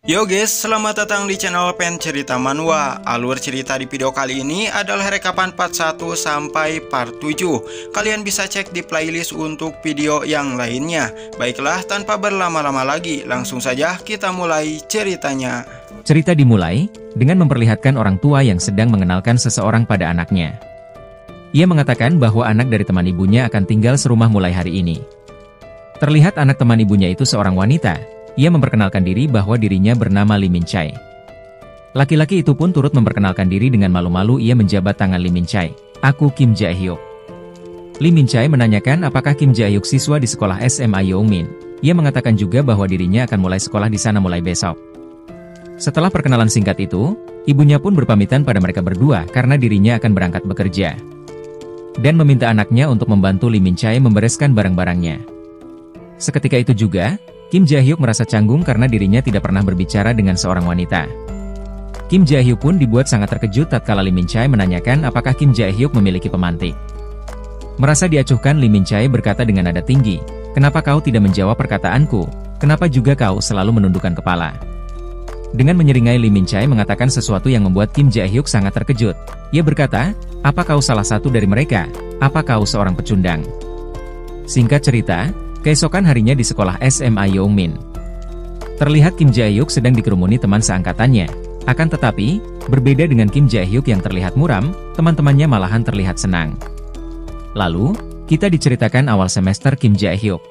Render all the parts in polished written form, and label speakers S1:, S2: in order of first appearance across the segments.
S1: Yo guys, selamat datang di channel Pen Cerita Manhwa. Alur cerita di video kali ini adalah rekapan part 1 sampai part 7. Kalian bisa cek di playlist untuk video yang lainnya. Baiklah, tanpa berlama-lama lagi, langsung saja kita mulai ceritanya.
S2: Cerita dimulai dengan memperlihatkan orang tua yang sedang mengenalkan seseorang pada anaknya. Ia mengatakan bahwa anak dari teman ibunya akan tinggal serumah mulai hari ini. Terlihat anak teman ibunya itu seorang wanita. Ia memperkenalkan diri bahwa dirinya bernama Lee Min Chae. Laki-laki itu pun turut memperkenalkan diri dengan malu-malu. Ia menjabat tangan Lee Min Chae. Aku Kim Jae-hyuk. Lee Min Chae menanyakan apakah Kim Jae-hyuk siswa di sekolah SMA Yeongmin. Ia mengatakan juga bahwa dirinya akan mulai sekolah di sana mulai besok. Setelah perkenalan singkat itu, ibunya pun berpamitan pada mereka berdua karena dirinya akan berangkat bekerja. Dan meminta anaknya untuk membantu Lee Min Chae membereskan barang-barangnya. Seketika itu juga, Kim Jae-hyuk merasa canggung karena dirinya tidak pernah berbicara dengan seorang wanita. Kim Jae-hyuk pun dibuat sangat terkejut tatkala Lee Min Chae menanyakan apakah Kim Jae-hyuk memiliki pemantik. Merasa diacuhkan, Lee Min Chae berkata dengan nada tinggi, "Kenapa kau tidak menjawab perkataanku? Kenapa juga kau selalu menundukkan kepala?" Dengan menyeringai, Lee Min Chae mengatakan sesuatu yang membuat Kim Jae-hyuk sangat terkejut. Ia berkata, "Apa kau salah satu dari mereka? Apa kau seorang pecundang?" Singkat cerita, keesokan harinya di sekolah SMA Yeongmin. Terlihat Kim Jae-hyuk sedang dikerumuni teman seangkatannya. Akan tetapi, berbeda dengan Kim Jae-hyuk yang terlihat muram, teman-temannya malahan terlihat senang. Lalu, kita diceritakan awal semester Kim Jae-hyuk.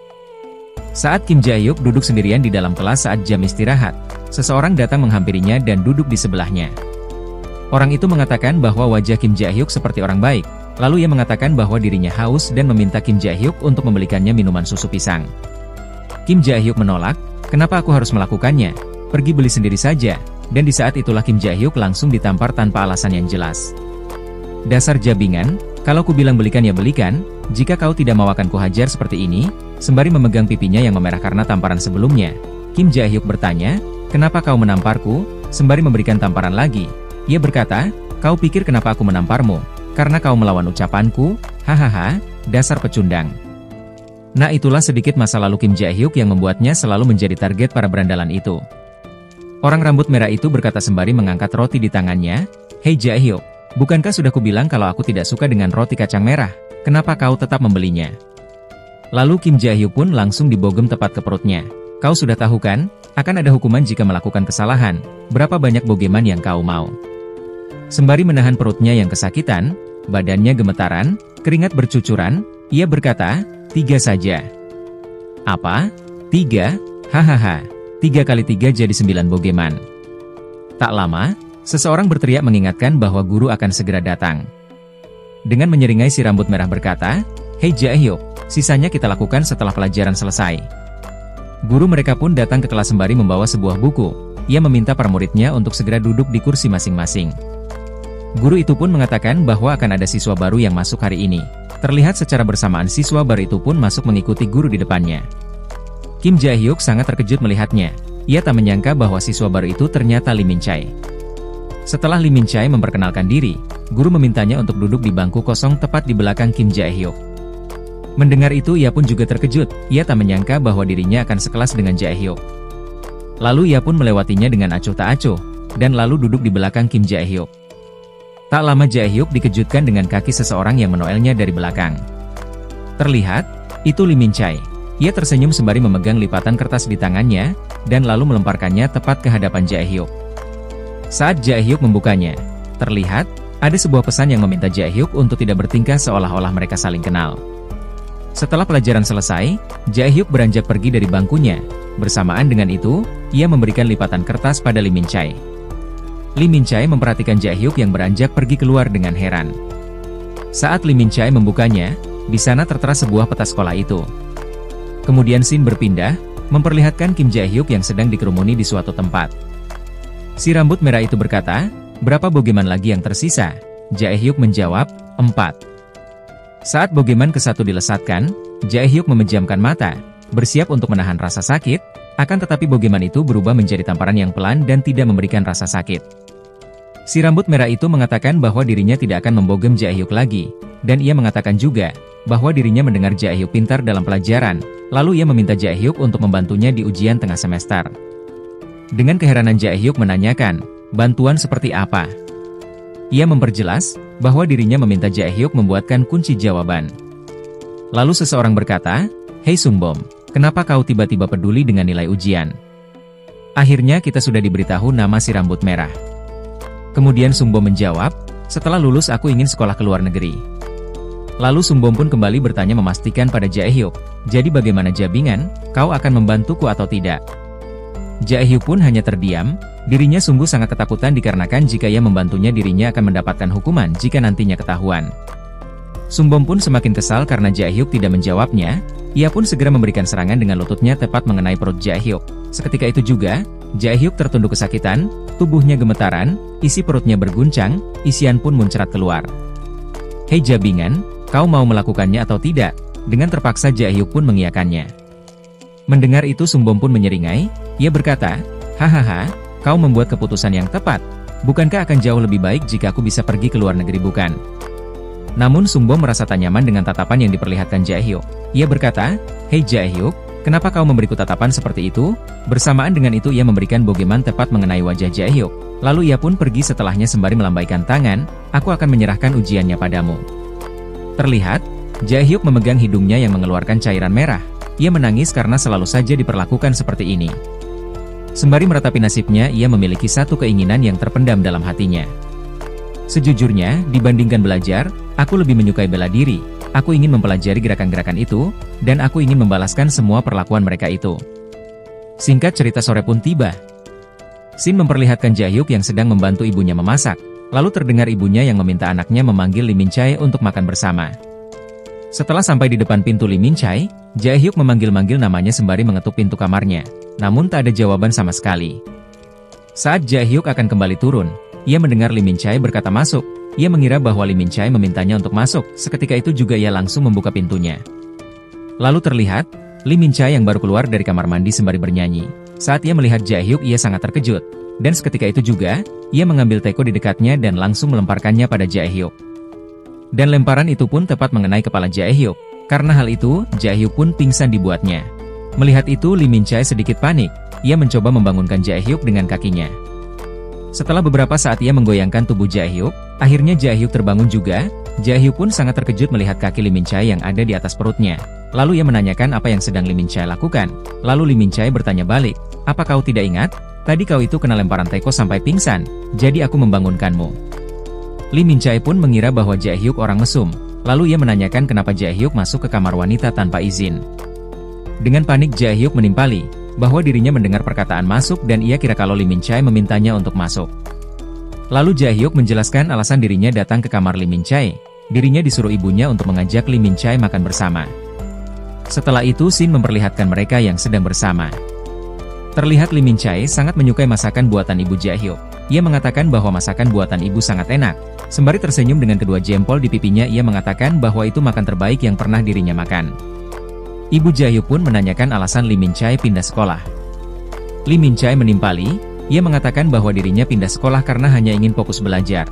S2: Saat Kim Jae-hyuk duduk sendirian di dalam kelas saat jam istirahat, seseorang datang menghampirinya dan duduk di sebelahnya. Orang itu mengatakan bahwa wajah Kim Jae-hyuk seperti orang baik. Lalu ia mengatakan bahwa dirinya haus dan meminta Kim Jae-hyuk untuk membelikannya minuman susu pisang. Kim Jae-hyuk menolak, "Kenapa aku harus melakukannya? Pergi beli sendiri saja." Dan di saat itulah Kim Jae-hyuk langsung ditampar tanpa alasan yang jelas. "Dasar jabingan, kalau ku bilang belikan ya belikan, jika kau tidak mau akan kuhajar seperti ini." Sembari memegang pipinya yang memerah karena tamparan sebelumnya, Kim Jae-hyuk bertanya, "Kenapa kau menamparku?" Sembari memberikan tamparan lagi, ia berkata, "Kau pikir kenapa aku menamparmu? Karena kau melawan ucapanku, hahaha, dasar pecundang." Nah, itulah sedikit masa lalu Kim Jae-hyuk yang membuatnya selalu menjadi target para berandalan itu. Orang rambut merah itu berkata sembari mengangkat roti di tangannya, "Hei Jae-hyuk, bukankah sudah kubilang kalau aku tidak suka dengan roti kacang merah? Kenapa kau tetap membelinya?" Lalu Kim Jae-hyuk pun langsung dibogem tepat ke perutnya. "Kau sudah tahu kan, akan ada hukuman jika melakukan kesalahan. Berapa banyak bogeman yang kau mau?" Sembari menahan perutnya yang kesakitan, badannya gemetaran, keringat bercucuran, ia berkata, "3 saja." "Apa? 3? Hahaha, 3 kali 3 jadi 9 bogeman." Tak lama, seseorang berteriak mengingatkan bahwa guru akan segera datang. Dengan menyeringai, si rambut merah berkata, "Hei Jae-hyuk, sisanya kita lakukan setelah pelajaran selesai." Guru mereka pun datang ke kelas sembari membawa sebuah buku. Ia meminta para muridnya untuk segera duduk di kursi masing-masing. Guru itu pun mengatakan bahwa akan ada siswa baru yang masuk hari ini. Terlihat secara bersamaan siswa baru itu pun masuk mengikuti guru di depannya. Kim Jae-hyuk sangat terkejut melihatnya. Ia tak menyangka bahwa siswa baru itu ternyata Lee Min Chae. Setelah Lee Min Chae memperkenalkan diri, guru memintanya untuk duduk di bangku kosong tepat di belakang Kim Jae-hyuk. Mendengar itu ia pun juga terkejut. Ia tak menyangka bahwa dirinya akan sekelas dengan Jae-hyuk. Lalu ia pun melewatinya dengan acuh tak acuh, dan lalu duduk di belakang Kim Jae-hyuk. Tak lama Jae-hyuk dikejutkan dengan kaki seseorang yang menoelnya dari belakang. Terlihat, itu Lee Min Chae. Ia tersenyum sembari memegang lipatan kertas di tangannya, dan lalu melemparkannya tepat ke hadapan Jae-hyuk. Saat Jae-hyuk membukanya, terlihat, ada sebuah pesan yang meminta Jae-hyuk untuk tidak bertingkah seolah-olah mereka saling kenal. Setelah pelajaran selesai, Jae-hyuk beranjak pergi dari bangkunya. Bersamaan dengan itu, ia memberikan lipatan kertas pada Lee Min Chae. Lee Min Chae memperhatikan Jae-hyuk yang beranjak pergi keluar dengan heran. Saat Lee Min Chae membukanya, di sana tertera sebuah peta sekolah itu. Kemudian scene berpindah, memperlihatkan Kim Jae-hyuk yang sedang dikerumuni di suatu tempat. Si rambut merah itu berkata, "Berapa bogeman lagi yang tersisa?" Jae-hyuk menjawab, 4. Saat bogeman ke-1 dilesatkan, Jae-hyuk memejamkan mata, bersiap untuk menahan rasa sakit, akan tetapi bogeman itu berubah menjadi tamparan yang pelan dan tidak memberikan rasa sakit. Si rambut merah itu mengatakan bahwa dirinya tidak akan membogem Jae-hyuk lagi, dan ia mengatakan juga bahwa dirinya mendengar Jae-hyuk pintar dalam pelajaran, lalu ia meminta Jae-hyuk untuk membantunya di ujian tengah semester. Dengan keheranan Jae-hyuk menanyakan, bantuan seperti apa? Ia memperjelas bahwa dirinya meminta Jae-hyuk membuatkan kunci jawaban. Lalu seseorang berkata, "Hei Sungbom, kenapa kau tiba-tiba peduli dengan nilai ujian? Akhirnya kita sudah diberitahu nama si rambut merah." Kemudian Sungbom menjawab, "Setelah lulus aku ingin sekolah ke luar negeri." Lalu Sungbom pun kembali bertanya memastikan pada Jae-hyuk, "Jadi bagaimana Jabingan, kau akan membantuku atau tidak?" Jae-hyuk pun hanya terdiam, dirinya sungguh sangat ketakutan dikarenakan jika ia membantunya dirinya akan mendapatkan hukuman jika nantinya ketahuan. Sungbom pun semakin kesal karena Jae-hyuk tidak menjawabnya, ia pun segera memberikan serangan dengan lututnya tepat mengenai perut Jae-hyuk. Seketika itu juga, Jae-hyuk tertunduk kesakitan, tubuhnya gemetaran, isi perutnya berguncang, isian pun muncrat keluar. "Hei Jabingan, kau mau melakukannya atau tidak?" Dengan terpaksa Jae-hyuk pun mengiyakannya. Mendengar itu Sungbom pun menyeringai, ia berkata, "Hahaha, kau membuat keputusan yang tepat. Bukankah akan jauh lebih baik jika aku bisa pergi ke luar negeri bukan?" Namun Sungbom merasa tak nyaman dengan tatapan yang diperlihatkan Jae-hyuk. Ia berkata, "Hei Jae-hyuk, kenapa kau memberiku tatapan seperti itu?" Bersamaan dengan itu ia memberikan bogeman tepat mengenai wajah Jae-hyuk. Lalu ia pun pergi setelahnya sembari melambaikan tangan, "Aku akan menyerahkan ujiannya padamu." Terlihat, Jae-hyuk memegang hidungnya yang mengeluarkan cairan merah. Ia menangis karena selalu saja diperlakukan seperti ini. Sembari meratapi nasibnya, ia memiliki satu keinginan yang terpendam dalam hatinya. "Sejujurnya, dibandingkan belajar, aku lebih menyukai bela diri. Aku ingin mempelajari gerakan-gerakan itu, dan aku ingin membalaskan semua perlakuan mereka itu." Singkat cerita sore pun tiba. Shin memperlihatkan Jae-hyuk yang sedang membantu ibunya memasak, lalu terdengar ibunya yang meminta anaknya memanggil Lee Min-chae untuk makan bersama. Setelah sampai di depan pintu Lee Min-chae, Jae-hyuk memanggil-manggil namanya sembari mengetuk pintu kamarnya, namun tak ada jawaban sama sekali. Saat Jae-hyuk akan kembali turun, ia mendengar Lee Min-chae berkata masuk. Ia mengira bahwa Lee Min-chae memintanya untuk masuk, seketika itu juga ia langsung membuka pintunya. Lalu terlihat, Lee Min-chae yang baru keluar dari kamar mandi sembari bernyanyi. Saat ia melihat Jae-hyuk ia sangat terkejut, dan seketika itu juga, ia mengambil teko di dekatnya dan langsung melemparkannya pada Jae-hyuk. Dan lemparan itu pun tepat mengenai kepala Jae-hyuk. Karena hal itu, Jae-hyuk pun pingsan dibuatnya. Melihat itu Lee Min-chae sedikit panik, ia mencoba membangunkan Jae-hyuk dengan kakinya. Setelah beberapa saat ia menggoyangkan tubuh Jae-hyuk, akhirnya Jae-hyuk terbangun juga. Jae-hyuk pun sangat terkejut melihat kaki Lee Min-chae yang ada di atas perutnya. Lalu ia menanyakan apa yang sedang Lee Min-chae lakukan. Lalu Lee Min-chae bertanya balik, "Apa kau tidak ingat? Tadi kau itu kena lemparan teko sampai pingsan, jadi aku membangunkanmu." Lee Min-chae pun mengira bahwa Jae-hyuk orang mesum, lalu ia menanyakan kenapa Jae-hyuk masuk ke kamar wanita tanpa izin. Dengan panik Jae-hyuk menimpali, bahwa dirinya mendengar perkataan masuk dan ia kira kalau Lee Min-chae memintanya untuk masuk. Lalu Jae-hyuk menjelaskan alasan dirinya datang ke kamar Lee Min-chae, dirinya disuruh ibunya untuk mengajak Lee Min-chae makan bersama. Setelah itu Shin memperlihatkan mereka yang sedang bersama. Terlihat Lee Min-chae sangat menyukai masakan buatan ibu Jae-hyuk. Ia mengatakan bahwa masakan buatan ibu sangat enak. Sembari tersenyum dengan kedua jempol di pipinya ia mengatakan bahwa itu makan terbaik yang pernah dirinya makan. Ibu Jae-hyuk pun menanyakan alasan Lee Min-chae pindah sekolah. Lee Min-chae menimpali, ia mengatakan bahwa dirinya pindah sekolah karena hanya ingin fokus belajar.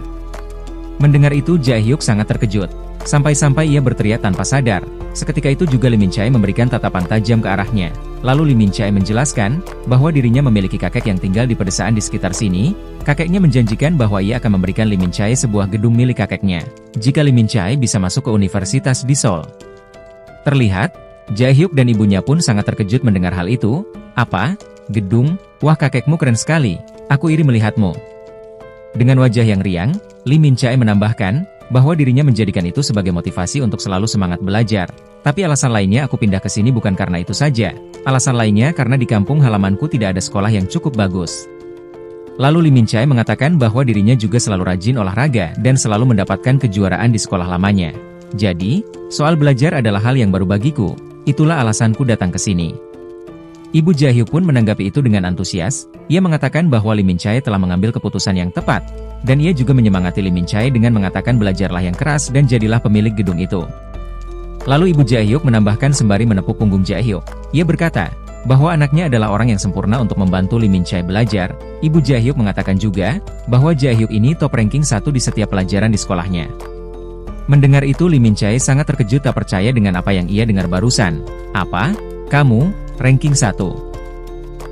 S2: Mendengar itu Jae-hyuk sangat terkejut, sampai-sampai ia berteriak tanpa sadar. Seketika itu juga Lee Min-chae memberikan tatapan tajam ke arahnya. Lalu Lee Min-chae menjelaskan bahwa dirinya memiliki kakek yang tinggal di pedesaan di sekitar sini. Kakeknya menjanjikan bahwa ia akan memberikan Lee Min-chae sebuah gedung milik kakeknya, jika Lee Min-chae bisa masuk ke universitas di Seoul. Terlihat, Jae-hyuk dan ibunya pun sangat terkejut mendengar hal itu. "Apa? Gedung? Wah kakekmu keren sekali, aku iri melihatmu." Dengan wajah yang riang, Lee Min-chae menambahkan bahwa dirinya menjadikan itu sebagai motivasi untuk selalu semangat belajar. "Tapi alasan lainnya aku pindah ke sini bukan karena itu saja. Alasan lainnya karena di kampung halamanku tidak ada sekolah yang cukup bagus." Lalu Lee Min-chae mengatakan bahwa dirinya juga selalu rajin olahraga dan selalu mendapatkan kejuaraan di sekolah lamanya. "Jadi, soal belajar adalah hal yang baru bagiku. Itulah alasanku datang ke sini." Ibu Jae-hyuk pun menanggapi itu dengan antusias. Ia mengatakan bahwa Lee Min-chae telah mengambil keputusan yang tepat. Dan ia juga menyemangati Lee Min-chae dengan mengatakan belajarlah yang keras dan jadilah pemilik gedung itu. Lalu Ibu Jae-hyuk menambahkan sembari menepuk punggung Jae-hyuk. Ia berkata bahwa anaknya adalah orang yang sempurna untuk membantu Lee Min-chae belajar. Ibu Jae-hyuk mengatakan juga bahwa Jae-hyuk ini top ranking 1 di setiap pelajaran di sekolahnya. Mendengar itu Lee Min-chae sangat terkejut tak percaya dengan apa yang ia dengar barusan. "Apa? Kamu? Ranking 1?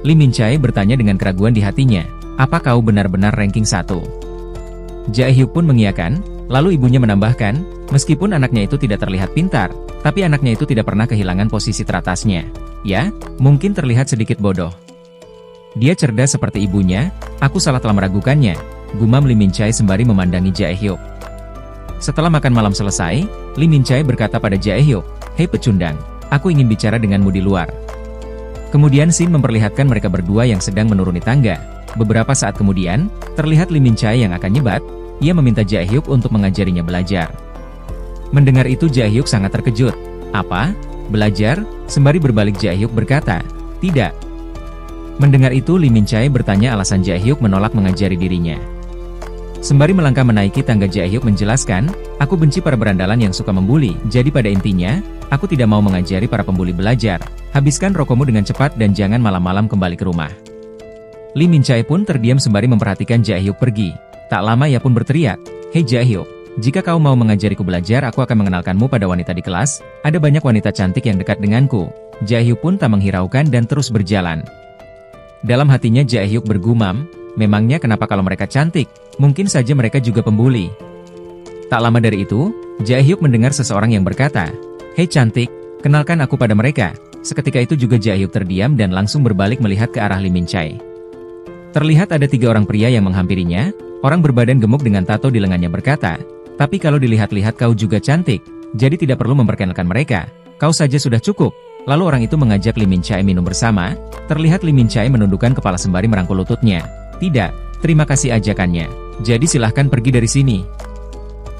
S2: Lee Min Chae bertanya dengan keraguan di hatinya, apa kau benar-benar ranking 1? Jae Hyuk pun mengiyakan, lalu ibunya menambahkan, meskipun anaknya itu tidak terlihat pintar, tapi anaknya itu tidak pernah kehilangan posisi teratasnya. Ya, mungkin terlihat sedikit bodoh. Dia cerdas seperti ibunya, aku salah telah meragukannya, gumam Lee Min Chae sembari memandangi Jae Hyuk. Setelah makan malam selesai, Lee Min Chae berkata pada Jae Hyuk, hei pecundang, aku ingin bicara denganmu di luar. Kemudian Shin memperlihatkan mereka berdua yang sedang menuruni tangga. Beberapa saat kemudian, terlihat Lee Min Chae yang akan nyebat, ia meminta Jae Hyuk untuk mengajarinya belajar. Mendengar itu Jae Hyuk sangat terkejut. Apa? Belajar? Sembari berbalik Jae Hyuk berkata, tidak. Mendengar itu Lee Min Chae bertanya alasan Jae Hyuk menolak mengajari dirinya. Sembari melangkah menaiki tangga Jae Hyuk menjelaskan, aku benci para berandalan yang suka membuli, jadi pada intinya, aku tidak mau mengajari para pembuli belajar. Habiskan rokokmu dengan cepat dan jangan malam-malam kembali ke rumah. Lee Min Chae pun terdiam sembari memperhatikan Jae Hyuk pergi. Tak lama ia pun berteriak, hei Jae Hyuk, jika kau mau mengajariku belajar aku akan mengenalkanmu pada wanita di kelas, ada banyak wanita cantik yang dekat denganku. Jae Hyuk pun tak menghiraukan dan terus berjalan. Dalam hatinya Jae Hyuk bergumam, memangnya kenapa kalau mereka cantik, mungkin saja mereka juga pembuli. Tak lama dari itu, Jae Hyuk mendengar seseorang yang berkata, hei cantik, kenalkan aku pada mereka. Seketika itu juga Jae Hyuk terdiam dan langsung berbalik melihat ke arah Lee Min Chae. Terlihat ada 3 orang pria yang menghampirinya, orang berbadan gemuk dengan tato di lengannya berkata, tapi kalau dilihat-lihat kau juga cantik, jadi tidak perlu memperkenalkan mereka, kau saja sudah cukup. Lalu orang itu mengajak Lee Min Chae minum bersama, terlihat Lee Min Chae menundukkan kepala sembari merangkul lututnya. Tidak, terima kasih ajakannya, jadi silahkan pergi dari sini.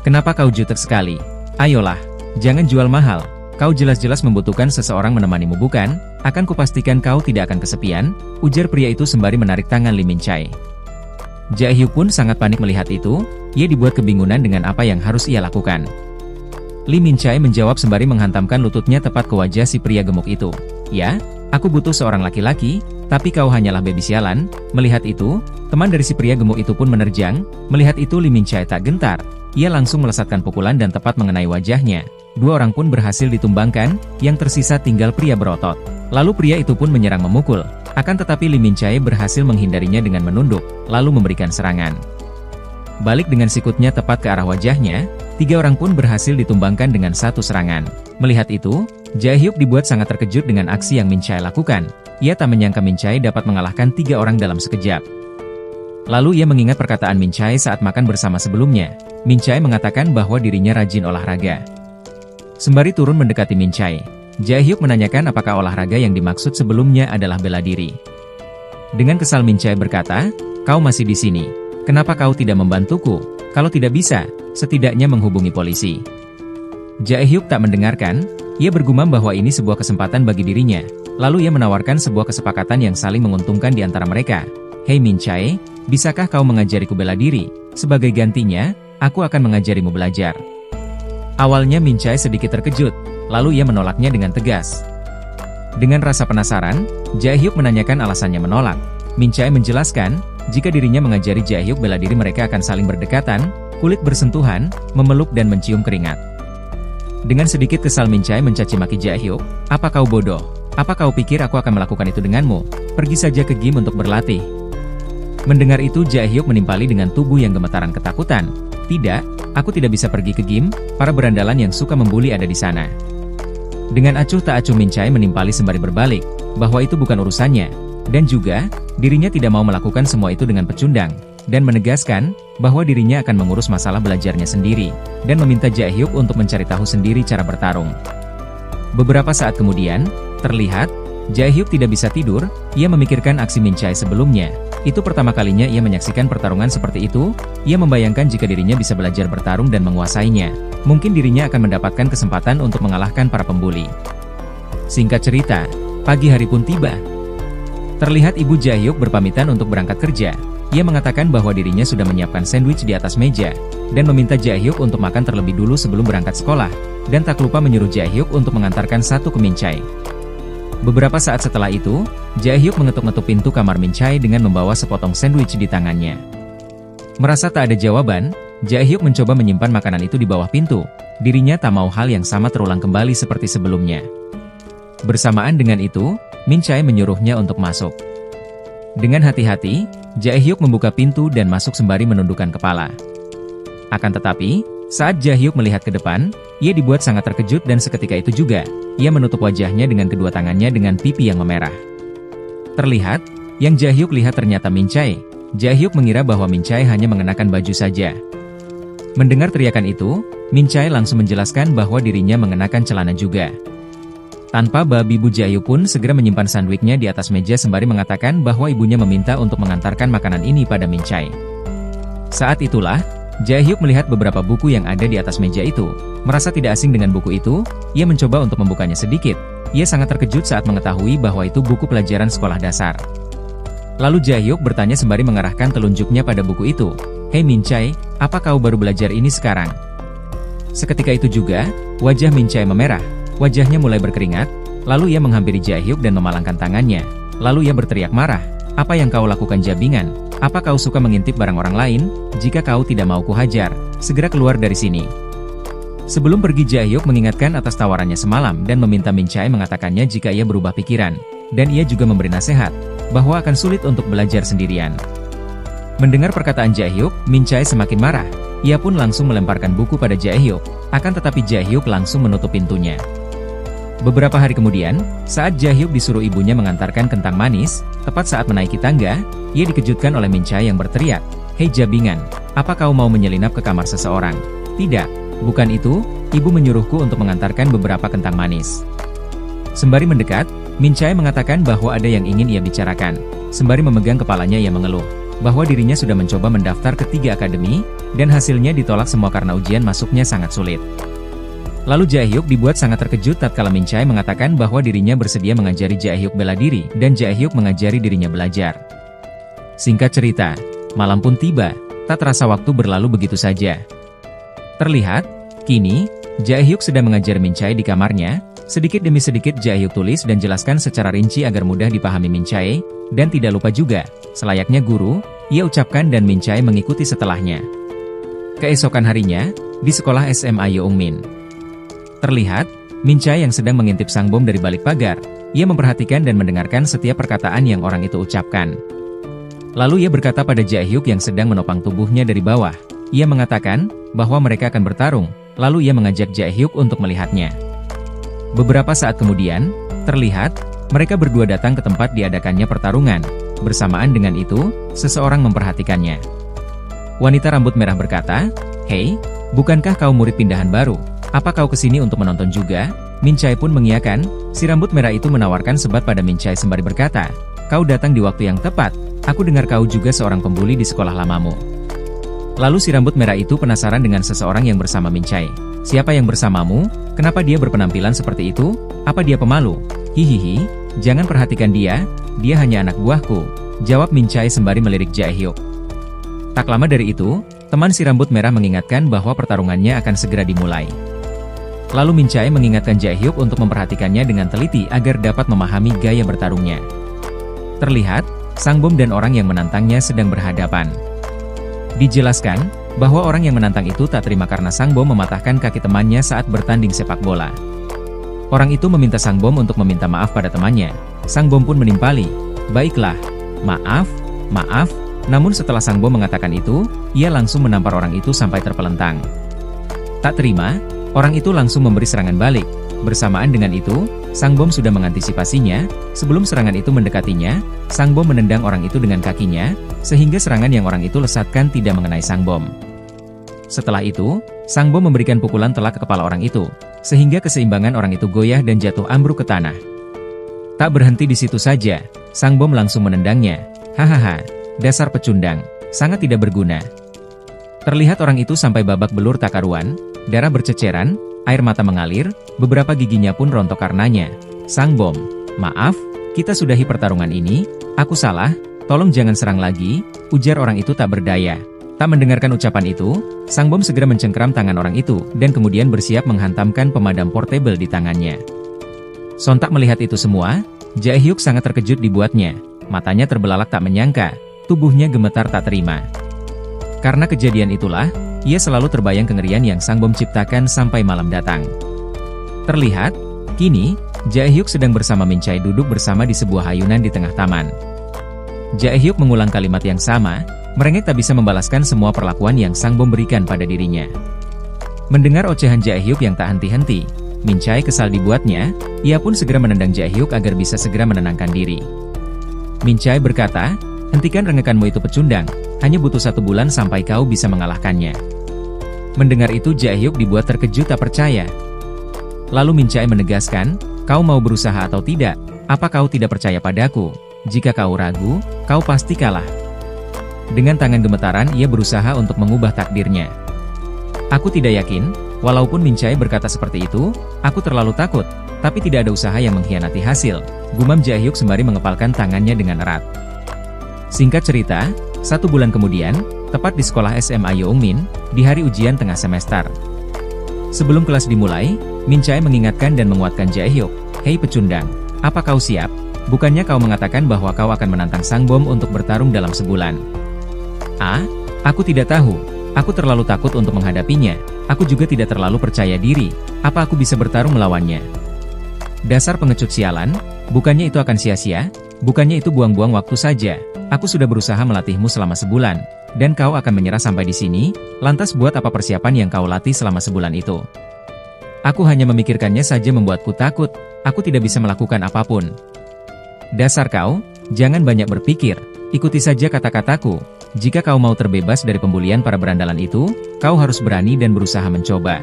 S2: Kenapa kau jutek sekali? Ayolah, jangan jual mahal. Kau jelas-jelas membutuhkan seseorang menemanimu bukan? Akan kupastikan kau tidak akan kesepian, ujar pria itu sembari menarik tangan Lee Min Chae. Jae Hyuk pun sangat panik melihat itu, ia dibuat kebingungan dengan apa yang harus ia lakukan. Lee Min Chae menjawab sembari menghantamkan lututnya tepat ke wajah si pria gemuk itu. Ya, aku butuh seorang laki-laki, tapi kau hanyalah baby sialan. Melihat itu, teman dari si pria gemuk itu pun menerjang, melihat itu Lee Min Chae tak gentar, ia langsung melesatkan pukulan dan tepat mengenai wajahnya. 2 orang pun berhasil ditumbangkan, yang tersisa tinggal pria berotot. Lalu pria itu pun menyerang memukul, akan tetapi Lee Min Chae berhasil menghindarinya dengan menunduk, lalu memberikan serangan. Balik dengan sikutnya tepat ke arah wajahnya, 3 orang pun berhasil ditumbangkan dengan 1 serangan. Melihat itu, Jae Hyuk dibuat sangat terkejut dengan aksi yang Min Chae lakukan. Ia tak menyangka Min Chae dapat mengalahkan 3 orang dalam sekejap. Lalu ia mengingat perkataan Min Chae saat makan bersama sebelumnya. Min Chae mengatakan bahwa dirinya rajin olahraga. Sembari turun mendekati Min Chae, Jae Hyuk menanyakan apakah olahraga yang dimaksud sebelumnya adalah bela diri. Dengan kesal Min Chae berkata, kau masih di sini. Kenapa kau tidak membantuku? Kalau tidak bisa, setidaknya menghubungi polisi. Jae Hyuk tak mendengarkan, ia bergumam bahwa ini sebuah kesempatan bagi dirinya. Lalu ia menawarkan sebuah kesepakatan yang saling menguntungkan di antara mereka. Hei Min Chae, bisakah kau mengajariku bela diri? Sebagai gantinya, aku akan mengajarimu belajar. Awalnya Min Chae sedikit terkejut, lalu ia menolaknya dengan tegas. Dengan rasa penasaran, Jae Hyuk menanyakan alasannya menolak. Min Chae menjelaskan, jika dirinya mengajari Jae Hyuk bela diri mereka akan saling berdekatan, kulit bersentuhan, memeluk dan mencium keringat. Dengan sedikit kesal Min Chae mencaci maki Jae Hyuk, apa kau bodoh? Apa kau pikir aku akan melakukan itu denganmu? Pergi saja ke gym untuk berlatih. Mendengar itu Jae Hyuk menimpali dengan tubuh yang gemetaran ketakutan. Tidak, aku tidak bisa pergi ke gym, para berandalan yang suka membuli ada di sana. Dengan acuh tak acuh Min Chae menimpali sembari berbalik, bahwa itu bukan urusannya. Dan juga, dirinya tidak mau melakukan semua itu dengan pecundang, dan menegaskan, bahwa dirinya akan mengurus masalah belajarnya sendiri, dan meminta Jae Hyuk untuk mencari tahu sendiri cara bertarung. Beberapa saat kemudian, terlihat, Jae Hyuk tidak bisa tidur, ia memikirkan aksi Min Chae sebelumnya. Itu pertama kalinya ia menyaksikan pertarungan seperti itu, ia membayangkan jika dirinya bisa belajar bertarung dan menguasainya, mungkin dirinya akan mendapatkan kesempatan untuk mengalahkan para pembuli. Singkat cerita, pagi hari pun tiba. Terlihat ibu Jae Hyuk berpamitan untuk berangkat kerja. Ia mengatakan bahwa dirinya sudah menyiapkan sandwich di atas meja, dan meminta Jae Hyuk untuk makan terlebih dulu sebelum berangkat sekolah, dan tak lupa menyuruh Jae Hyuk untuk mengantarkan satu ke Min Chae. Beberapa saat setelah itu, Jae Hyuk mengetuk-ngetuk pintu kamar Min Chae dengan membawa sepotong sandwich di tangannya. Merasa tak ada jawaban, Jae Hyuk mencoba menyimpan makanan itu di bawah pintu. Dirinya tak mau hal yang sama terulang kembali seperti sebelumnya. Bersamaan dengan itu, Min Chae menyuruhnya untuk masuk. Dengan hati-hati, Jae-hyuk membuka pintu dan masuk sembari menundukkan kepala. Akan tetapi, saat Jae-hyuk melihat ke depan, ia dibuat sangat terkejut dan seketika itu juga, ia menutup wajahnya dengan kedua tangannya dengan pipi yang memerah. Terlihat, yang Jae-hyuk lihat ternyata Min Chae. Jae-hyuk mengira bahwa Min Chae hanya mengenakan baju saja. Mendengar teriakan itu, Min Chae langsung menjelaskan bahwa dirinya mengenakan celana juga. Tanpa babi Bu Jae-hyuk pun segera menyimpan sandwiknya di atas meja sembari mengatakan bahwa ibunya meminta untuk mengantarkan makanan ini pada Min Chae. Saat itulah, Jae-hyuk melihat beberapa buku yang ada di atas meja itu. Merasa tidak asing dengan buku itu, ia mencoba untuk membukanya sedikit. Ia sangat terkejut saat mengetahui bahwa itu buku pelajaran sekolah dasar. Lalu Jae-hyuk bertanya sembari mengarahkan telunjuknya pada buku itu. "Hei Min Chae, apa kau baru belajar ini sekarang?" Seketika itu juga, wajah Min Chae memerah. Wajahnya mulai berkeringat, lalu ia menghampiri Jae-hyuk dan memalangkan tangannya. Lalu ia berteriak marah, "Apa yang kau lakukan Jabingan? Apa kau suka mengintip barang orang lain? Jika kau tidak mau kuhajar, segera keluar dari sini." Sebelum pergi Jae-hyuk mengingatkan atas tawarannya semalam dan meminta Min Chae mengatakannya jika ia berubah pikiran. Dan ia juga memberi nasihat, bahwa akan sulit untuk belajar sendirian. Mendengar perkataan Jae-hyuk, Min Chae semakin marah. Ia pun langsung melemparkan buku pada Jae-hyuk, akan tetapi Jae-hyuk langsung menutup pintunya. Beberapa hari kemudian, saat Jae-hyuk disuruh ibunya mengantarkan kentang manis, tepat saat menaiki tangga, ia dikejutkan oleh Min Chae yang berteriak, "Hei Jabingan, apa kau mau menyelinap ke kamar seseorang?" "Tidak, bukan itu, ibu menyuruhku untuk mengantarkan beberapa kentang manis." Sembari mendekat, Min Chae mengatakan bahwa ada yang ingin ia bicarakan. Sembari memegang kepalanya ia mengeluh, bahwa dirinya sudah mencoba mendaftar ke 3 akademi, dan hasilnya ditolak semua karena ujian masuknya sangat sulit. Lalu Jae-hyuk dibuat sangat terkejut tatkala Min Chae mengatakan bahwa dirinya bersedia mengajari Jae-hyuk bela diri dan Jae-hyuk mengajari dirinya belajar. Singkat cerita, malam pun tiba, tak terasa waktu berlalu begitu saja. Terlihat, kini, Jae-hyuk sedang mengajar Min Chae di kamarnya. Sedikit demi sedikit Jae-hyuk tulis dan jelaskan secara rinci agar mudah dipahami Min Chae, dan tidak lupa juga, selayaknya guru, ia ucapkan dan Min Chae mengikuti setelahnya. Keesokan harinya, di sekolah SMA Yeongmin. Terlihat, Min Chae yang sedang mengintip Sangbom dari balik pagar. Ia memperhatikan dan mendengarkan setiap perkataan yang orang itu ucapkan. Lalu ia berkata pada Jae-hyuk yang sedang menopang tubuhnya dari bawah. Ia mengatakan bahwa mereka akan bertarung, lalu ia mengajak Jae-hyuk untuk melihatnya. Beberapa saat kemudian, terlihat, mereka berdua datang ke tempat diadakannya pertarungan. Bersamaan dengan itu, seseorang memperhatikannya. Wanita rambut merah berkata, "Hei, bukankah kau murid pindahan baru? Apa kau kesini untuk menonton juga?" Min Chae pun mengiyakan. Si rambut merah itu menawarkan sebat pada Min Chae sembari berkata, "Kau datang di waktu yang tepat. Aku dengar kau juga seorang pembuli di sekolah lamamu." Lalu si rambut merah itu penasaran dengan seseorang yang bersama Min Chae. "Siapa yang bersamamu? Kenapa dia berpenampilan seperti itu? Apa dia pemalu?" "Hihihi, jangan perhatikan dia hanya anak buahku," jawab Min Chae sembari melirik Jae-hyuk. Tak lama dari itu, teman si rambut merah mengingatkan bahwa pertarungannya akan segera dimulai. Lalu Min Chae mengingatkan Jae-hyuk untuk memperhatikannya dengan teliti agar dapat memahami gaya bertarungnya. Terlihat, Sangbom dan orang yang menantangnya sedang berhadapan. Dijelaskan, bahwa orang yang menantang itu tak terima karena Sangbom mematahkan kaki temannya saat bertanding sepak bola. Orang itu meminta Sangbom untuk meminta maaf pada temannya. Sangbom pun menimpali, "Baiklah, maaf." Namun setelah Sangbom mengatakan itu, ia langsung menampar orang itu sampai terpelentang. Tak terima, orang itu langsung memberi serangan balik. Bersamaan dengan itu, Sangbom sudah mengantisipasinya. Sebelum serangan itu mendekatinya, Sangbom menendang orang itu dengan kakinya, sehingga serangan yang orang itu lesatkan tidak mengenai Sangbom. Setelah itu, Sangbom memberikan pukulan telak ke kepala orang itu, sehingga keseimbangan orang itu goyah dan jatuh ambruk ke tanah. Tak berhenti di situ saja, Sangbom langsung menendangnya. "Hahaha, dasar pecundang, sangat tidak berguna." Terlihat orang itu sampai babak belur tak karuan, darah berceceran, air mata mengalir, beberapa giginya pun rontok karenanya. "Sangbom, maaf, kita sudahi pertarungan ini, aku salah, tolong jangan serang lagi," ujar orang itu tak berdaya. Tak mendengarkan ucapan itu, Sangbom segera mencengkeram tangan orang itu, dan kemudian bersiap menghantamkan pemadam portable di tangannya. Sontak melihat itu semua, Jae-hyuk sangat terkejut dibuatnya, matanya terbelalak tak menyangka, tubuhnya gemetar tak terima. Karena kejadian itulah, ia selalu terbayang kengerian yang Sangbom ciptakan sampai malam datang. Terlihat, kini, Jae-hyuk sedang bersama Min Chae duduk bersama di sebuah ayunan di tengah taman. Jae-hyuk mengulang kalimat yang sama, merengek tak bisa membalaskan semua perlakuan yang Sang Bom berikan pada dirinya. Mendengar ocehan Jae-hyuk yang tak henti-henti, Min Chae kesal dibuatnya, ia pun segera menendang Jae-hyuk agar bisa segera menenangkan diri. Min Chae berkata, hentikan rengekanmu itu pecundang, hanya butuh 1 bulan sampai kau bisa mengalahkannya. Mendengar itu Jae-hyuk dibuat terkejut tak percaya. Lalu Min Chae menegaskan, kau mau berusaha atau tidak? Apa kau tidak percaya padaku? Jika kau ragu, kau pasti kalah. Dengan tangan gemetaran ia berusaha untuk mengubah takdirnya. Aku tidak yakin, walaupun Min Chae berkata seperti itu, aku terlalu takut, tapi tidak ada usaha yang mengkhianati hasil, gumam Jae-hyuk sembari mengepalkan tangannya dengan erat. Singkat cerita, 1 bulan kemudian, tepat di sekolah SMA Yeongmin, di hari ujian tengah semester. Sebelum kelas dimulai, Min Chae mengingatkan dan menguatkan Jae-hyuk, hei pecundang, apa kau siap? Bukannya kau mengatakan bahwa kau akan menantang Sang Bom untuk bertarung dalam sebulan? Ah, aku tidak tahu. Aku terlalu takut untuk menghadapinya. Aku juga tidak terlalu percaya diri. Apa aku bisa bertarung melawannya? Dasar pengecut sialan, bukannya itu akan sia-sia? Bukannya itu buang-buang waktu saja? Aku sudah berusaha melatihmu selama sebulan, dan kau akan menyerah sampai di sini? Lantas buat apa persiapan yang kau latih selama sebulan itu? Aku hanya memikirkannya saja membuatku takut. Aku tidak bisa melakukan apapun. Dasar kau, jangan banyak berpikir, ikuti saja kata-kataku. Jika kau mau terbebas dari pembulian para berandalan itu, kau harus berani dan berusaha mencoba.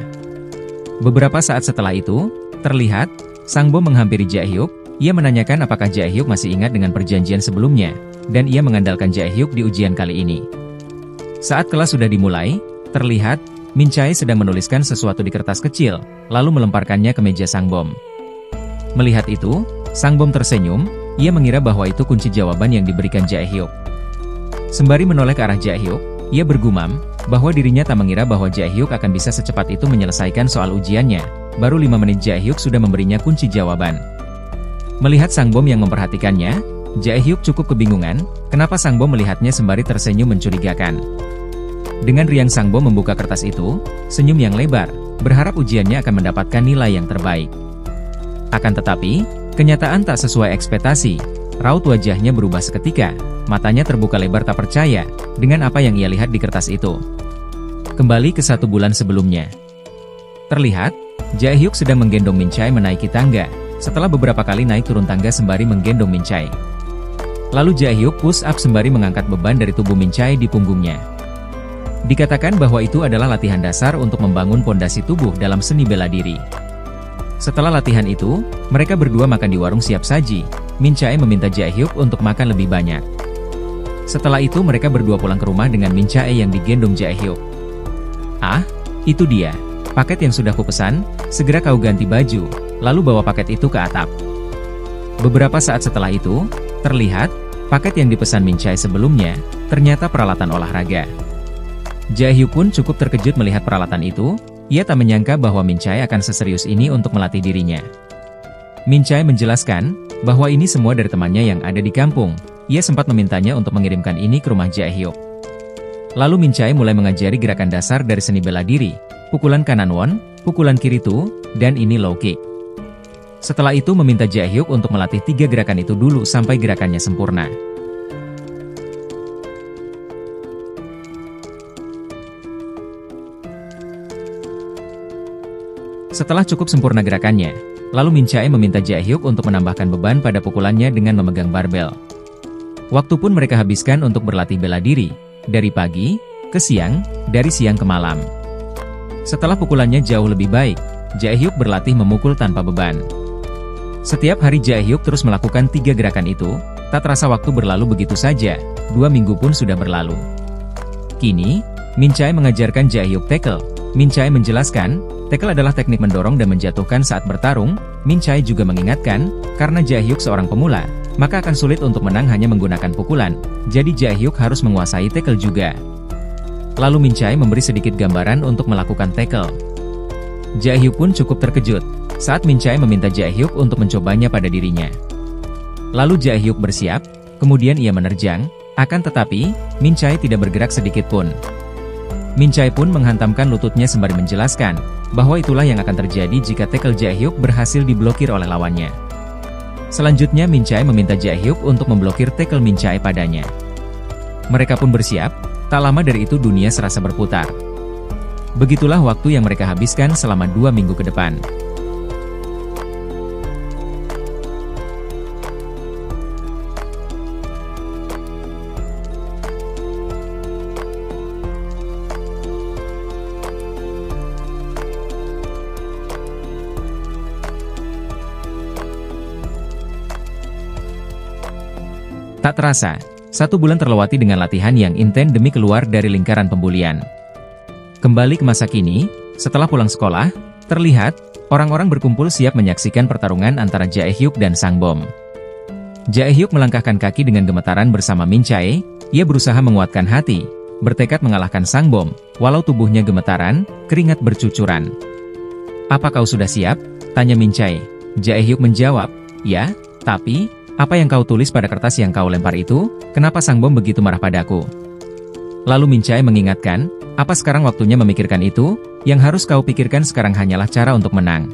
S2: Beberapa saat setelah itu, terlihat, Sang Bom menghampiri Jae-hyuk, ia menanyakan apakah Jae-hyuk masih ingat dengan perjanjian sebelumnya, dan ia mengandalkan Jae-hyuk di ujian kali ini. Saat kelas sudah dimulai, terlihat, Min Chae sedang menuliskan sesuatu di kertas kecil, lalu melemparkannya ke meja Sang Bom. Melihat itu, Sang Bom tersenyum, ia mengira bahwa itu kunci jawaban yang diberikan Jae-hyuk. Sembari menoleh ke arah Jae-hyuk, ia bergumam, bahwa dirinya tak mengira bahwa Jae-hyuk akan bisa secepat itu menyelesaikan soal ujiannya. Baru 5 menit Jae-hyuk sudah memberinya kunci jawaban. Melihat Sang Bom yang memperhatikannya, Jae-hyuk cukup kebingungan, kenapa Sang Bom melihatnya sembari tersenyum mencurigakan. Dengan riang Sang Bom membuka kertas itu, senyum yang lebar, berharap ujiannya akan mendapatkan nilai yang terbaik. Akan tetapi, kenyataan tak sesuai ekspektasi. Raut wajahnya berubah seketika, matanya terbuka lebar tak percaya, dengan apa yang ia lihat di kertas itu. Kembali ke 1 bulan sebelumnya. Terlihat, Jae-hyuk sedang menggendong Min Chae menaiki tangga, setelah beberapa kali naik turun tangga sembari menggendong Min Chae. Lalu Jae-hyuk push up sembari mengangkat beban dari tubuh Min Chae di punggungnya. Dikatakan bahwa itu adalah latihan dasar untuk membangun pondasi tubuh dalam seni bela diri. Setelah latihan itu, mereka berdua makan di warung siap saji. Min Chae meminta Jae-hyuk untuk makan lebih banyak. Setelah itu mereka berdua pulang ke rumah dengan Min Chae yang digendong Jae-hyuk. Ah, itu dia. Paket yang sudah kupesan, segera kau ganti baju, lalu bawa paket itu ke atap. Beberapa saat setelah itu, terlihat, paket yang dipesan Min Chae sebelumnya, ternyata peralatan olahraga. Jae-hyuk pun cukup terkejut melihat peralatan itu, ia tak menyangka bahwa Min Chae akan seserius ini untuk melatih dirinya. Min Chae menjelaskan, bahwa ini semua dari temannya yang ada di kampung. Ia sempat memintanya untuk mengirimkan ini ke rumah Jae-hyuk. Lalu Min Chae mulai mengajari gerakan dasar dari seni bela diri, pukulan kanan won, pukulan kiri tu, dan ini low kick. Setelah itu meminta Jae-hyuk untuk melatih 3 gerakan itu dulu sampai gerakannya sempurna. Setelah cukup sempurna gerakannya, lalu Min Chae meminta Jae-hyuk untuk menambahkan beban pada pukulannya dengan memegang barbel. Waktu pun mereka habiskan untuk berlatih bela diri, dari pagi ke siang, dari siang ke malam. Setelah pukulannya jauh lebih baik, Jae-hyuk berlatih memukul tanpa beban. Setiap hari Jae-hyuk terus melakukan 3 gerakan itu, tak terasa waktu berlalu begitu saja, 2 minggu pun sudah berlalu. Kini, Min Chae mengajarkan Jae-hyuk tackle. Min Chae menjelaskan, tackle adalah teknik mendorong dan menjatuhkan saat bertarung. Min Chae juga mengingatkan, karena Jae-hyuk seorang pemula, maka akan sulit untuk menang hanya menggunakan pukulan, jadi Jae-hyuk harus menguasai tackle juga. Lalu Min Chae memberi sedikit gambaran untuk melakukan tackle. Jae-hyuk pun cukup terkejut, saat Min Chae meminta Jae-hyuk untuk mencobanya pada dirinya. Lalu Jae-hyuk bersiap, kemudian ia menerjang, akan tetapi, Min Chae tidak bergerak sedikit pun. Min Chae pun menghantamkan lututnya sembari menjelaskan, bahwa itulah yang akan terjadi jika tackle Jae-hyuk berhasil diblokir oleh lawannya. Selanjutnya Min Chae meminta Jae Hyuk untuk memblokir tackle Min Chae padanya. Mereka pun bersiap, tak lama dari itu dunia serasa berputar. Begitulah waktu yang mereka habiskan selama 2 minggu ke depan. Tak terasa, 1 bulan terlewati dengan latihan yang intens demi keluar dari lingkaran pembulian. Kembali ke masa kini, setelah pulang sekolah, terlihat orang-orang berkumpul siap menyaksikan pertarungan antara Jae Hyuk dan Sang Bom. Jae Hyuk melangkahkan kaki dengan gemetaran bersama Min Chae. Ia berusaha menguatkan hati, bertekad mengalahkan Sang Bom, walau tubuhnya gemetaran, keringat bercucuran. "Apa kau sudah siap?" tanya Min Chae. Jae Hyuk menjawab, "Ya, tapi apa yang kau tulis pada kertas yang kau lempar itu? Kenapa Sang Bom begitu marah padaku?" Lalu Min Chae mengingatkan, "Apa sekarang waktunya memikirkan itu? Yang harus kau pikirkan sekarang hanyalah cara untuk menang."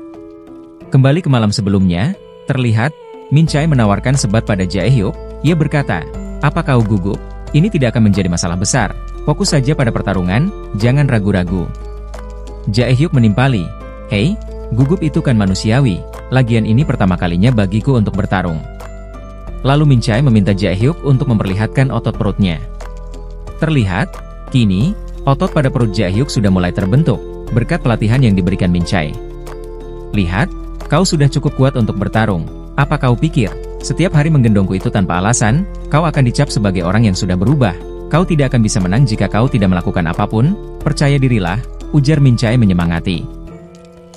S2: Kembali ke malam sebelumnya, terlihat Min Chae menawarkan sebat pada Jae Hyuk. Ia berkata, "Apa kau gugup? Ini tidak akan menjadi masalah besar. Fokus saja pada pertarungan, jangan ragu-ragu." Jae Hyuk menimpali, "Hei, gugup itu kan manusiawi. Lagian ini pertama kalinya bagiku untuk bertarung." Lalu Min Chae meminta Jae Hyuk untuk memperlihatkan otot perutnya. Terlihat, kini, otot pada perut Jae Hyuk sudah mulai terbentuk, berkat pelatihan yang diberikan Min Chae. "Lihat, kau sudah cukup kuat untuk bertarung. Apa kau pikir, setiap hari menggendongku itu tanpa alasan, kau akan dicap sebagai orang yang sudah berubah? Kau tidak akan bisa menang jika kau tidak melakukan apapun, percaya dirilah," ujar Min Chae menyemangati.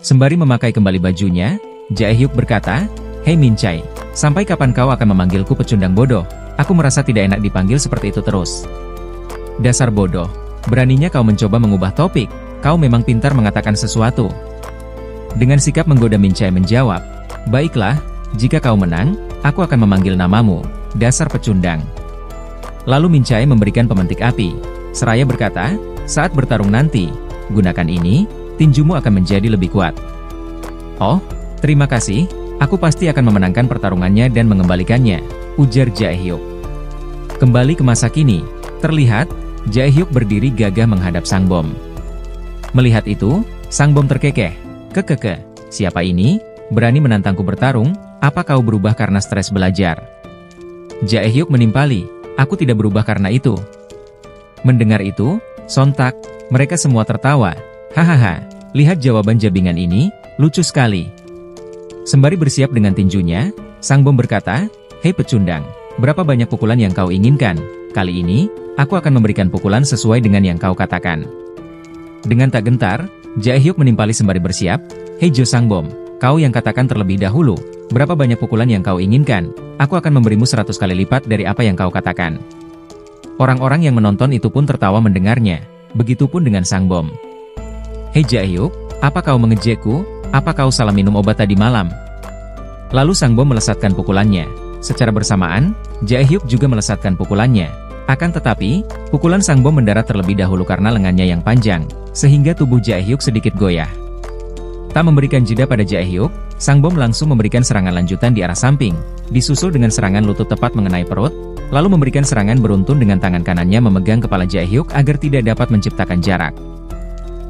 S2: Sembari memakai kembali bajunya, Jae Hyuk berkata, "Hei Min Chae, sampai kapan kau akan memanggilku pecundang bodoh? Aku merasa tidak enak dipanggil seperti itu terus." "Dasar bodoh, beraninya kau mencoba mengubah topik, kau memang pintar mengatakan sesuatu." Dengan sikap menggoda Min Chae menjawab, "Baiklah, jika kau menang, aku akan memanggil namamu, dasar pecundang." Lalu Min Chae memberikan pemantik api, seraya berkata, "Saat bertarung nanti, gunakan ini, tinjumu akan menjadi lebih kuat." "Oh, terima kasih. Aku pasti akan memenangkan pertarungannya dan mengembalikannya," ujar Jae Hyuk. Kembali ke masa kini, terlihat Jae Hyuk berdiri gagah menghadap Sang Bom. Melihat itu, Sang Bom terkekeh. "Kekeke, siapa ini? Berani menantangku bertarung? Apa kau berubah karena stres belajar?" Jae Hyuk menimpali, "Aku tidak berubah karena itu." Mendengar itu, sontak, mereka semua tertawa. "Hahaha, lihat jawaban jabingan ini, lucu sekali." Sembari bersiap dengan tinjunya, Sang Bom berkata, "Hei pecundang, berapa banyak pukulan yang kau inginkan? Kali ini, aku akan memberikan pukulan sesuai dengan yang kau katakan." Dengan tak gentar, Jae Hyuk menimpali sembari bersiap, "Hei Jo Sang Bom, kau yang katakan terlebih dahulu, berapa banyak pukulan yang kau inginkan? Aku akan memberimu 100 kali lipat dari apa yang kau katakan." Orang-orang yang menonton itu pun tertawa mendengarnya, begitupun dengan Sang Bom. "Hei Jae Hyuk, apa kau mengejekku? Apa kau salah minum obat tadi malam?" Lalu Sang Bom melesatkan pukulannya. Secara bersamaan, Jae Hyuk juga melesatkan pukulannya. Akan tetapi, pukulan Sang Bom mendarat terlebih dahulu karena lengannya yang panjang, sehingga tubuh Jae Hyuk sedikit goyah. Tak memberikan jeda pada Jae Hyuk, Sang Bom langsung memberikan serangan lanjutan di arah samping, disusul dengan serangan lutut tepat mengenai perut, lalu memberikan serangan beruntun dengan tangan kanannya memegang kepala Jae Hyuk agar tidak dapat menciptakan jarak.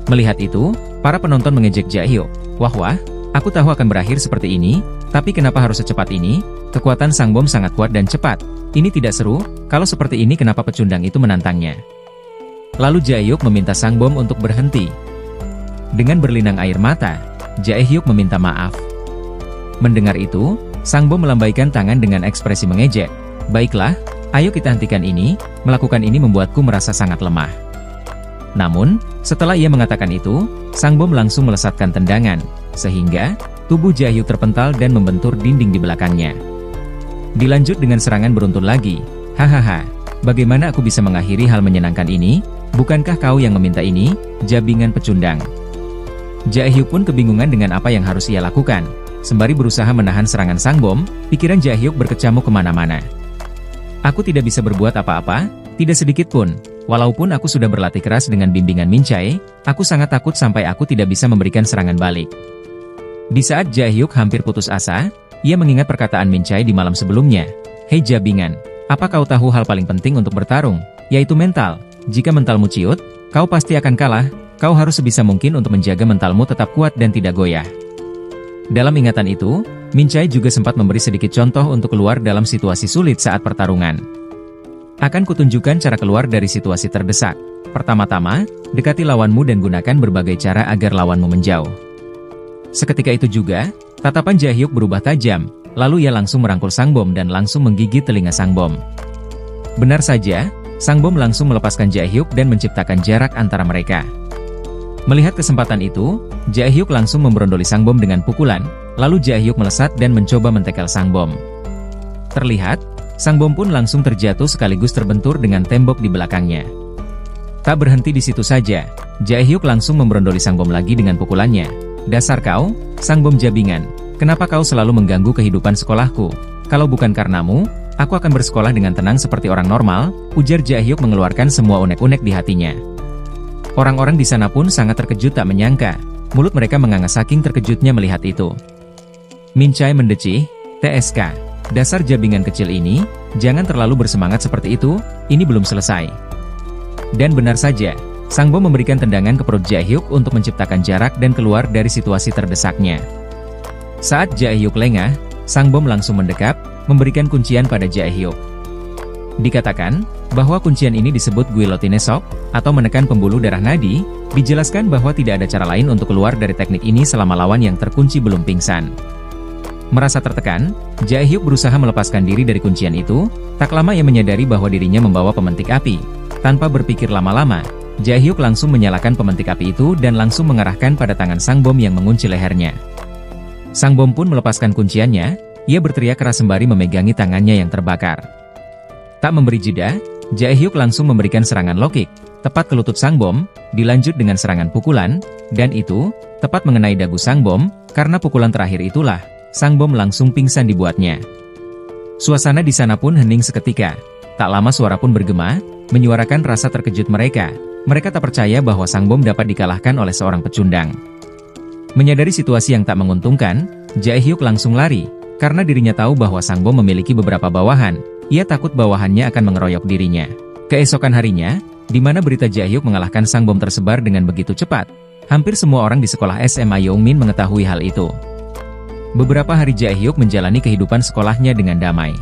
S2: Melihat itu, para penonton mengejek Jae Hyuk. "Wah, aku tahu akan berakhir seperti ini, tapi kenapa harus secepat ini? Kekuatan Sang Bom sangat kuat dan cepat. Ini tidak seru, kalau seperti ini kenapa pecundang itu menantangnya?" Lalu Jae Hyuk meminta Sang Bom untuk berhenti. Dengan berlinang air mata, Jae Hyuk meminta maaf. Mendengar itu, Sang Bom melambaikan tangan dengan ekspresi mengejek. "Baiklah, ayo kita hentikan ini, melakukan ini membuatku merasa sangat lemah." Namun, setelah ia mengatakan itu, Sang Bom langsung melesatkan tendangan, sehingga tubuh Jae Hyuk terpental dan membentur dinding di belakangnya. Dilanjut dengan serangan beruntun lagi. "Hahaha, bagaimana aku bisa mengakhiri hal menyenangkan ini? Bukankah kau yang meminta ini, jabingan pecundang?" Jae Hyuk pun kebingungan dengan apa yang harus ia lakukan. Sembari berusaha menahan serangan Sang Bom, pikiran Jae Hyuk berkecamuk kemana-mana. "Aku tidak bisa berbuat apa-apa, tidak sedikit pun. Walaupun aku sudah berlatih keras dengan bimbingan Min Chae, aku sangat takut sampai aku tidak bisa memberikan serangan balik." Di saat Jae Hyuk hampir putus asa, ia mengingat perkataan Min Chai di malam sebelumnya. Hei Jabingan, apa kau tahu hal paling penting untuk bertarung, yaitu mental? Jika mentalmu ciut, kau pasti akan kalah. Kau harus sebisa mungkin untuk menjaga mentalmu tetap kuat dan tidak goyah. Dalam ingatan itu, Min Chai juga sempat memberi sedikit contoh untuk keluar dalam situasi sulit saat pertarungan. Akan kutunjukkan cara keluar dari situasi terdesak. Pertama-tama, dekati lawanmu dan gunakan berbagai cara agar lawanmu menjauh. Seketika itu juga, tatapan Jaehyuk berubah tajam, lalu ia langsung merangkul Sang Bom dan langsung menggigit telinga Sang Bom. Benar saja, Sang Bom langsung melepaskan Jaehyuk dan menciptakan jarak antara mereka. Melihat kesempatan itu, Jaehyuk langsung memberondoli Sang Bom dengan pukulan, lalu Jaehyuk melesat dan mencoba mentekel Sang Bom. Terlihat, Sang Bom pun langsung terjatuh sekaligus terbentur dengan tembok di belakangnya. Tak berhenti di situ saja, Jaehyuk langsung memberondoli Sang Bom lagi dengan pukulannya. Dasar kau, Sang Bom Jabingan, kenapa kau selalu mengganggu kehidupan sekolahku? Kalau bukan karenamu, aku akan bersekolah dengan tenang seperti orang normal, ujar Jaehyuk mengeluarkan semua unek-unek di hatinya. Orang-orang di sana pun sangat terkejut tak menyangka, mulut mereka menganga saking terkejutnya melihat itu. Min Chai mendecih, TSK, dasar Jabingan kecil ini, jangan terlalu bersemangat seperti itu, ini belum selesai. Dan benar saja, Sang Bom memberikan tendangan ke perut Jaehyuk untuk menciptakan jarak dan keluar dari situasi terdesaknya. Saat Jaehyuk lengah, Sang Bom langsung mendekap, memberikan kuncian pada Jaehyuk. Dikatakan bahwa kuncian ini disebut guillotine shock, atau menekan pembuluh darah nadi. Dijelaskan bahwa tidak ada cara lain untuk keluar dari teknik ini selama lawan yang terkunci belum pingsan. Merasa tertekan, Jaehyuk berusaha melepaskan diri dari kuncian itu. Tak lama ia menyadari bahwa dirinya membawa pemantik api. Tanpa berpikir lama-lama, Jaehyuk langsung menyalakan pemantik api itu dan langsung mengarahkan pada tangan Sang Bom yang mengunci lehernya. Sang Bom pun melepaskan kunciannya, ia berteriak keras sembari memegangi tangannya yang terbakar. Tak memberi jeda, Jaehyuk langsung memberikan serangan low kick, tepat ke lutut Sang Bom, dilanjut dengan serangan pukulan, dan itu, tepat mengenai dagu Sang Bom. Karena pukulan terakhir itulah, Sang Bom langsung pingsan dibuatnya. Suasana di sana pun hening seketika. Tak lama suara pun bergema, menyuarakan rasa terkejut mereka. Mereka tak percaya bahwa Sang Bom dapat dikalahkan oleh seorang pecundang. Menyadari situasi yang tak menguntungkan, Jaehyuk langsung lari, karena dirinya tahu bahwa Sang Bom memiliki beberapa bawahan. Ia takut bawahannya akan mengeroyok dirinya. Keesokan harinya, di mana berita Jaehyuk mengalahkan Sang Bom tersebar dengan begitu cepat, hampir semua orang di sekolah SMA Yongmin mengetahui hal itu. Beberapa hari Jaehyuk menjalani kehidupan sekolahnya dengan damai.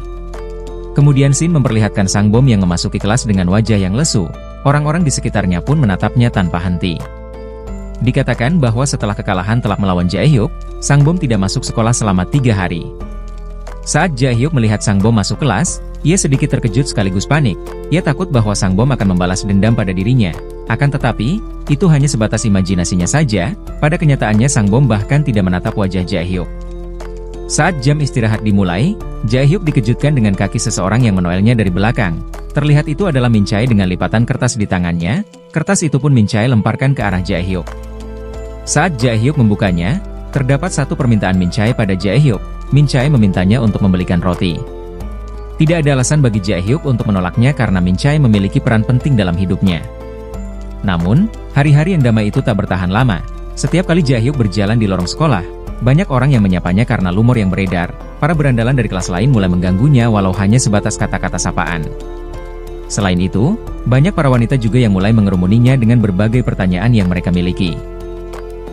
S2: Kemudian Shin memperlihatkan Sang Bom yang memasuki kelas dengan wajah yang lesu. Orang-orang di sekitarnya pun menatapnya tanpa henti. Dikatakan bahwa setelah kekalahan telak melawan Jaehyuk, Sang Bom tidak masuk sekolah selama 3 hari. Saat Jaehyuk melihat Sang Bom masuk kelas, ia sedikit terkejut sekaligus panik. Ia takut bahwa Sang Bom akan membalas dendam pada dirinya. Akan tetapi, itu hanya sebatas imajinasinya saja. Pada kenyataannya Sang Bom bahkan tidak menatap wajah Jaehyuk. Saat jam istirahat dimulai, Jaehyuk dikejutkan dengan kaki seseorang yang menoelnya dari belakang. Terlihat itu adalah Min Chai dengan lipatan kertas di tangannya. Kertas itu pun Min Chai lemparkan ke arah Jaehyuk. Saat Jaehyuk membukanya, terdapat satu permintaan Min Chai pada Jaehyuk. Min Chai memintanya untuk membelikan roti. Tidak ada alasan bagi Jaehyuk untuk menolaknya karena Min Chai memiliki peran penting dalam hidupnya. Namun, hari-hari yang damai itu tak bertahan lama. Setiap kali Jaehyuk berjalan di lorong sekolah, banyak orang yang menyapanya karena rumor yang beredar. Para berandalan dari kelas lain mulai mengganggunya walau hanya sebatas kata-kata sapaan. Selain itu, banyak para wanita juga yang mulai mengerumuninya dengan berbagai pertanyaan yang mereka miliki.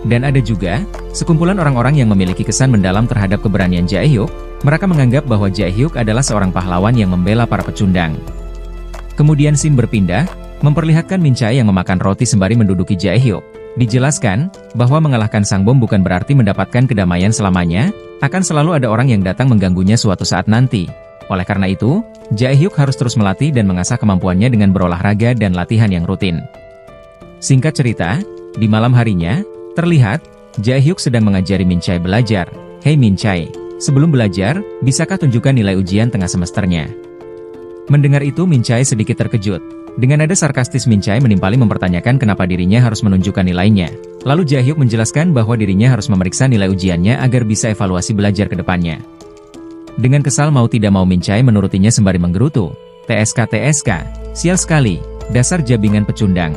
S2: Dan ada juga, sekumpulan orang-orang yang memiliki kesan mendalam terhadap keberanian Jaehyuk. Mereka menganggap bahwa Jaehyuk adalah seorang pahlawan yang membela para pecundang. Kemudian Shin berpindah, memperlihatkan Min Chai yang memakan roti sembari menduduki Jaehyuk. Dijelaskan, bahwa mengalahkan Sang Bom bukan berarti mendapatkan kedamaian selamanya, akan selalu ada orang yang datang mengganggunya suatu saat nanti. Oleh karena itu, Jaehyuk harus terus melatih dan mengasah kemampuannya dengan berolahraga dan latihan yang rutin. Singkat cerita, di malam harinya, terlihat, Jaehyuk sedang mengajari Min Chai belajar. Hei Min Chai, sebelum belajar, bisakah tunjukkan nilai ujian tengah semesternya? Mendengar itu Min Chai sedikit terkejut. Dengan nada sarkastis Min Chai menimpali mempertanyakan kenapa dirinya harus menunjukkan nilainya. Lalu Jaehyuk menjelaskan bahwa dirinya harus memeriksa nilai ujiannya agar bisa evaluasi belajar ke depannya. Dengan kesal mau tidak mau Min Chai menurutinya sembari menggerutu. TSK, sial sekali, dasar Jabingan pecundang.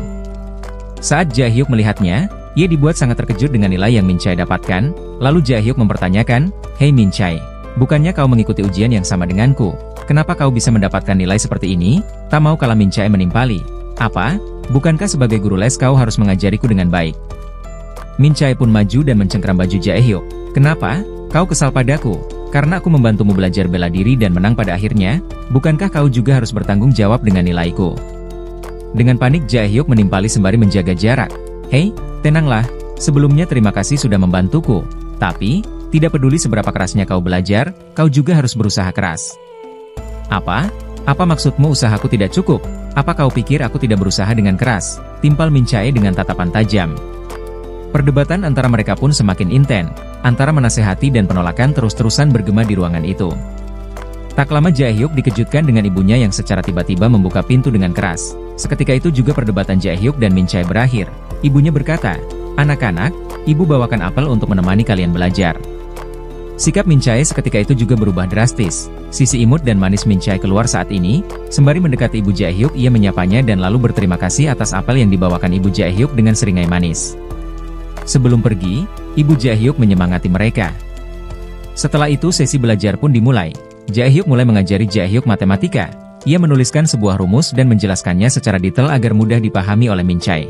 S2: Saat Jaehyuk melihatnya, ia dibuat sangat terkejut dengan nilai yang Min Chai dapatkan. Lalu Jaehyuk mempertanyakan, Hei Min Chai, Bukannya kau mengikuti ujian yang sama denganku? Kenapa kau bisa mendapatkan nilai seperti ini? Tak mau kalah Min Chae menimpali. Apa? Bukankah sebagai guru les kau harus mengajariku dengan baik? Min Chae pun maju dan mencengkeram baju Jae-hyuk. Kenapa? Kau kesal padaku? Karena aku membantumu belajar bela diri dan menang pada akhirnya? Bukankah kau juga harus bertanggung jawab dengan nilaiku? Dengan panik Jae-hyuk menimpali sembari menjaga jarak. Hei, tenanglah. Sebelumnya terima kasih sudah membantuku. Tapi, tidak peduli seberapa kerasnya kau belajar, kau juga harus berusaha keras. Apa? Apa maksudmu usahaku tidak cukup? Apa kau pikir aku tidak berusaha dengan keras? Timpal Min Chae dengan tatapan tajam. Perdebatan antara mereka pun semakin intens, antara menasehati dan penolakan terus-terusan bergema di ruangan itu. Tak lama Jae-hyuk dikejutkan dengan ibunya yang secara tiba-tiba membuka pintu dengan keras. Seketika itu juga perdebatan Jae-hyuk dan Min Chae berakhir. Ibunya berkata, "Anak-anak, ibu bawakan apel untuk menemani kalian belajar." Sikap Min Chae seketika itu juga berubah drastis. Sisi imut dan manis Min Chae keluar saat ini. Sembari mendekati ibu Jae-hyuk, ia menyapanya dan lalu berterima kasih atas apel yang dibawakan ibu Jae-hyuk dengan seringai manis. Sebelum pergi, ibu Jae-hyuk menyemangati mereka. Setelah itu sesi belajar pun dimulai. Jae-hyuk mulai mengajari Jae-hyuk matematika. Ia menuliskan sebuah rumus dan menjelaskannya secara detail agar mudah dipahami oleh Min Chae.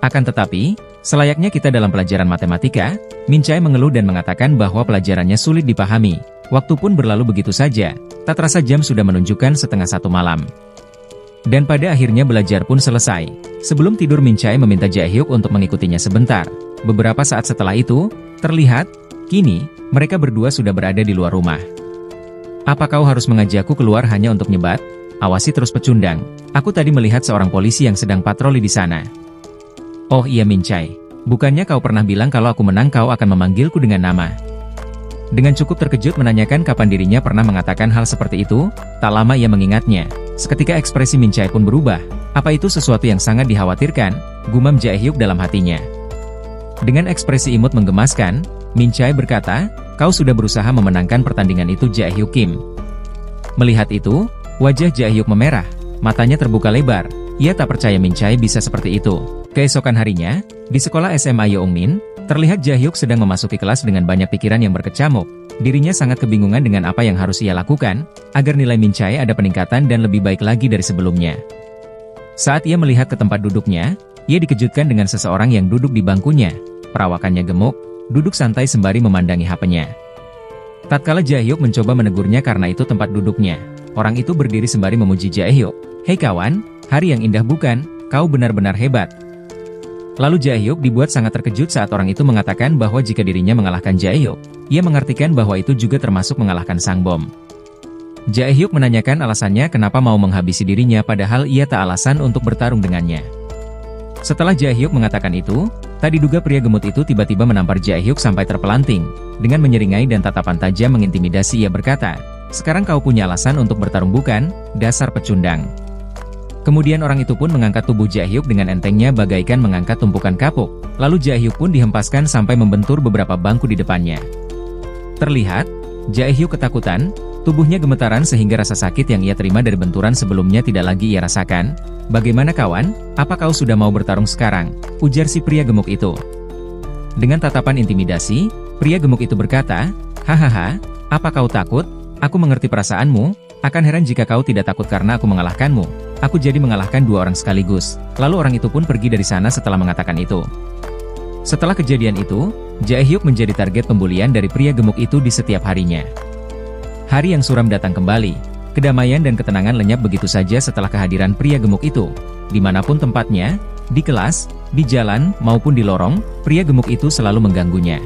S2: Akan tetapi, selayaknya kita dalam pelajaran matematika, Min Chae mengeluh dan mengatakan bahwa pelajarannya sulit dipahami. Waktu pun berlalu begitu saja, tak terasa jam sudah menunjukkan 1:30 malam. Dan pada akhirnya belajar pun selesai. Sebelum tidur Min Chae meminta Jae-hyuk untuk mengikutinya sebentar. Beberapa saat setelah itu, terlihat, kini, mereka berdua sudah berada di luar rumah. Apa kau harus mengajakku keluar hanya untuk nyebat? Awasi terus pecundang. Aku tadi melihat seorang polisi yang sedang patroli di sana. Oh iya Min Chae, bukannya kau pernah bilang kalau aku menang kau akan memanggilku dengan nama? Dengan cukup terkejut menanyakan kapan dirinya pernah mengatakan hal seperti itu, tak lama ia mengingatnya. Seketika ekspresi Min Chae pun berubah. Apa itu sesuatu yang sangat dikhawatirkan? Gumam Jae-hyuk dalam hatinya. Dengan ekspresi imut menggemaskan, Min Chae berkata, "Kau sudah berusaha memenangkan pertandingan itu Jae-hyuk Kim." Melihat itu, wajah Jae-hyuk memerah. Matanya terbuka lebar. Ia tak percaya Min Chae bisa seperti itu. Keesokan harinya, di sekolah SMA Yeongmin, terlihat Jae-hyuk sedang memasuki kelas dengan banyak pikiran yang berkecamuk. Dirinya sangat kebingungan dengan apa yang harus ia lakukan, agar nilai Min Chae ada peningkatan dan lebih baik lagi dari sebelumnya. Saat ia melihat ke tempat duduknya, ia dikejutkan dengan seseorang yang duduk di bangkunya. Perawakannya gemuk, duduk santai sembari memandangi HP-nya. Tatkala Jae-hyuk mencoba menegurnya karena itu tempat duduknya, orang itu berdiri sembari memuji Jae-hyuk. "Hei kawan, hari yang indah bukan? Kau benar-benar hebat." Lalu Jae-hyuk dibuat sangat terkejut saat orang itu mengatakan bahwa jika dirinya mengalahkan Jae-hyuk, ia mengartikan bahwa itu juga termasuk mengalahkan sang bom. Jae-hyuk menanyakan alasannya kenapa mau menghabisi dirinya padahal ia tak alasan untuk bertarung dengannya. Setelah Jae-hyuk mengatakan itu, tak diduga pria gemut itu tiba-tiba menampar Jae-hyuk sampai terpelanting. Dengan menyeringai dan tatapan tajam mengintimidasi ia berkata, "Sekarang kau punya alasan untuk bertarung bukan? Dasar pecundang." Kemudian orang itu pun mengangkat tubuh Jae-hyuk dengan entengnya bagaikan mengangkat tumpukan kapuk. Lalu Jae-hyuk pun dihempaskan sampai membentur beberapa bangku di depannya. Terlihat, Jae-hyuk ketakutan, tubuhnya gemetaran sehingga rasa sakit yang ia terima dari benturan sebelumnya tidak lagi ia rasakan. "Bagaimana kawan? Apa kau sudah mau bertarung sekarang?" ujar si pria gemuk itu. Dengan tatapan intimidasi, pria gemuk itu berkata, "Hahaha, apa kau takut? Aku mengerti perasaanmu. Akan heran jika kau tidak takut karena aku mengalahkanmu. Aku jadi mengalahkan dua orang sekaligus." Lalu orang itu pun pergi dari sana setelah mengatakan itu. Setelah kejadian itu, Jae-hyuk menjadi target pembulian dari pria gemuk itu di setiap harinya. Hari yang suram datang kembali. Kedamaian dan ketenangan lenyap begitu saja setelah kehadiran pria gemuk itu. Dimanapun tempatnya, di kelas, di jalan, maupun di lorong, pria gemuk itu selalu mengganggunya.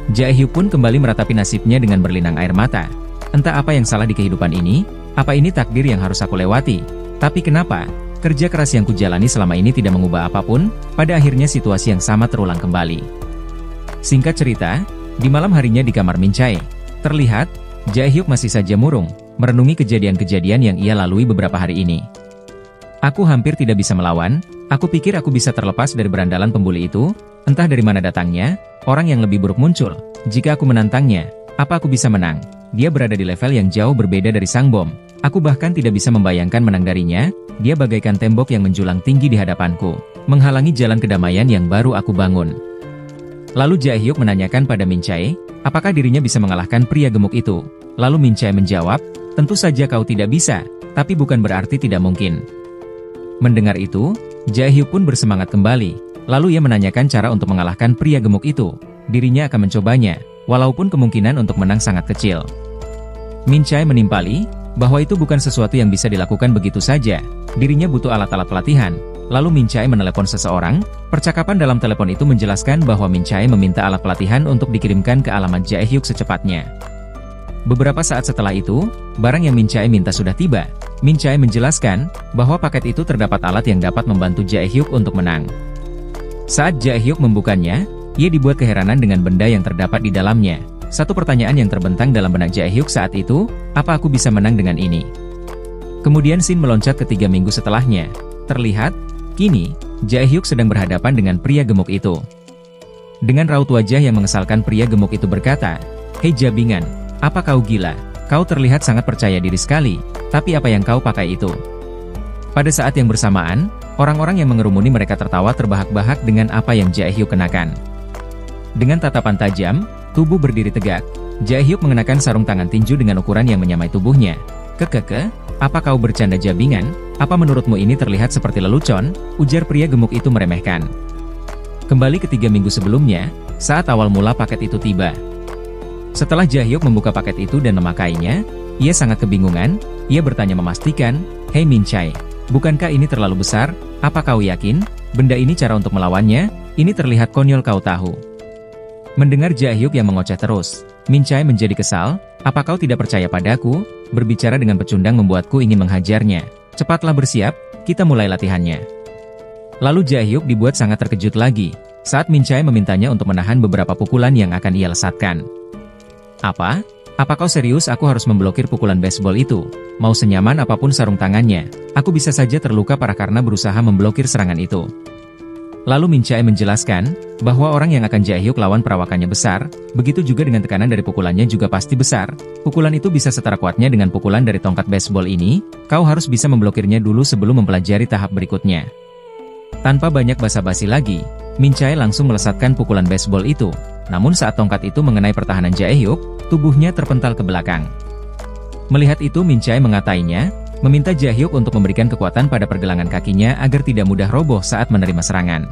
S2: Jae-hyuk pun kembali meratapi nasibnya dengan berlinang air mata. Entah apa yang salah di kehidupan ini, apa ini takdir yang harus aku lewati? Tapi kenapa? Kerja keras yang kujalani selama ini tidak mengubah apapun, pada akhirnya situasi yang sama terulang kembali. Singkat cerita, di malam harinya di kamar Min Chae, terlihat, Jae-hyuk masih saja murung, merenungi kejadian-kejadian yang ia lalui beberapa hari ini. "Aku hampir tidak bisa melawan, aku pikir aku bisa terlepas dari berandalan pembuli itu, entah dari mana datangnya, orang yang lebih buruk muncul. Jika aku menantangnya, apa aku bisa menang? Dia berada di level yang jauh berbeda dari sang bom. Aku bahkan tidak bisa membayangkan menang darinya, dia bagaikan tembok yang menjulang tinggi di hadapanku, menghalangi jalan kedamaian yang baru aku bangun." Lalu Jae-hyuk menanyakan pada Min Chae, apakah dirinya bisa mengalahkan pria gemuk itu? Lalu Min Chae menjawab, tentu saja kau tidak bisa, tapi bukan berarti tidak mungkin. Mendengar itu, Jae Hyuk pun bersemangat kembali, lalu ia menanyakan cara untuk mengalahkan pria gemuk itu. Dirinya akan mencobanya, walaupun kemungkinan untuk menang sangat kecil. Min Chae menimpali, bahwa itu bukan sesuatu yang bisa dilakukan begitu saja, dirinya butuh alat-alat pelatihan. Lalu Min Chae menelepon seseorang, percakapan dalam telepon itu menjelaskan bahwa Min Chae meminta alat pelatihan untuk dikirimkan ke alamat Jae Hyuk secepatnya. Beberapa saat setelah itu, barang yang Min Chae minta sudah tiba. Min Chae menjelaskan, bahwa paket itu terdapat alat yang dapat membantu Jae Hyuk untuk menang. Saat Jae Hyuk membukanya, ia dibuat keheranan dengan benda yang terdapat di dalamnya. Satu pertanyaan yang terbentang dalam benak Jae Hyuk saat itu, apa aku bisa menang dengan ini? Kemudian scene meloncat ke 3 minggu setelahnya. Terlihat, kini, Jae Hyuk sedang berhadapan dengan pria gemuk itu. Dengan raut wajah yang mengesalkan, pria gemuk itu berkata, "Hei jabingan, apa kau gila? Kau terlihat sangat percaya diri sekali, tapi apa yang kau pakai itu?" Pada saat yang bersamaan, orang-orang yang mengerumuni mereka tertawa terbahak-bahak dengan apa yang Jae Hyuk kenakan. Dengan tatapan tajam, tubuh berdiri tegak, Jae Hyuk mengenakan sarung tangan tinju dengan ukuran yang menyamai tubuhnya. "Kekeke, apa kau bercanda jabingan? Apa menurutmu ini terlihat seperti lelucon?" ujar pria gemuk itu meremehkan. Kembali ke 3 minggu sebelumnya, saat awal mula paket itu tiba. Setelah Jae Hyuk membuka paket itu dan memakainya, ia sangat kebingungan. Ia bertanya memastikan, "Hei Min Chae, bukankah ini terlalu besar? Apa kau yakin benda ini cara untuk melawannya? Ini terlihat konyol, kau tahu." Mendengar Jae Hyuk yang mengoceh terus, Min Chae menjadi kesal. "Apa kau tidak percaya padaku? Berbicara dengan pecundang membuatku ingin menghajarnya. Cepatlah bersiap, kita mulai latihannya." Lalu Jae Hyuk dibuat sangat terkejut lagi, saat Min Chae memintanya untuk menahan beberapa pukulan yang akan ia lesatkan. "Apa? Apa kau serius aku harus memblokir pukulan baseball itu? Mau senyaman apapun sarung tangannya, aku bisa saja terluka parah karena berusaha memblokir serangan itu." Lalu Min Chae menjelaskan, bahwa orang yang akan Jae Hyuk lawan perawakannya besar, begitu juga dengan tekanan dari pukulannya juga pasti besar. Pukulan itu bisa setara kuatnya dengan pukulan dari tongkat baseball ini, kau harus bisa memblokirnya dulu sebelum mempelajari tahap berikutnya. Tanpa banyak basa-basi lagi, Min Chae langsung melesatkan pukulan baseball itu. Namun saat tongkat itu mengenai pertahanan Jae Hyuk, tubuhnya terpental ke belakang. Melihat itu Min Chae mengatainya, meminta Jae Hyuk untuk memberikan kekuatan pada pergelangan kakinya agar tidak mudah roboh saat menerima serangan.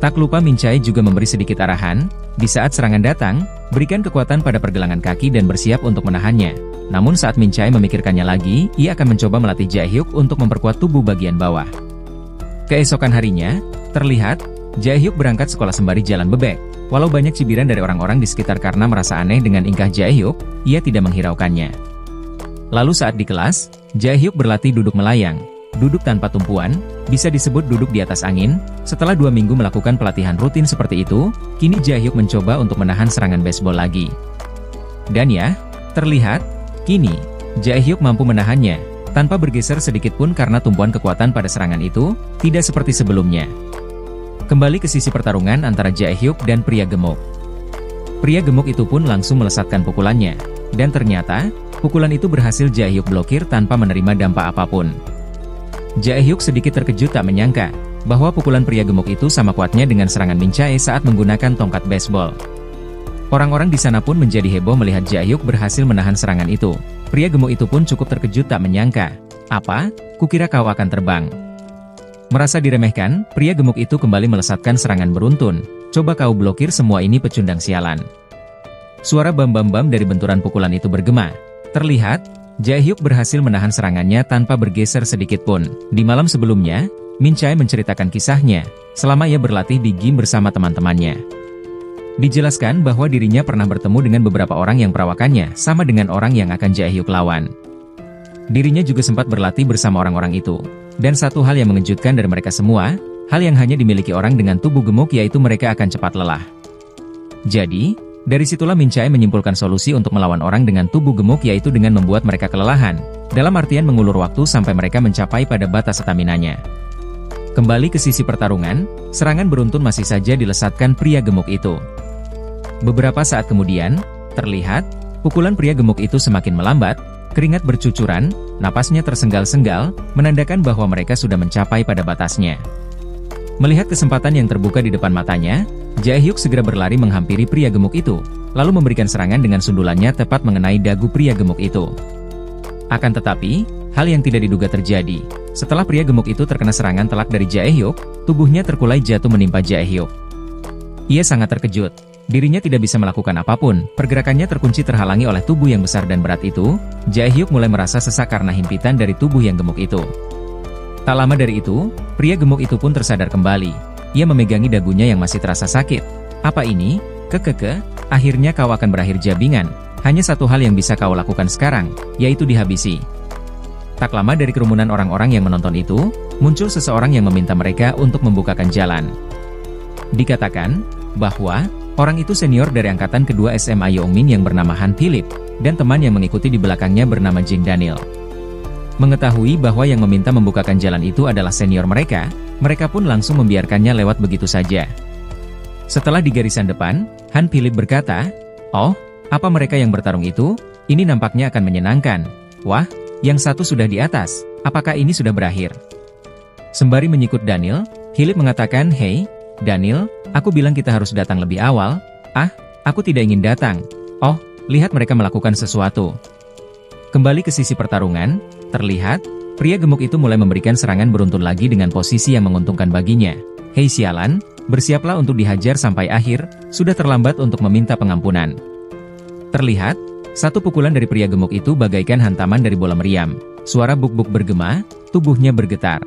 S2: Tak lupa Min Chae juga memberi sedikit arahan, di saat serangan datang, berikan kekuatan pada pergelangan kaki dan bersiap untuk menahannya. Namun saat Min Chae memikirkannya lagi, ia akan mencoba melatih Jae Hyuk untuk memperkuat tubuh bagian bawah. Keesokan harinya, terlihat, Jae Hyuk berangkat sekolah sembari jalan bebek. Walau banyak cibiran dari orang-orang di sekitar karena merasa aneh dengan ingkah Jae Hyuk, ia tidak menghiraukannya. Lalu saat di kelas, Jae Hyuk berlatih duduk melayang. Duduk tanpa tumpuan, bisa disebut duduk di atas angin. Setelah 2 minggu melakukan pelatihan rutin seperti itu, kini Jae Hyuk mencoba untuk menahan serangan baseball lagi. Dan ya, terlihat, kini, Jae Hyuk mampu menahannya, tanpa bergeser sedikit pun karena tumpuan kekuatan pada serangan itu, tidak seperti sebelumnya. Kembali ke sisi pertarungan antara Jae Hyuk dan pria gemuk. Pria gemuk itu pun langsung melesatkan pukulannya, dan ternyata, pukulan itu berhasil Jae Hyuk blokir tanpa menerima dampak apapun. Jae Hyuk sedikit terkejut tak menyangka, bahwa pukulan pria gemuk itu sama kuatnya dengan serangan Min Chae saat menggunakan tongkat baseball. Orang-orang di sana pun menjadi heboh melihat Jae Hyuk berhasil menahan serangan itu. Pria gemuk itu pun cukup terkejut tak menyangka. "Apa? Kukira kau akan terbang." Merasa diremehkan, pria gemuk itu kembali melesatkan serangan beruntun. "Coba kau blokir semua ini pecundang sialan." Suara bam-bam-bam dari benturan pukulan itu bergema. Terlihat, Jae Hyuk berhasil menahan serangannya tanpa bergeser sedikit pun. Di malam sebelumnya, Min Chae menceritakan kisahnya, selama ia berlatih di gym bersama teman-temannya. Dijelaskan bahwa dirinya pernah bertemu dengan beberapa orang yang perawakannya sama dengan orang yang akan Jae Hyuk lawan. Dirinya juga sempat berlatih bersama orang-orang itu. Dan satu hal yang mengejutkan dari mereka semua, hal yang hanya dimiliki orang dengan tubuh gemuk yaitu mereka akan cepat lelah. Jadi, dari situlah Min Chae menyimpulkan solusi untuk melawan orang dengan tubuh gemuk yaitu dengan membuat mereka kelelahan, dalam artian mengulur waktu sampai mereka mencapai pada batas staminanya. Kembali ke sisi pertarungan, serangan beruntun masih saja dilesatkan pria gemuk itu. Beberapa saat kemudian, terlihat, pukulan pria gemuk itu semakin melambat, keringat bercucuran, napasnya tersenggal-senggal, menandakan bahwa mereka sudah mencapai pada batasnya. Melihat kesempatan yang terbuka di depan matanya, Jae Hyuk segera berlari menghampiri pria gemuk itu. lalu memberikan serangan dengan sundulannya tepat mengenai dagu pria gemuk itu. Akan tetapi, hal yang tidak diduga terjadi. Setelah pria gemuk itu terkena serangan telak dari Jae-hyuk, tubuhnya terkulai jatuh menimpa Jae-hyuk. Ia sangat terkejut. Dirinya tidak bisa melakukan apapun, pergerakannya terkunci terhalangi oleh tubuh yang besar dan berat itu. Jae-hyuk mulai merasa sesak karena himpitan dari tubuh yang gemuk itu. Tak lama dari itu, pria gemuk itu pun tersadar kembali. Ia memegangi dagunya yang masih terasa sakit. Apa ini? Kekeke, akhirnya kau akan berakhir Jabingan. Hanya satu hal yang bisa kau lakukan sekarang, yaitu dihabisi. Tak lama dari kerumunan orang-orang yang menonton itu, muncul seseorang yang meminta mereka untuk membukakan jalan. Dikatakan bahwa orang itu senior dari angkatan kedua SMA Yeongmin yang bernama Han Philip, dan teman yang mengikuti di belakangnya bernama Jing Daniel. Mengetahui bahwa yang meminta membukakan jalan itu adalah senior mereka, mereka pun langsung membiarkannya lewat begitu saja. Setelah di garisan depan, Han Philip berkata, "Oh, apa mereka yang bertarung itu? Ini nampaknya akan menyenangkan. Wah, yang satu sudah di atas, apakah ini sudah berakhir?" Sembari menyikut Daniel, Philip mengatakan, "Hei, Daniel, aku bilang kita harus datang lebih awal." "Ah, aku tidak ingin datang." "Oh, lihat mereka melakukan sesuatu." Kembali ke sisi pertarungan, terlihat, pria gemuk itu mulai memberikan serangan beruntun lagi dengan posisi yang menguntungkan baginya. "Hei sialan, bersiaplah untuk dihajar sampai akhir, sudah terlambat untuk meminta pengampunan." Terlihat, satu pukulan dari pria gemuk itu bagaikan hantaman dari bola meriam. Suara buk-buk bergema, tubuhnya bergetar.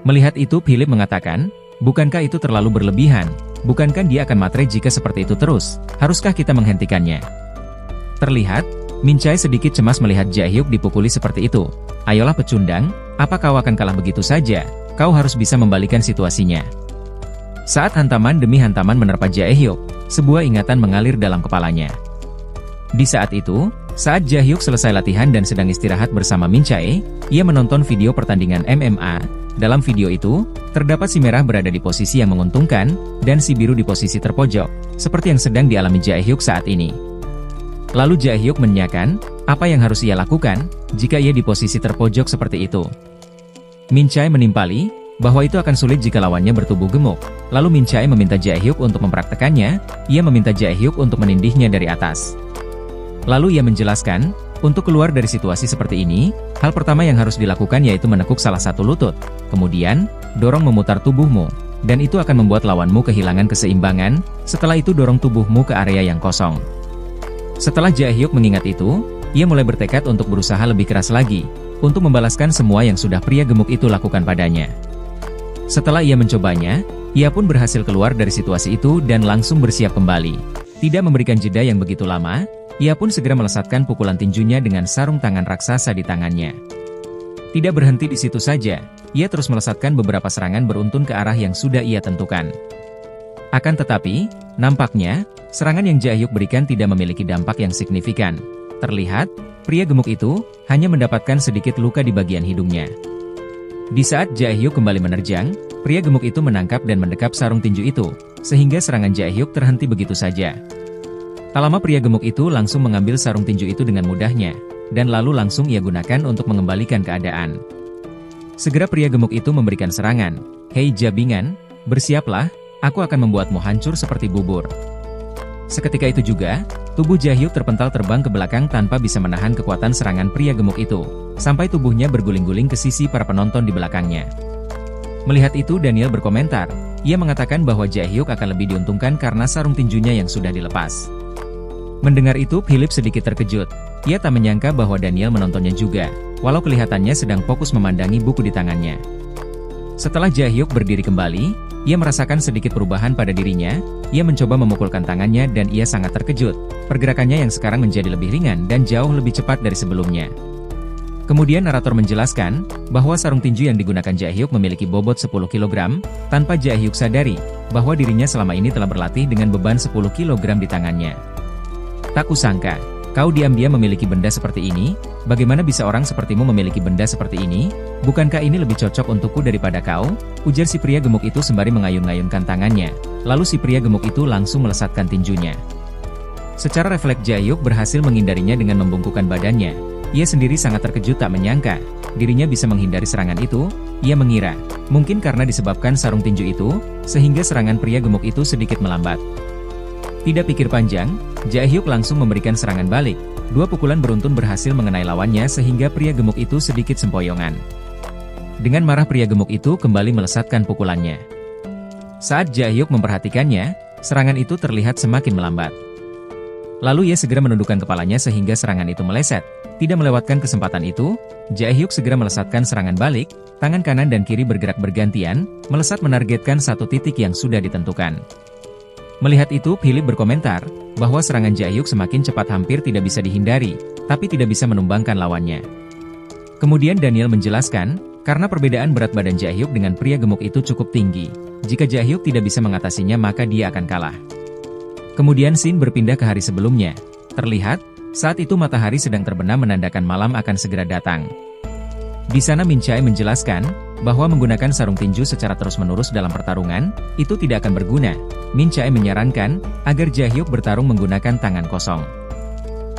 S2: Melihat itu Philip mengatakan, "Bukankah itu terlalu berlebihan? Bukankah dia akan matre jika seperti itu terus? Haruskah kita menghentikannya?" Terlihat, Min Chae sedikit cemas melihat Jae-hyuk dipukuli seperti itu. "Ayolah pecundang, apa kau akan kalah begitu saja? Kau harus bisa membalikan situasinya." Saat hantaman demi hantaman menerpa Jae-hyuk, sebuah ingatan mengalir dalam kepalanya. Di saat itu, saat Jae-hyuk selesai latihan dan sedang istirahat bersama Min Chae, ia menonton video pertandingan MMA. Dalam video itu, terdapat si merah berada di posisi yang menguntungkan, dan si biru di posisi terpojok, seperti yang sedang dialami Jae-hyuk saat ini. Lalu Jae-hyuk menanyakan, apa yang harus ia lakukan, jika ia di posisi terpojok seperti itu. Min Chae menimpali, bahwa itu akan sulit jika lawannya bertubuh gemuk. Lalu Min Chae meminta Jae-hyuk untuk mempraktekannya, ia meminta Jae-hyuk untuk menindihnya dari atas. Lalu ia menjelaskan, untuk keluar dari situasi seperti ini, hal pertama yang harus dilakukan yaitu menekuk salah satu lutut. Kemudian, dorong memutar tubuhmu, dan itu akan membuat lawanmu kehilangan keseimbangan. Setelah itu dorong tubuhmu ke area yang kosong. Setelah Jae-hyuk mengingat itu, ia mulai bertekad untuk berusaha lebih keras lagi, untuk membalaskan semua yang sudah pria gemuk itu lakukan padanya. Setelah ia mencobanya, ia pun berhasil keluar dari situasi itu dan langsung bersiap kembali. Tidak memberikan jeda yang begitu lama, ia pun segera melesatkan pukulan tinjunya dengan sarung tangan raksasa di tangannya. Tidak berhenti di situ saja, ia terus melesatkan beberapa serangan beruntun ke arah yang sudah ia tentukan. Akan tetapi, nampaknya, serangan yang Jae-hyuk berikan tidak memiliki dampak yang signifikan. Terlihat, pria gemuk itu hanya mendapatkan sedikit luka di bagian hidungnya. Di saat Jae-hyuk kembali menerjang, pria gemuk itu menangkap dan mendekap sarung tinju itu, sehingga serangan Jae-hyuk terhenti begitu saja. Tak lama pria gemuk itu langsung mengambil sarung tinju itu dengan mudahnya, dan lalu langsung ia gunakan untuk mengembalikan keadaan. Segera pria gemuk itu memberikan serangan. "Hei Jabingan, bersiaplah, aku akan membuatmu hancur seperti bubur." Seketika itu juga, tubuh Jae-hyuk terpental terbang ke belakang tanpa bisa menahan kekuatan serangan pria gemuk itu, sampai tubuhnya berguling-guling ke sisi para penonton di belakangnya. Melihat itu Daniel berkomentar, ia mengatakan bahwa Jae-hyuk akan lebih diuntungkan karena sarung tinjunya yang sudah dilepas. Mendengar itu Philip sedikit terkejut, ia tak menyangka bahwa Daniel menontonnya juga, walau kelihatannya sedang fokus memandangi buku di tangannya. Setelah Jae-hyuk berdiri kembali, ia merasakan sedikit perubahan pada dirinya, ia mencoba memukulkan tangannya dan ia sangat terkejut, pergerakannya yang sekarang menjadi lebih ringan dan jauh lebih cepat dari sebelumnya. Kemudian narator menjelaskan, bahwa sarung tinju yang digunakan Jae-hyuk memiliki bobot 10 kg, tanpa Jae-hyuk sadari, bahwa dirinya selama ini telah berlatih dengan beban 10 kg di tangannya. "Tak kusangka, kau diam-diam memiliki benda seperti ini, bagaimana bisa orang sepertimu memiliki benda seperti ini? Bukankah ini lebih cocok untukku daripada kau?" ujar si pria gemuk itu sembari mengayun-ngayunkan tangannya, lalu si pria gemuk itu langsung melesatkan tinjunya. Secara refleks Jae-hyuk berhasil menghindarinya dengan membungkukkan badannya. Ia sendiri sangat terkejut tak menyangka, dirinya bisa menghindari serangan itu. Ia mengira, mungkin karena disebabkan sarung tinju itu, sehingga serangan pria gemuk itu sedikit melambat. Tidak pikir panjang, Jae-hyuk langsung memberikan serangan balik. 2 pukulan beruntun berhasil mengenai lawannya sehingga pria gemuk itu sedikit sempoyongan. Dengan marah pria gemuk itu kembali melesatkan pukulannya. Saat Jae-hyuk memperhatikannya, serangan itu terlihat semakin melambat. Lalu ia segera menundukkan kepalanya sehingga serangan itu meleset. Tidak melewatkan kesempatan itu, Jae-hyuk segera melesatkan serangan balik, tangan kanan dan kiri bergerak bergantian, melesat menargetkan satu titik yang sudah ditentukan. Melihat itu, Philip berkomentar bahwa serangan Jae-hyuk semakin cepat hampir tidak bisa dihindari, tapi tidak bisa menumbangkan lawannya. Kemudian Daniel menjelaskan, karena perbedaan berat badan Jae-hyuk dengan pria gemuk itu cukup tinggi. Jika Jae-hyuk tidak bisa mengatasinya maka dia akan kalah. Kemudian scene berpindah ke hari sebelumnya. Terlihat, saat itu matahari sedang terbenam menandakan malam akan segera datang. Di sana Min Chae menjelaskan bahwa menggunakan sarung tinju secara terus-menerus dalam pertarungan itu tidak akan berguna. Min Chae menyarankan agar Jae-hyuk bertarung menggunakan tangan kosong.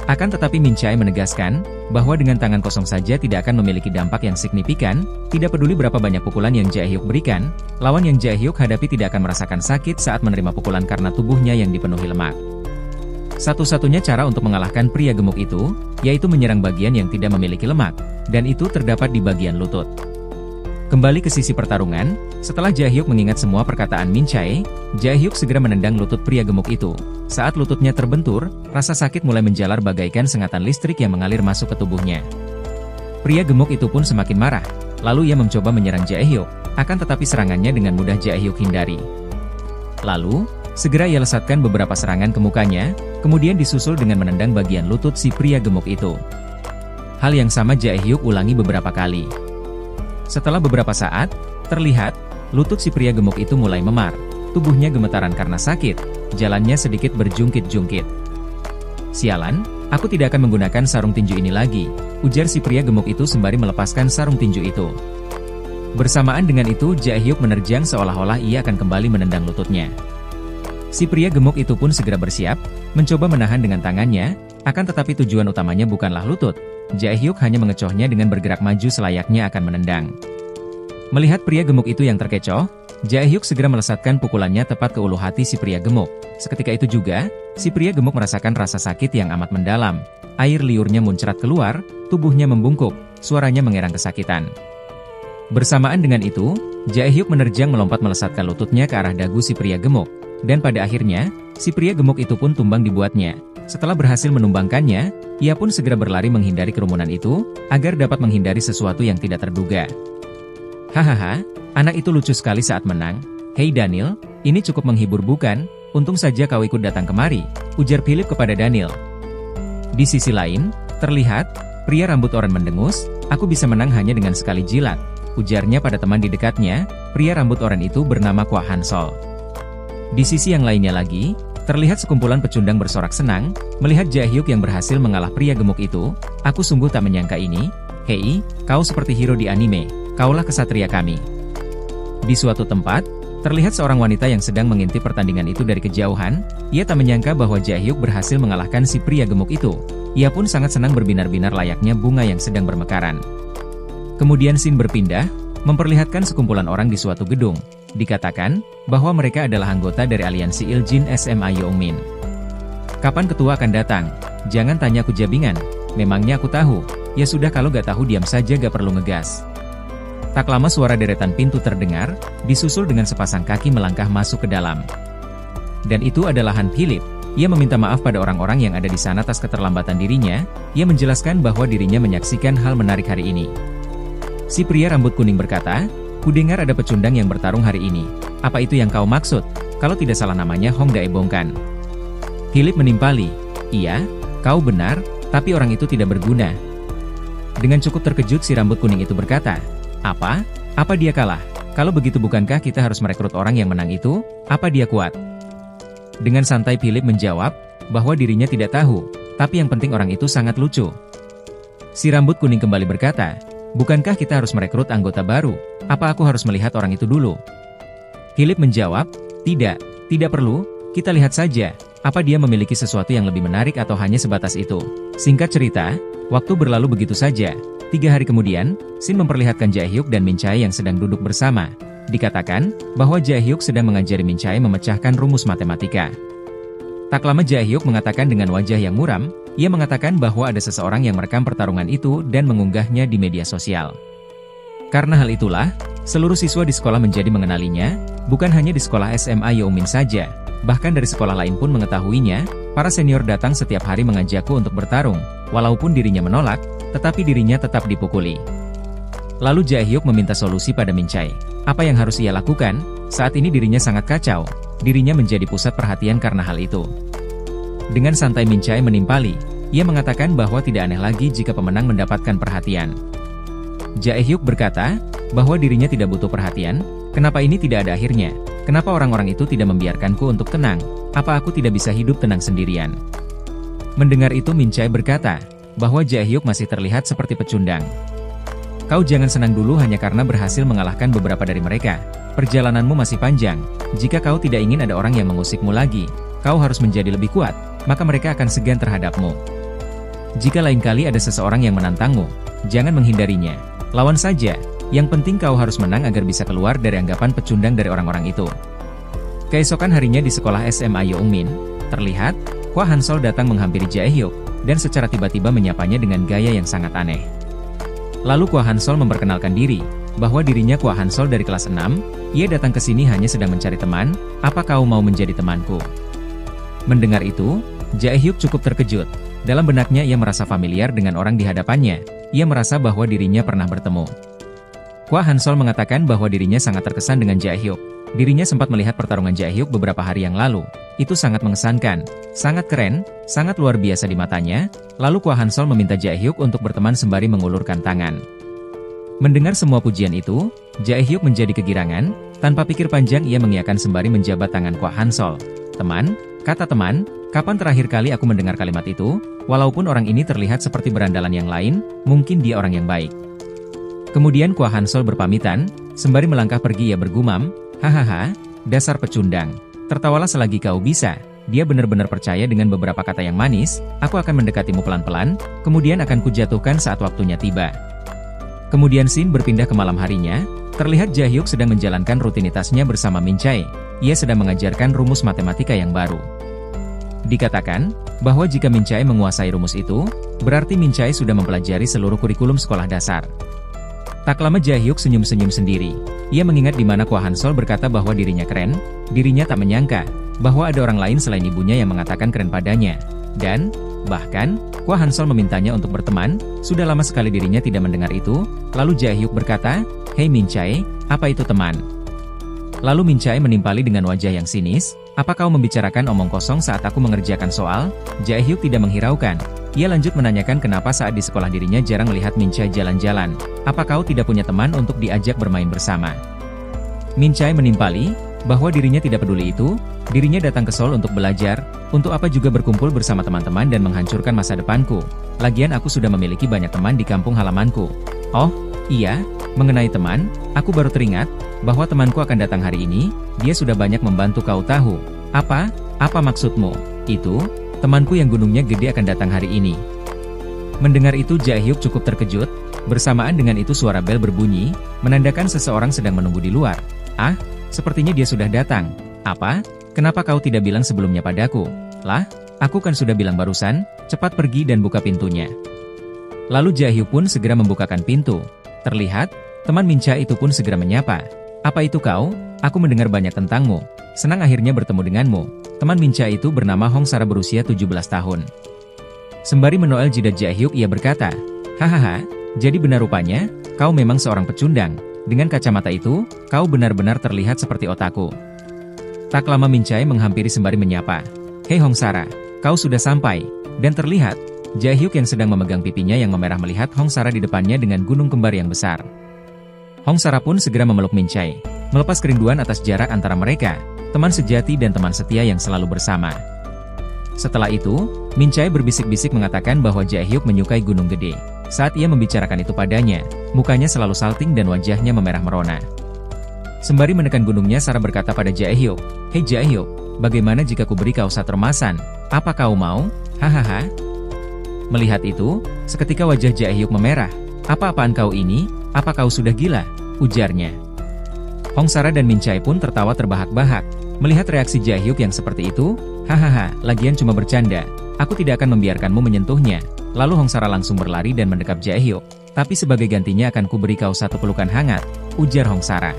S2: Akan tetapi Min Chae menegaskan bahwa dengan tangan kosong saja tidak akan memiliki dampak yang signifikan. Tidak peduli berapa banyak pukulan yang Jae-hyuk berikan, lawan yang Jae-hyuk hadapi tidak akan merasakan sakit saat menerima pukulan karena tubuhnya yang dipenuhi lemak. Satu-satunya cara untuk mengalahkan pria gemuk itu, yaitu menyerang bagian yang tidak memiliki lemak, dan itu terdapat di bagian lutut. Kembali ke sisi pertarungan, setelah Jae-hyuk mengingat semua perkataan Min Chae, Jae-hyuk segera menendang lutut pria gemuk itu. Saat lututnya terbentur, rasa sakit mulai menjalar bagaikan sengatan listrik yang mengalir masuk ke tubuhnya. Pria gemuk itu pun semakin marah, lalu ia mencoba menyerang Jae-hyuk, akan tetapi serangannya dengan mudah Jae-hyuk hindari. Lalu, segera ia lesatkan beberapa serangan ke mukanya, kemudian disusul dengan menendang bagian lutut si pria gemuk itu. Hal yang sama Jae-hyuk ulangi beberapa kali. Setelah beberapa saat, terlihat, lutut si pria gemuk itu mulai memar. Tubuhnya gemetaran karena sakit, jalannya sedikit berjungkit-jungkit. Sialan, aku tidak akan menggunakan sarung tinju ini lagi, ujar si pria gemuk itu sembari melepaskan sarung tinju itu. Bersamaan dengan itu Jae-hyuk menerjang seolah-olah ia akan kembali menendang lututnya. Si pria gemuk itu pun segera bersiap, mencoba menahan dengan tangannya, akan tetapi tujuan utamanya bukanlah lutut. Jae-hyuk hanya mengecohnya dengan bergerak maju selayaknya akan menendang. Melihat pria gemuk itu yang terkecoh, Jae-hyuk segera melesatkan pukulannya tepat ke ulu hati si pria gemuk. Seketika itu juga, si pria gemuk merasakan rasa sakit yang amat mendalam. Air liurnya muncrat keluar, tubuhnya membungkuk, suaranya mengerang kesakitan. Bersamaan dengan itu, Jae-hyuk menerjang melompat melesatkan lututnya ke arah dagu si pria gemuk. Dan pada akhirnya, si pria gemuk itu pun tumbang dibuatnya. Setelah berhasil menumbangkannya, ia pun segera berlari menghindari kerumunan itu, agar dapat menghindari sesuatu yang tidak terduga. Hahaha, anak itu lucu sekali saat menang. Hei Daniel, ini cukup menghibur bukan? Untung saja kau ikut datang kemari, ujar Philip kepada Daniel. Di sisi lain, terlihat, pria rambut oranye mendengus, aku bisa menang hanya dengan sekali jilat, ujarnya pada teman di dekatnya, pria rambut oranye itu bernama Kwa Han Sol. Di sisi yang lainnya lagi, terlihat sekumpulan pecundang bersorak senang, melihat Jae-hyuk yang berhasil mengalah pria gemuk itu. Aku sungguh tak menyangka ini. Hei, kau seperti hero di anime, kaulah kesatria kami. Di suatu tempat, terlihat seorang wanita yang sedang mengintip pertandingan itu dari kejauhan. Ia tak menyangka bahwa Jae-hyuk berhasil mengalahkan si pria gemuk itu. Ia pun sangat senang berbinar-binar layaknya bunga yang sedang bermekaran. Kemudian scene berpindah, memperlihatkan sekumpulan orang di suatu gedung. Dikatakan bahwa mereka adalah anggota dari aliansi Iljin SMA Yeongmin. Kapan ketua akan datang? Jangan tanya aku jabingan. Memangnya aku tahu? Ya sudah, kalau gak tahu diam saja, gak perlu ngegas. Tak lama suara deretan pintu terdengar, disusul dengan sepasang kaki melangkah masuk ke dalam. Dan itu adalah Han Philip. Ia meminta maaf pada orang-orang yang ada di sana atas keterlambatan dirinya. Ia menjelaskan bahwa dirinya menyaksikan hal menarik hari ini. Si pria rambut kuning berkata, "Kudengar ada pecundang yang bertarung hari ini. Apa itu yang kau maksud? Kalau tidak salah namanya Hong Daebongkan." Philip menimpali, "Iya, kau benar, tapi orang itu tidak berguna." Dengan cukup terkejut si rambut kuning itu berkata, "Apa? Apa dia kalah? Kalau begitu bukankah kita harus merekrut orang yang menang itu? Apa dia kuat?" Dengan santai Philip menjawab, bahwa dirinya tidak tahu, tapi yang penting orang itu sangat lucu. Si rambut kuning kembali berkata, "Bukankah kita harus merekrut anggota baru? Apa aku harus melihat orang itu dulu?" Philip menjawab, tidak perlu, kita lihat saja, apa dia memiliki sesuatu yang lebih menarik atau hanya sebatas itu." Singkat cerita, waktu berlalu begitu saja. 3 hari kemudian, scene memperlihatkan Jae-hyuk dan Min Chae yang sedang duduk bersama. Dikatakan bahwa Jae-hyuk sedang mengajari Min Chae memecahkan rumus matematika. Tak lama Jaehyuk mengatakan dengan wajah yang muram, ia mengatakan bahwa ada seseorang yang merekam pertarungan itu dan mengunggahnya di media sosial. Karena hal itulah, seluruh siswa di sekolah menjadi mengenalinya, bukan hanya di sekolah SMA Yeongmin saja, bahkan dari sekolah lain pun mengetahuinya. Para senior datang setiap hari mengajakku untuk bertarung, walaupun dirinya menolak, tetapi dirinya tetap dipukuli. Lalu Jaehyuk meminta solusi pada Min Chae. Apa yang harus ia lakukan? Saat ini dirinya sangat kacau, dirinya menjadi pusat perhatian karena hal itu. Dengan santai Min Chae menimpali, ia mengatakan bahwa tidak aneh lagi jika pemenang mendapatkan perhatian. Jaehyuk berkata, bahwa dirinya tidak butuh perhatian, kenapa ini tidak ada akhirnya? Kenapa orang-orang itu tidak membiarkanku untuk tenang? Apa aku tidak bisa hidup tenang sendirian? Mendengar itu Min Chae berkata, bahwa Jaehyuk masih terlihat seperti pecundang. Kau jangan senang dulu hanya karena berhasil mengalahkan beberapa dari mereka. Perjalananmu masih panjang. Jika kau tidak ingin ada orang yang mengusikmu lagi, kau harus menjadi lebih kuat, maka mereka akan segan terhadapmu. Jika lain kali ada seseorang yang menantangmu, jangan menghindarinya. Lawan saja. Yang penting kau harus menang agar bisa keluar dari anggapan pecundang dari orang-orang itu. Keesokan harinya di sekolah SMA Yeongmin, terlihat, Hwa Hansol datang menghampiri Jaehyuk, dan secara tiba-tiba menyapanya dengan gaya yang sangat aneh. Lalu Hwa Hansol memperkenalkan diri, bahwa dirinya Hwa Hansol dari kelas 6, ia datang ke sini hanya sedang mencari teman, apa kau mau menjadi temanku? Mendengar itu, Jaehyuk cukup terkejut, dalam benaknya ia merasa familiar dengan orang di hadapannya, ia merasa bahwa dirinya pernah bertemu. Hwa Hansol mengatakan bahwa dirinya sangat terkesan dengan Jaehyuk. Dirinya sempat melihat pertarungan Jaehyuk beberapa hari yang lalu. Itu sangat mengesankan, sangat keren, sangat luar biasa di matanya. Lalu Hwa Hansol meminta Jaehyuk untuk berteman sembari mengulurkan tangan. Mendengar semua pujian itu, Jaehyuk menjadi kegirangan. Tanpa pikir panjang ia mengiyakan sembari menjabat tangan Hwa Hansol. Teman, kata teman, kapan terakhir kali aku mendengar kalimat itu? Walaupun orang ini terlihat seperti berandalan yang lain, mungkin dia orang yang baik. Kemudian Hwa Hansol berpamitan, sembari melangkah pergi ia bergumam, hahaha, dasar pecundang. Tertawalah selagi kau bisa. Dia benar-benar percaya dengan beberapa kata yang manis, aku akan mendekatimu pelan-pelan, kemudian akan kujatuhkan saat waktunya tiba. Kemudian scene berpindah ke malam harinya, terlihat Jaehyuk sedang menjalankan rutinitasnya bersama Min Chae. Ia sedang mengajarkan rumus matematika yang baru. Dikatakan, bahwa jika Min Chae menguasai rumus itu, berarti Min Chae sudah mempelajari seluruh kurikulum sekolah dasar. Tak lama Jaehyuk senyum-senyum sendiri. Ia mengingat di mana Hwa Hansol berkata bahwa dirinya keren, dirinya tak menyangka bahwa ada orang lain selain ibunya yang mengatakan keren padanya. Dan, bahkan, Hwa Hansol memintanya untuk berteman, sudah lama sekali dirinya tidak mendengar itu. Lalu Jaehyuk berkata, "Hei Min Chae, apa itu teman?" Lalu Min Chae menimpali dengan wajah yang sinis, "Apa kau membicarakan omong kosong saat aku mengerjakan soal?" Jaehyuk tidak menghiraukan. Ia lanjut menanyakan kenapa saat di sekolah dirinya jarang melihat Min Chae jalan-jalan. Apa kau tidak punya teman untuk diajak bermain bersama? Min Chae menimpali, bahwa dirinya tidak peduli itu, dirinya datang ke Seoul untuk belajar, untuk apa juga berkumpul bersama teman-teman dan menghancurkan masa depanku. Lagian aku sudah memiliki banyak teman di kampung halamanku. Oh, iya, mengenai teman, aku baru teringat, bahwa temanku akan datang hari ini, dia sudah banyak membantu kau tahu. Apa? Apa maksudmu? Itu? Temanku yang gunungnya gede akan datang hari ini. Mendengar itu Jaehyuk cukup terkejut, bersamaan dengan itu suara bel berbunyi, menandakan seseorang sedang menunggu di luar. Ah, sepertinya dia sudah datang. Apa? Kenapa kau tidak bilang sebelumnya padaku? Lah, aku kan sudah bilang barusan, cepat pergi dan buka pintunya. Lalu Jaehyuk pun segera membukakan pintu. Terlihat, teman Min Chae itu pun segera menyapa. Apa itu kau? Aku mendengar banyak tentangmu. Senang akhirnya bertemu denganmu. Teman Min Chae itu bernama Hong Sara berusia 17 tahun. Sembari menoel jidat Jaehyuk ia berkata, hahaha, jadi benar rupanya, kau memang seorang pecundang. Dengan kacamata itu, kau benar-benar terlihat seperti otaku. Tak lama Min Chae menghampiri sembari menyapa. Hei Hong Sara, kau sudah sampai. Dan terlihat, Jaehyuk yang sedang memegang pipinya yang memerah melihat Hong Sara di depannya dengan gunung kembar yang besar. Hong Sara pun segera memeluk Min Chae, melepas kerinduan atas jarak antara mereka. Teman sejati dan teman setia yang selalu bersama. Setelah itu, Min Chae berbisik-bisik mengatakan bahwa Jaehyuk menyukai gunung gede. Saat ia membicarakan itu padanya, mukanya selalu salting dan wajahnya memerah merona. Sembari menekan gunungnya, Sara berkata pada Jaehyuk, Hei Jaehyuk, bagaimana jika ku beri kau satu remasan? Apa kau mau? Hahaha. Melihat itu, seketika wajah Jaehyuk memerah. Apa-apaan kau ini? Apa kau sudah gila? Ujarnya. Hong Sara dan Min Chae pun tertawa terbahak-bahak. Melihat reaksi Jaehyuk yang seperti itu, Hahaha, lagian cuma bercanda. Aku tidak akan membiarkanmu menyentuhnya. Lalu Hongsara langsung berlari dan mendekap Jaehyuk. Tapi sebagai gantinya akan kuberi kau satu pelukan hangat, ujar Hongsara.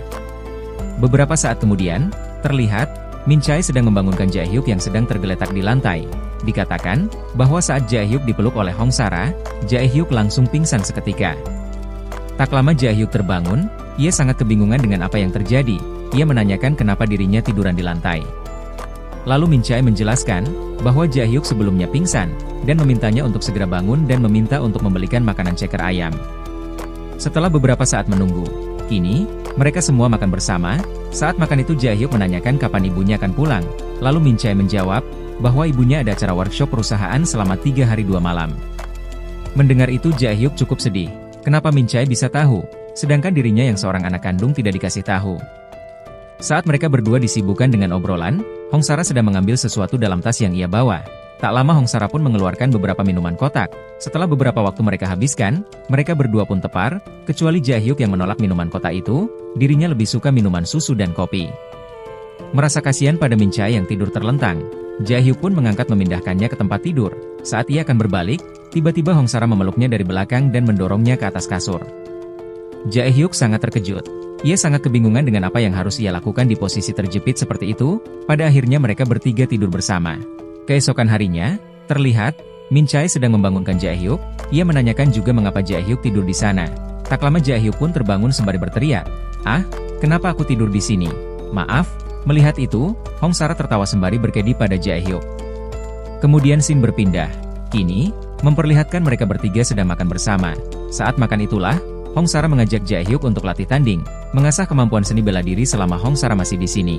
S2: Beberapa saat kemudian, terlihat, Min Chae sedang membangunkan Jaehyuk yang sedang tergeletak di lantai. Dikatakan, bahwa saat Jaehyuk dipeluk oleh Hongsara, Jaehyuk langsung pingsan seketika. Tak lama Jaehyuk terbangun, ia sangat kebingungan dengan apa yang terjadi. Ia menanyakan kenapa dirinya tiduran di lantai. Lalu Min Chae menjelaskan, bahwa Jaehyuk sebelumnya pingsan, dan memintanya untuk segera bangun dan meminta untuk membelikan makanan ceker ayam. Setelah beberapa saat menunggu, kini, mereka semua makan bersama. Saat makan itu Jaehyuk menanyakan kapan ibunya akan pulang. Lalu Min Chae menjawab, bahwa ibunya ada acara workshop perusahaan selama 3 hari 2 malam. Mendengar itu Jaehyuk cukup sedih. Kenapa Min Chae bisa tahu, sedangkan dirinya yang seorang anak kandung tidak dikasih tahu. Saat mereka berdua disibukkan dengan obrolan, Hongsara sedang mengambil sesuatu dalam tas yang ia bawa. Tak lama Hongsara pun mengeluarkan beberapa minuman kotak. Setelah beberapa waktu mereka habiskan, mereka berdua pun tepar, kecuali Jaehyuk yang menolak minuman kotak itu, dirinya lebih suka minuman susu dan kopi. Merasa kasihan pada Min Chae yang tidur terlentang, Jaehyuk pun mengangkat memindahkannya ke tempat tidur. Saat ia akan berbalik, tiba-tiba Hongsara memeluknya dari belakang dan mendorongnya ke atas kasur. Jaehyuk sangat terkejut. Ia sangat kebingungan dengan apa yang harus ia lakukan di posisi terjepit seperti itu. Pada akhirnya mereka bertiga tidur bersama. Keesokan harinya, terlihat, Min Chae sedang membangunkan Jaehyuk. Ia menanyakan juga mengapa Jaehyuk tidur di sana. Tak lama Jaehyuk pun terbangun sembari berteriak, "Ah, kenapa aku tidur di sini? Maaf." Melihat itu, Hongsara tertawa sembari berkedip pada Jaehyuk. Kemudian scene berpindah. Kini, memperlihatkan mereka bertiga sedang makan bersama. Saat makan itulah, Hongsara mengajak Jaehyuk untuk latih tanding, mengasah kemampuan seni bela diri selama Hongsara masih di sini.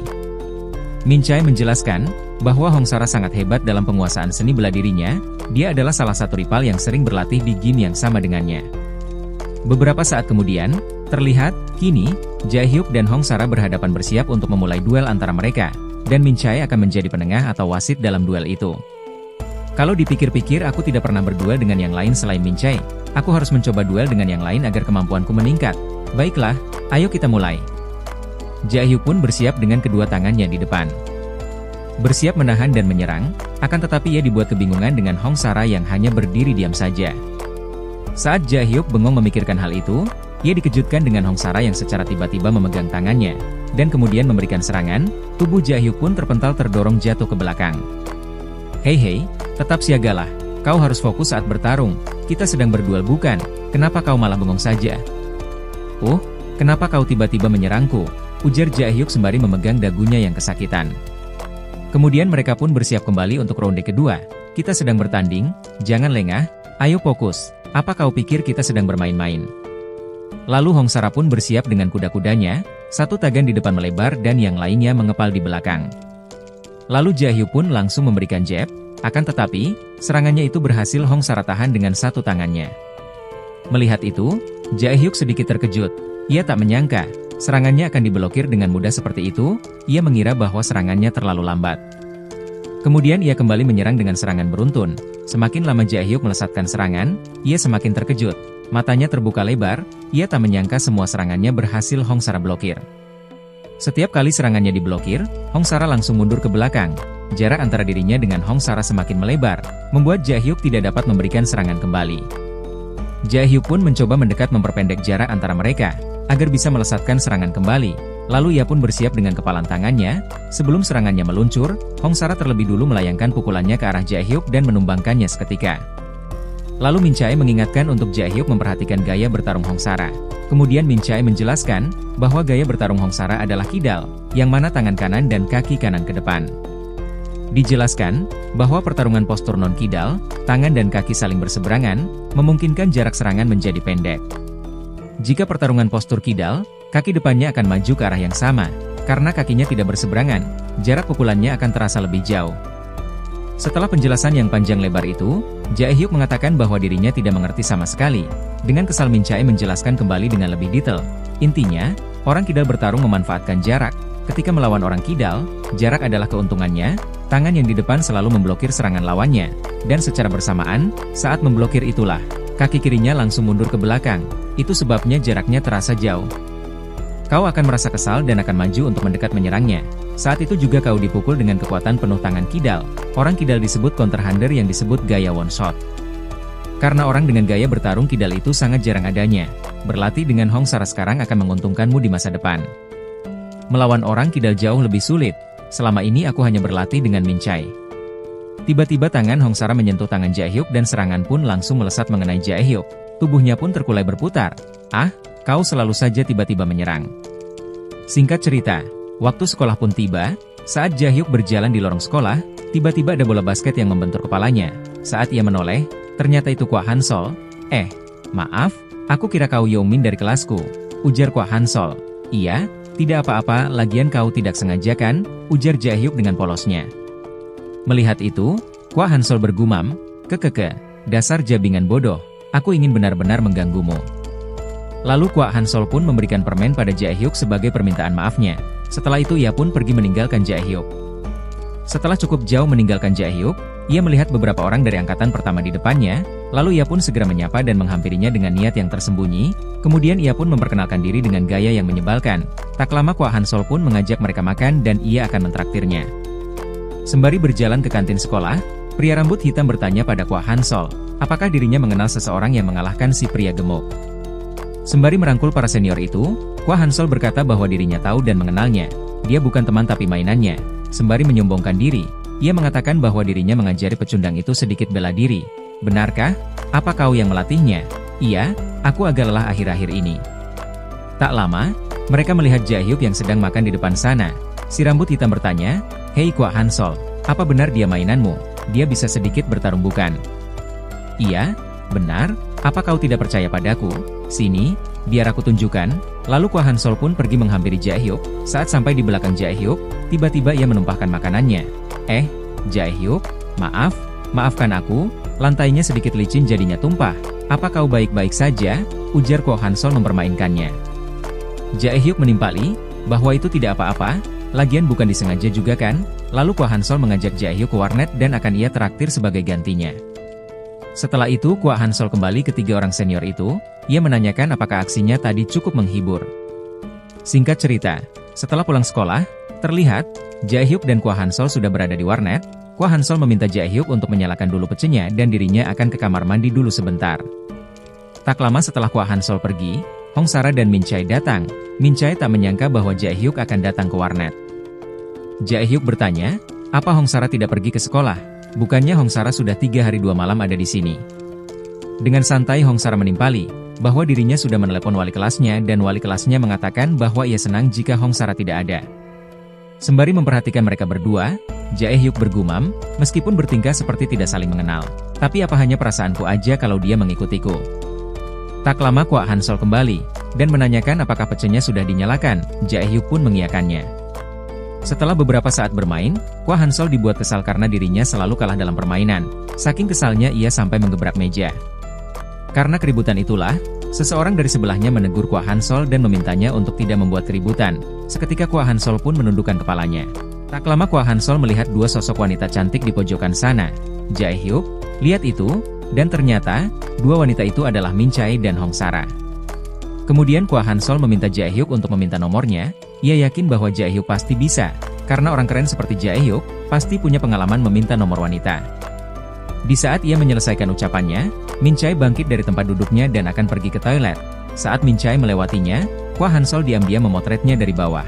S2: Min Chae menjelaskan, bahwa Hongsara sangat hebat dalam penguasaan seni bela dirinya. Dia adalah salah satu rival yang sering berlatih di gym yang sama dengannya. Beberapa saat kemudian, terlihat, kini, Jaehyuk dan Hongsara berhadapan bersiap untuk memulai duel antara mereka, dan Min Chae akan menjadi penengah atau wasit dalam duel itu. Kalau dipikir-pikir aku tidak pernah berduel dengan yang lain selain Min Chae. Aku harus mencoba duel dengan yang lain agar kemampuanku meningkat. Baiklah, ayo kita mulai. Jaehyuk pun bersiap dengan kedua tangannya di depan. Bersiap menahan dan menyerang, akan tetapi ia dibuat kebingungan dengan Hongsara yang hanya berdiri diam saja. Saat Jaehyuk bengong memikirkan hal itu, ia dikejutkan dengan Hongsara yang secara tiba-tiba memegang tangannya, dan kemudian memberikan serangan. Tubuh Jaehyuk pun terpental terdorong jatuh ke belakang. Hei, tetap siagalah. Kau harus fokus saat bertarung. Kita sedang berduel bukan? Kenapa kau malah bengong saja? Kenapa kau tiba-tiba menyerangku? Ujar Jaehyuk sembari memegang dagunya yang kesakitan. Kemudian mereka pun bersiap kembali untuk ronde kedua. Kita sedang bertanding, jangan lengah, ayo fokus. Apa kau pikir kita sedang bermain-main? Lalu Hongsara pun bersiap dengan kuda-kudanya, satu tangan di depan melebar dan yang lainnya mengepal di belakang. Lalu Jaehyuk pun langsung memberikan jab. Akan tetapi, serangannya itu berhasil Hongsara tahan dengan satu tangannya. Melihat itu, Jaehyuk sedikit terkejut. Ia tak menyangka, serangannya akan diblokir dengan mudah seperti itu. Ia mengira bahwa serangannya terlalu lambat. Kemudian ia kembali menyerang dengan serangan beruntun. Semakin lama Jaehyuk melesatkan serangan, ia semakin terkejut. Matanya terbuka lebar, ia tak menyangka semua serangannya berhasil Hongsara blokir. Setiap kali serangannya diblokir, Hongsara langsung mundur ke belakang. Jarak antara dirinya dengan Hongsara semakin melebar, membuat Jaehyuk tidak dapat memberikan serangan kembali. Jaehyuk pun mencoba mendekat memperpendek jarak antara mereka, agar bisa melesatkan serangan kembali. Lalu ia pun bersiap dengan kepalan tangannya. Sebelum serangannya meluncur, Hongsara terlebih dulu melayangkan pukulannya ke arah Jaehyuk dan menumbangkannya seketika. Lalu Min Chae mengingatkan untuk Jaehyuk memperhatikan gaya bertarung Hongsara. Kemudian Min Chae menjelaskan, bahwa gaya bertarung Hongsara adalah kidal, yang mana tangan kanan dan kaki kanan ke depan. Dijelaskan, bahwa pertarungan postur non-kidal, tangan dan kaki saling berseberangan, memungkinkan jarak serangan menjadi pendek. Jika pertarungan postur kidal, kaki depannya akan maju ke arah yang sama, karena kakinya tidak berseberangan, jarak pukulannya akan terasa lebih jauh. Setelah penjelasan yang panjang lebar itu, Jaehyuk mengatakan bahwa dirinya tidak mengerti sama sekali. Dengan kesal Min Chae menjelaskan kembali dengan lebih detail. Intinya, orang kidal bertarung memanfaatkan jarak. Ketika melawan orang kidal, jarak adalah keuntungannya. Tangan yang di depan selalu memblokir serangan lawannya, dan secara bersamaan, saat memblokir itulah, kaki kirinya langsung mundur ke belakang. Itu sebabnya jaraknya terasa jauh. Kau akan merasa kesal dan akan maju untuk mendekat menyerangnya. Saat itu juga kau dipukul dengan kekuatan penuh tangan kidal. Orang kidal disebut counterhander yang disebut gaya one shot. Karena orang dengan gaya bertarung kidal itu sangat jarang adanya, berlatih dengan Hong Sara sekarang akan menguntungkanmu di masa depan. Melawan orang kidal jauh lebih sulit. Selama ini aku hanya berlatih dengan Min Chai. Tiba-tiba tangan Hong Sara menyentuh tangan Jae-hyuk dan serangan pun langsung melesat mengenai Jae-hyuk. Tubuhnya pun terkulai berputar. Ah, kau selalu saja tiba-tiba menyerang. Singkat cerita, waktu sekolah pun tiba. Saat Jae-hyuk berjalan di lorong sekolah, tiba-tiba ada bola basket yang membentur kepalanya. Saat ia menoleh, ternyata itu Kwa Han-sol. Maaf, aku kira kau Yeongmin dari kelasku, ujar Kwa Han-sol. Iya, tidak apa-apa, lagian kau tidak sengaja kan, ujar Jae-hyuk dengan polosnya. Melihat itu, Kwa Han-sol bergumam, kekeke, dasar jabingan bodoh, aku ingin benar-benar mengganggumu. Lalu Kwa Han-sol pun memberikan permen pada Jae-hyuk sebagai permintaan maafnya. Setelah itu ia pun pergi meninggalkan Jae-hyuk. Setelah cukup jauh meninggalkan Jae-hyuk, ia melihat beberapa orang dari angkatan pertama di depannya, lalu ia pun segera menyapa dan menghampirinya dengan niat yang tersembunyi, kemudian ia pun memperkenalkan diri dengan gaya yang menyebalkan. Tak lama Kwa Han-sol pun mengajak mereka makan dan ia akan mentraktirnya. Sembari berjalan ke kantin sekolah, pria rambut hitam bertanya pada Kwa Han-sol, apakah dirinya mengenal seseorang yang mengalahkan si pria gemuk. Sembari merangkul para senior itu, Kwa Han-sol berkata bahwa dirinya tahu dan mengenalnya. Dia bukan teman tapi mainannya. Sembari menyombongkan diri, ia mengatakan bahwa dirinya mengajari pecundang itu sedikit bela diri. Benarkah? Apa kau yang melatihnya? Iya, aku agak lelah akhir-akhir ini. Tak lama, mereka melihat Jae-hyuk yang sedang makan di depan sana. Si rambut hitam bertanya, Hei Kwa Han-sol, apa benar dia mainanmu? Dia bisa sedikit bertarung bukan? Iya, benar. Apa kau tidak percaya padaku? Sini, biar aku tunjukkan. Lalu Kwa Han-sol pun pergi menghampiri Jae-hyuk. Saat sampai di belakang Jae-hyuk, tiba-tiba ia menumpahkan makanannya. Jae-hyuk, maafkan aku, lantainya sedikit licin jadinya tumpah. Apa kau baik-baik saja? Ujar Kwa Han-sol mempermainkannya. Jae-hyuk menimpali, bahwa itu tidak apa-apa, lagian bukan disengaja juga kan? Lalu Kwa Han-sol mengajak Jae-hyuk ke warnet dan akan ia traktir sebagai gantinya. Setelah itu Kwa Han-sol kembali ke tiga orang senior itu, ia menanyakan apakah aksinya tadi cukup menghibur. Singkat cerita, setelah pulang sekolah, terlihat, Jae-hyuk dan Kwa Han-sol sudah berada di warnet. Kwa Han-sol meminta Jae-hyuk untuk menyalakan dulu pecenya dan dirinya akan ke kamar mandi dulu sebentar. Tak lama setelah Kwa Han-sol pergi, Hong Sara dan Min Chai datang. Min Chai tak menyangka bahwa Jae-hyuk akan datang ke warnet. Jae-hyuk bertanya, apa Hong Sara tidak pergi ke sekolah? Bukannya Hong Sara sudah 3 hari 2 malam ada di sini. Dengan santai Hong Sara menimpali, bahwa dirinya sudah menelepon wali kelasnya dan wali kelasnya mengatakan bahwa ia senang jika Hong Sara tidak ada. Sembari memperhatikan mereka berdua, Jae-hyuk bergumam, meskipun bertingkah seperti tidak saling mengenal. Tapi apa hanya perasaanku aja kalau dia mengikutiku? Tak lama Kwa Han-sol kembali, dan menanyakan apakah pecenya sudah dinyalakan. Jae-hyuk pun mengiyakannya. Setelah beberapa saat bermain, Kwa Han-sol dibuat kesal karena dirinya selalu kalah dalam permainan. Saking kesalnya ia sampai menggebrak meja. Karena keributan itulah, seseorang dari sebelahnya menegur Kwa Han-sol dan memintanya untuk tidak membuat keributan. Seketika Kwa Han-sol pun menundukkan kepalanya. Tak lama Kwa Han-sol melihat dua sosok wanita cantik di pojokan sana. Jae-hyuk, lihat itu, dan ternyata, dua wanita itu adalah Min Chai dan Hong Sara. Kemudian Kwa Han-sol meminta Jae-hyuk untuk meminta nomornya. Ia yakin bahwa Jae-hyuk pasti bisa, karena orang keren seperti Jae-hyuk pasti punya pengalaman meminta nomor wanita. Di saat ia menyelesaikan ucapannya, Min Chai bangkit dari tempat duduknya dan akan pergi ke toilet. Saat Min Chai melewatinya, Kwa Han-sol diam-diam memotretnya dari bawah.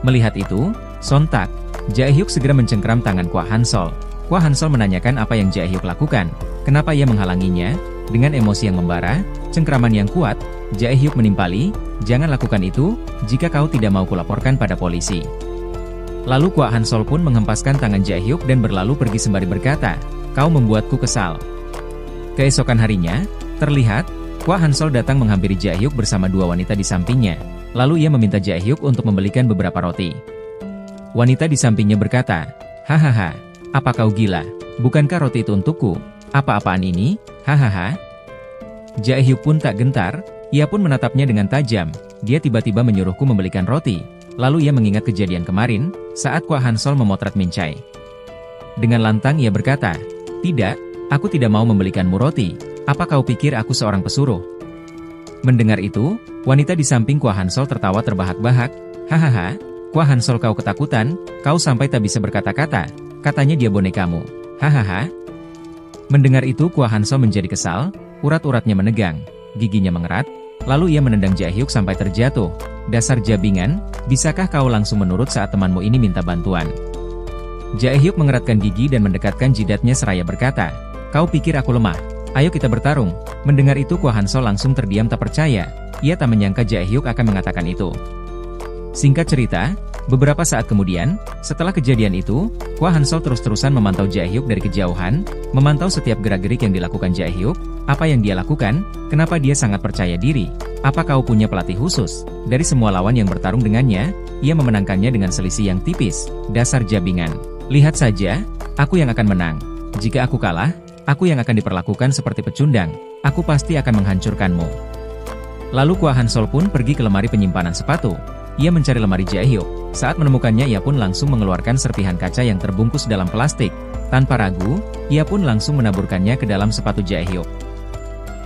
S2: Melihat itu, sontak, Jae-hyuk segera mencengkram tangan Kwa Han-sol. Kwa Han-sol menanyakan apa yang Jae-hyuk lakukan, kenapa ia menghalanginya. Dengan emosi yang membara, cengkraman yang kuat, Jae-hyuk menimpali, jangan lakukan itu, jika kau tidak mau kulaporkan pada polisi. Lalu Kwa Han-sol pun menghempaskan tangan Jae-hyuk dan berlalu pergi sembari berkata, kau membuatku kesal. Keesokan harinya, terlihat, Kwa Han-sol datang menghampiri Jae-hyuk bersama dua wanita di sampingnya. Lalu ia meminta Jae-hyuk untuk membelikan beberapa roti. Wanita di sampingnya berkata, hahaha, apa kau gila? Bukankah roti itu untukku? Apa-apaan ini? Hahaha. Jae-hyuk pun tak gentar, ia pun menatapnya dengan tajam. Dia tiba-tiba menyuruhku membelikan roti. Lalu ia mengingat kejadian kemarin, saat Kwa Han-sol memotret Min Chai. Dengan lantang ia berkata, tidak, aku tidak mau membelikanmu roti. Apa kau pikir aku seorang pesuruh? Mendengar itu, wanita di samping Kwa Hansol tertawa terbahak-bahak. Hahaha, Kwa Hansol kau ketakutan, kau sampai tak bisa berkata-kata, katanya dia bonekamu. Hahaha. Mendengar itu Kwa Hansol menjadi kesal, urat-uratnya menegang, giginya mengerat, lalu ia menendang Jaehyuk sampai terjatuh. Dasar jabingan, bisakah kau langsung menurut saat temanmu ini minta bantuan? Jaehyuk mengeratkan gigi dan mendekatkan jidatnya seraya berkata, kau pikir aku lemah? Ayo kita bertarung. Mendengar itu Kwa Hansol langsung terdiam tak percaya, ia tak menyangka Jaehyuk akan mengatakan itu. Singkat cerita, beberapa saat kemudian, setelah kejadian itu, Kwa Hansol terus-terusan memantau Jaehyuk dari kejauhan, memantau setiap gerak-gerik yang dilakukan Jaehyuk, apa yang dia lakukan, kenapa dia sangat percaya diri, apa kau punya pelatih khusus, dari semua lawan yang bertarung dengannya, ia memenangkannya dengan selisih yang tipis, dasar jabingan. Lihat saja, aku yang akan menang. Jika aku kalah, aku yang akan diperlakukan seperti pecundang, aku pasti akan menghancurkanmu. Lalu Kwa Hansol pun pergi ke lemari penyimpanan sepatu. Ia mencari lemari Jaehyuk. Saat menemukannya ia pun langsung mengeluarkan serpihan kaca yang terbungkus dalam plastik. Tanpa ragu, ia pun langsung menaburkannya ke dalam sepatu Jaehyuk.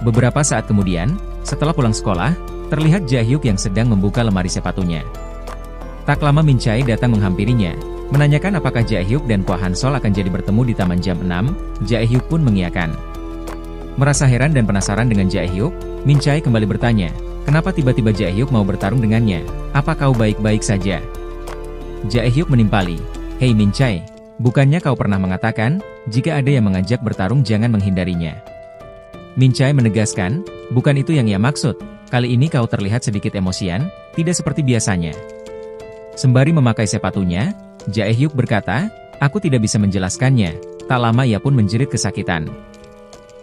S2: Beberapa saat kemudian, setelah pulang sekolah, terlihat Jaehyuk yang sedang membuka lemari sepatunya. Tak lama Min Chae datang menghampirinya, menanyakan apakah Jaehyuk dan Kwa Hansol akan jadi bertemu di taman jam 6, Jaehyuk pun mengiyakan. Merasa heran dan penasaran dengan Jaehyuk, Min Chae kembali bertanya, kenapa tiba-tiba Jaehyuk mau bertarung dengannya? Apa kau baik-baik saja? Jaehyuk menimpali, hei Min Chae, bukannya kau pernah mengatakan, jika ada yang mengajak bertarung jangan menghindarinya? Min Chae menegaskan, bukan itu yang ia maksud, kali ini kau terlihat sedikit emosian, tidak seperti biasanya. Sembari memakai sepatunya, Jaehyuk berkata, aku tidak bisa menjelaskannya, tak lama ia pun menjerit kesakitan.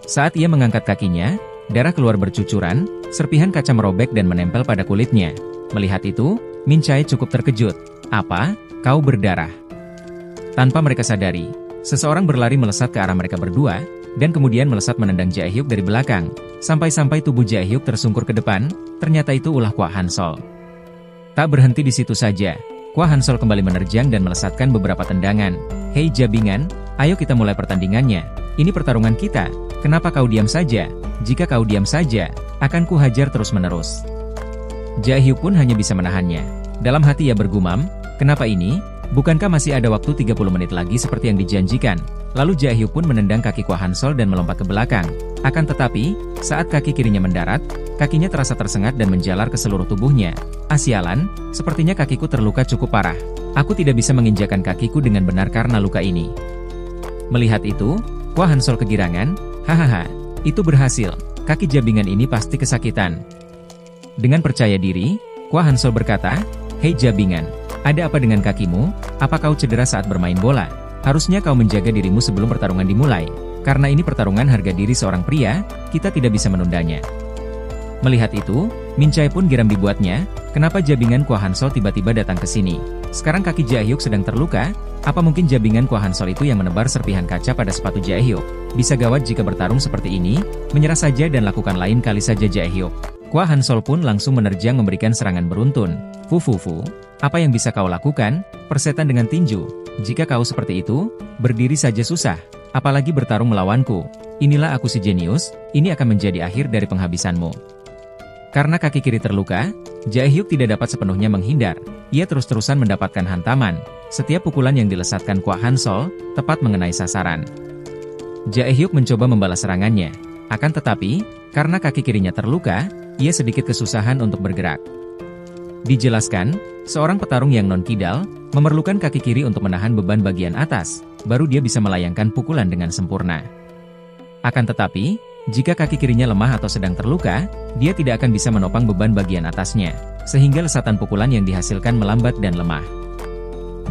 S2: Saat ia mengangkat kakinya, darah keluar bercucuran, serpihan kaca merobek dan menempel pada kulitnya. Melihat itu, Min Chae cukup terkejut. Apa? Kau berdarah? Tanpa mereka sadari, seseorang berlari melesat ke arah mereka berdua, dan kemudian melesat menendang Jaehyuk dari belakang, sampai-sampai tubuh Jaehyuk tersungkur ke depan, ternyata itu ulah Kwa Hansol. Tak berhenti di situ saja, Kwa Hansol kembali menerjang dan melesatkan beberapa tendangan. Hei jabingan, ayo kita mulai pertandingannya, ini pertarungan kita, kenapa kau diam saja? Jika kau diam saja, akan ku hajar terus-menerus. Jaehyuk pun hanya bisa menahannya. Dalam hati ia bergumam, kenapa ini? Bukankah masih ada waktu 30 menit lagi seperti yang dijanjikan? Lalu Jaehyuk pun menendang kaki Kwa Hansol dan melompat ke belakang. Akan tetapi, saat kaki kirinya mendarat, kakinya terasa tersengat dan menjalar ke seluruh tubuhnya. Sialan, sepertinya kakiku terluka cukup parah. Aku tidak bisa menginjakan kakiku dengan benar karena luka ini. Melihat itu, Kwa Hansol kegirangan, hahaha, itu berhasil, kaki jabingan ini pasti kesakitan. Dengan percaya diri, Kwa Hansol berkata, hei jabingan, ada apa dengan kakimu? Apa kau cedera saat bermain bola? Harusnya kau menjaga dirimu sebelum pertarungan dimulai. Karena ini pertarungan harga diri seorang pria, kita tidak bisa menundanya. Melihat itu, Min Chae pun geram dibuatnya, kenapa jabingan Kwa Hansol tiba-tiba datang ke sini? Sekarang kaki Jaehyuk sedang terluka, apa mungkin jabingan Kwa Hansol itu yang menebar serpihan kaca pada sepatu Jaehyuk? Bisa gawat jika bertarung seperti ini, menyerah saja dan lakukan lain kali saja Jaehyuk. Kwa Hansol pun langsung menerjang memberikan serangan beruntun. Fu, apa yang bisa kau lakukan? Persetan dengan tinju. Jika kau seperti itu, berdiri saja susah, apalagi bertarung melawanku. Inilah aku si jenius, ini akan menjadi akhir dari penghabisanmu. Karena kaki kiri terluka, Jaehyuk tidak dapat sepenuhnya menghindar. Ia terus-terusan mendapatkan hantaman. Setiap pukulan yang dilesatkan Kwa Hansol, tepat mengenai sasaran. Jaehyuk mencoba membalas serangannya. Akan tetapi, karena kaki kirinya terluka, ia sedikit kesusahan untuk bergerak. Dijelaskan, seorang petarung yang non-kidal, memerlukan kaki kiri untuk menahan beban bagian atas, baru dia bisa melayangkan pukulan dengan sempurna. Akan tetapi, jika kaki kirinya lemah atau sedang terluka, dia tidak akan bisa menopang beban bagian atasnya, sehingga lesatan pukulan yang dihasilkan melambat dan lemah.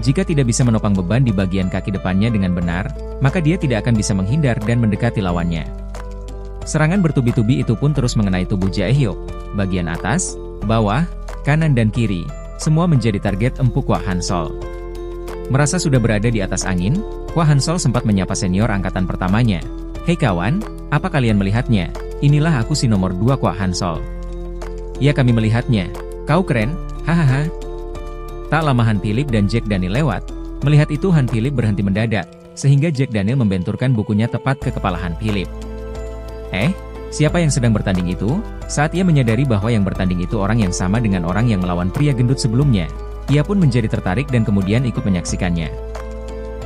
S2: Jika tidak bisa menopang beban di bagian kaki depannya dengan benar, maka dia tidak akan bisa menghindar dan mendekati lawannya. Serangan bertubi-tubi itu pun terus mengenai tubuh Jaehyuk, bagian atas, bawah, kanan dan kiri, semua menjadi target empuk Kwa Hansol. Merasa sudah berada di atas angin, Kwa Hansol sempat menyapa senior angkatan pertamanya. Hei kawan, apa kalian melihatnya? Inilah aku si nomor 2 Kwa Hansol. Ya kami melihatnya. Kau keren, hahaha. Tak lama Han Philip dan Jack Daniel lewat. Melihat itu Han Philip berhenti mendadak, sehingga Jack Daniel membenturkan bukunya tepat ke kepala Han Philip. Siapa yang sedang bertanding itu? Saat ia menyadari bahwa yang bertanding itu orang yang sama dengan orang yang melawan pria gendut sebelumnya, ia pun menjadi tertarik dan kemudian ikut menyaksikannya.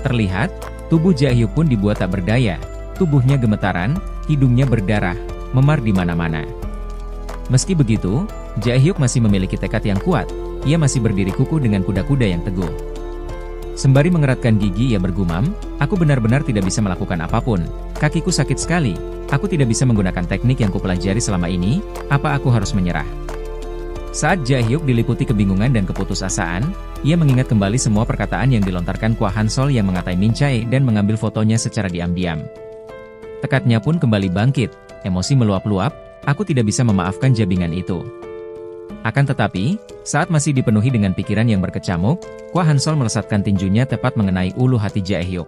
S2: Terlihat, tubuh Jae-hyuk pun dibuat tak berdaya, tubuhnya gemetaran, hidungnya berdarah, memar di mana-mana. Meski begitu, Jae-hyuk masih memiliki tekad yang kuat, ia masih berdiri kukuh dengan kuda-kuda yang teguh. Sembari mengeratkan gigi ia bergumam, aku benar-benar tidak bisa melakukan apapun, kakiku sakit sekali, aku tidak bisa menggunakan teknik yang kupelajari selama ini, apa aku harus menyerah? Saat Jae-hyuk diliputi kebingungan dan keputusasaan, ia mengingat kembali semua perkataan yang dilontarkan Kwa Han-sol yang mengatai Min Chae dan mengambil fotonya secara diam-diam. Tekadnya pun kembali bangkit, emosi meluap-luap, aku tidak bisa memaafkan jabingan itu. Akan tetapi, saat masih dipenuhi dengan pikiran yang berkecamuk, Kwa Han-sol melesatkan tinjunya tepat mengenai ulu hati Jae-hyuk.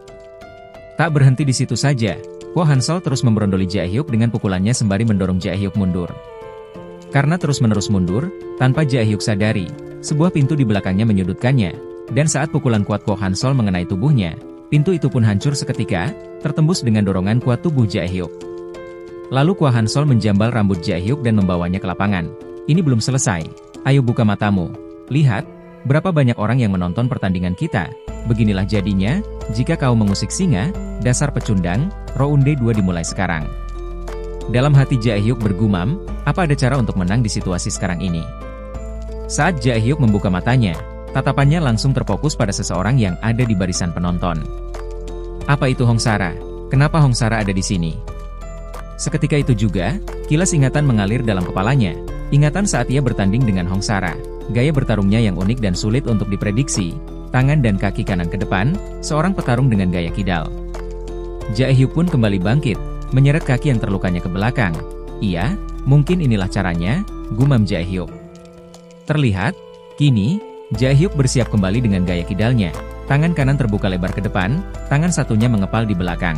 S2: Tak berhenti di situ saja, Kwa Han-sol terus memberondoli Jae-hyuk dengan pukulannya sembari mendorong Jae-hyuk mundur. Karena terus-menerus mundur, tanpa Jae-hyuk sadari, sebuah pintu di belakangnya menyudutkannya, dan saat pukulan kuat Kwa Han-sol mengenai tubuhnya, pintu itu pun hancur seketika, tertembus dengan dorongan kuat tubuh Jae-hyuk. Lalu Kwa Han-sol menjambal rambut Jae-hyuk dan membawanya ke lapangan. Ini belum selesai, ayo buka matamu. Lihat, berapa banyak orang yang menonton pertandingan kita. Beginilah jadinya, jika kau mengusik singa, dasar pecundang, Rounde 2 dimulai sekarang. Dalam hati Jae-hyuk bergumam, apa ada cara untuk menang di situasi sekarang ini? Saat Jae-hyuk membuka matanya, tatapannya langsung terfokus pada seseorang yang ada di barisan penonton. Apa itu Hong Sara? Kenapa Hong Sara ada di sini? Seketika itu juga, kilas ingatan mengalir dalam kepalanya. Ingatan saat ia bertanding dengan Hong Sara, gaya bertarungnya yang unik dan sulit untuk diprediksi, tangan dan kaki kanan ke depan, seorang petarung dengan gaya kidal. Jae-hyuk pun kembali bangkit, menyeret kaki yang terlukanya ke belakang. Iya, mungkin inilah caranya, gumam Jae-hyuk. Terlihat, kini, Jae-hyuk bersiap kembali dengan gaya kidalnya, tangan kanan terbuka lebar ke depan, tangan satunya mengepal di belakang.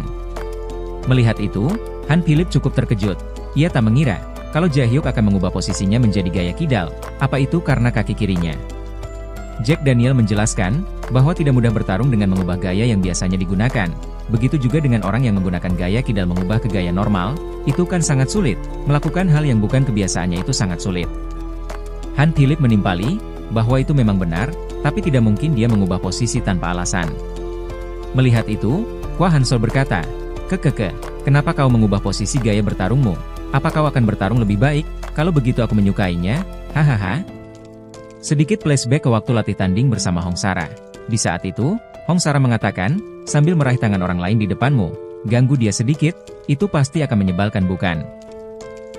S2: Melihat itu, Han Philip cukup terkejut, ia tak mengira kalau Jae-hyuk akan mengubah posisinya menjadi gaya kidal, apa itu karena kaki kirinya. Jack Daniel menjelaskan, bahwa tidak mudah bertarung dengan mengubah gaya yang biasanya digunakan, begitu juga dengan orang yang menggunakan gaya kidal mengubah ke gaya normal, itu kan sangat sulit, melakukan hal yang bukan kebiasaannya itu sangat sulit. Han Philip menimpali, bahwa itu memang benar, tapi tidak mungkin dia mengubah posisi tanpa alasan. Melihat itu, Kwa Han-sol berkata, kenapa kau mengubah posisi gaya bertarungmu? Apa kau akan bertarung lebih baik, kalau begitu aku menyukainya, hahaha. Sedikit flashback ke waktu latih tanding bersama Hong Sara. Di saat itu, Hong Sara mengatakan, sambil meraih tangan orang lain di depanmu, ganggu dia sedikit, itu pasti akan menyebalkan bukan?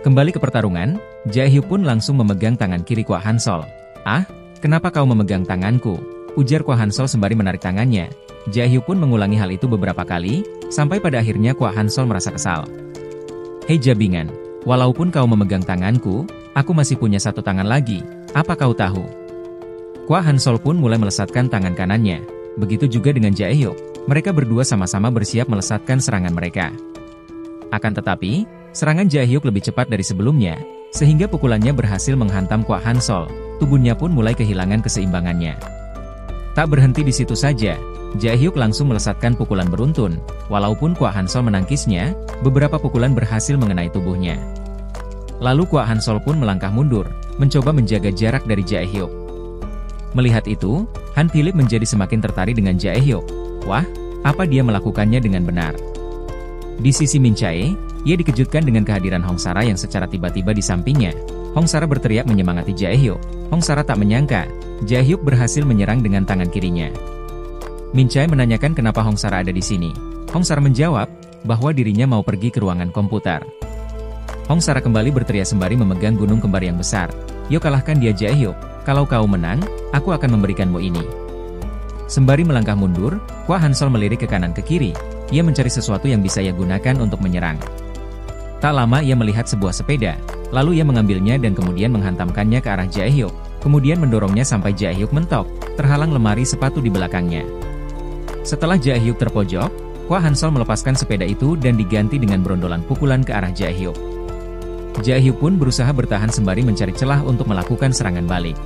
S2: Kembali ke pertarungan, Jae-hyuk pun langsung memegang tangan kiri Kwa Han-sol. Ah, kenapa kau memegang tanganku? Ujar Kwa Han-sol sembari menarik tangannya. Jae-hyuk pun mengulangi hal itu beberapa kali, sampai pada akhirnya Kwa Han-sol merasa kesal. Hei jabingan, walaupun kau memegang tanganku, aku masih punya satu tangan lagi, apa kau tahu? Kwa Han-sol pun mulai melesatkan tangan kanannya, begitu juga dengan Jae-hyuk, mereka berdua sama-sama bersiap melesatkan serangan mereka. Akan tetapi, serangan Jae-hyuk lebih cepat dari sebelumnya, sehingga pukulannya berhasil menghantam Kwa Han-sol, tubuhnya pun mulai kehilangan keseimbangannya. Tak berhenti di situ saja, Jae-hyuk langsung melesatkan pukulan beruntun, walaupun Kwa Han-sol menangkisnya, beberapa pukulan berhasil mengenai tubuhnya. Lalu Kwa Han-sol pun melangkah mundur, mencoba menjaga jarak dari Jae-hyuk. Melihat itu, Han Philip menjadi semakin tertarik dengan Jae-hyuk. Wah, apa dia melakukannya dengan benar? Di sisi Min Chae, ia dikejutkan dengan kehadiran Hong Sara yang secara tiba-tiba di sampingnya. Hong Sara berteriak menyemangati Jae-hyuk. Hong Sara tak menyangka, Jae-hyuk berhasil menyerang dengan tangan kirinya. Min Chae menanyakan kenapa Hong Sara ada di sini. Hong Sara menjawab, bahwa dirinya mau pergi ke ruangan komputer. Hong Sara kembali berteriak sembari memegang gunung kembar yang besar. Yo kalahkan dia Jae-hyuk, kalau kau menang, aku akan memberikanmu ini. Sembari melangkah mundur, Kwa Han-sol melirik ke kanan ke kiri, ia mencari sesuatu yang bisa ia gunakan untuk menyerang. Tak lama ia melihat sebuah sepeda, lalu ia mengambilnya dan kemudian menghantamkannya ke arah Jae-hyuk, kemudian mendorongnya sampai Jae-hyuk mentok, terhalang lemari sepatu di belakangnya. Setelah Jae-hyuk terpojok, Kwa Han-sol melepaskan sepeda itu dan diganti dengan berondolan pukulan ke arah Jae-hyuk. Jae-hyuk pun berusaha bertahan sembari mencari celah untuk melakukan serangan balik.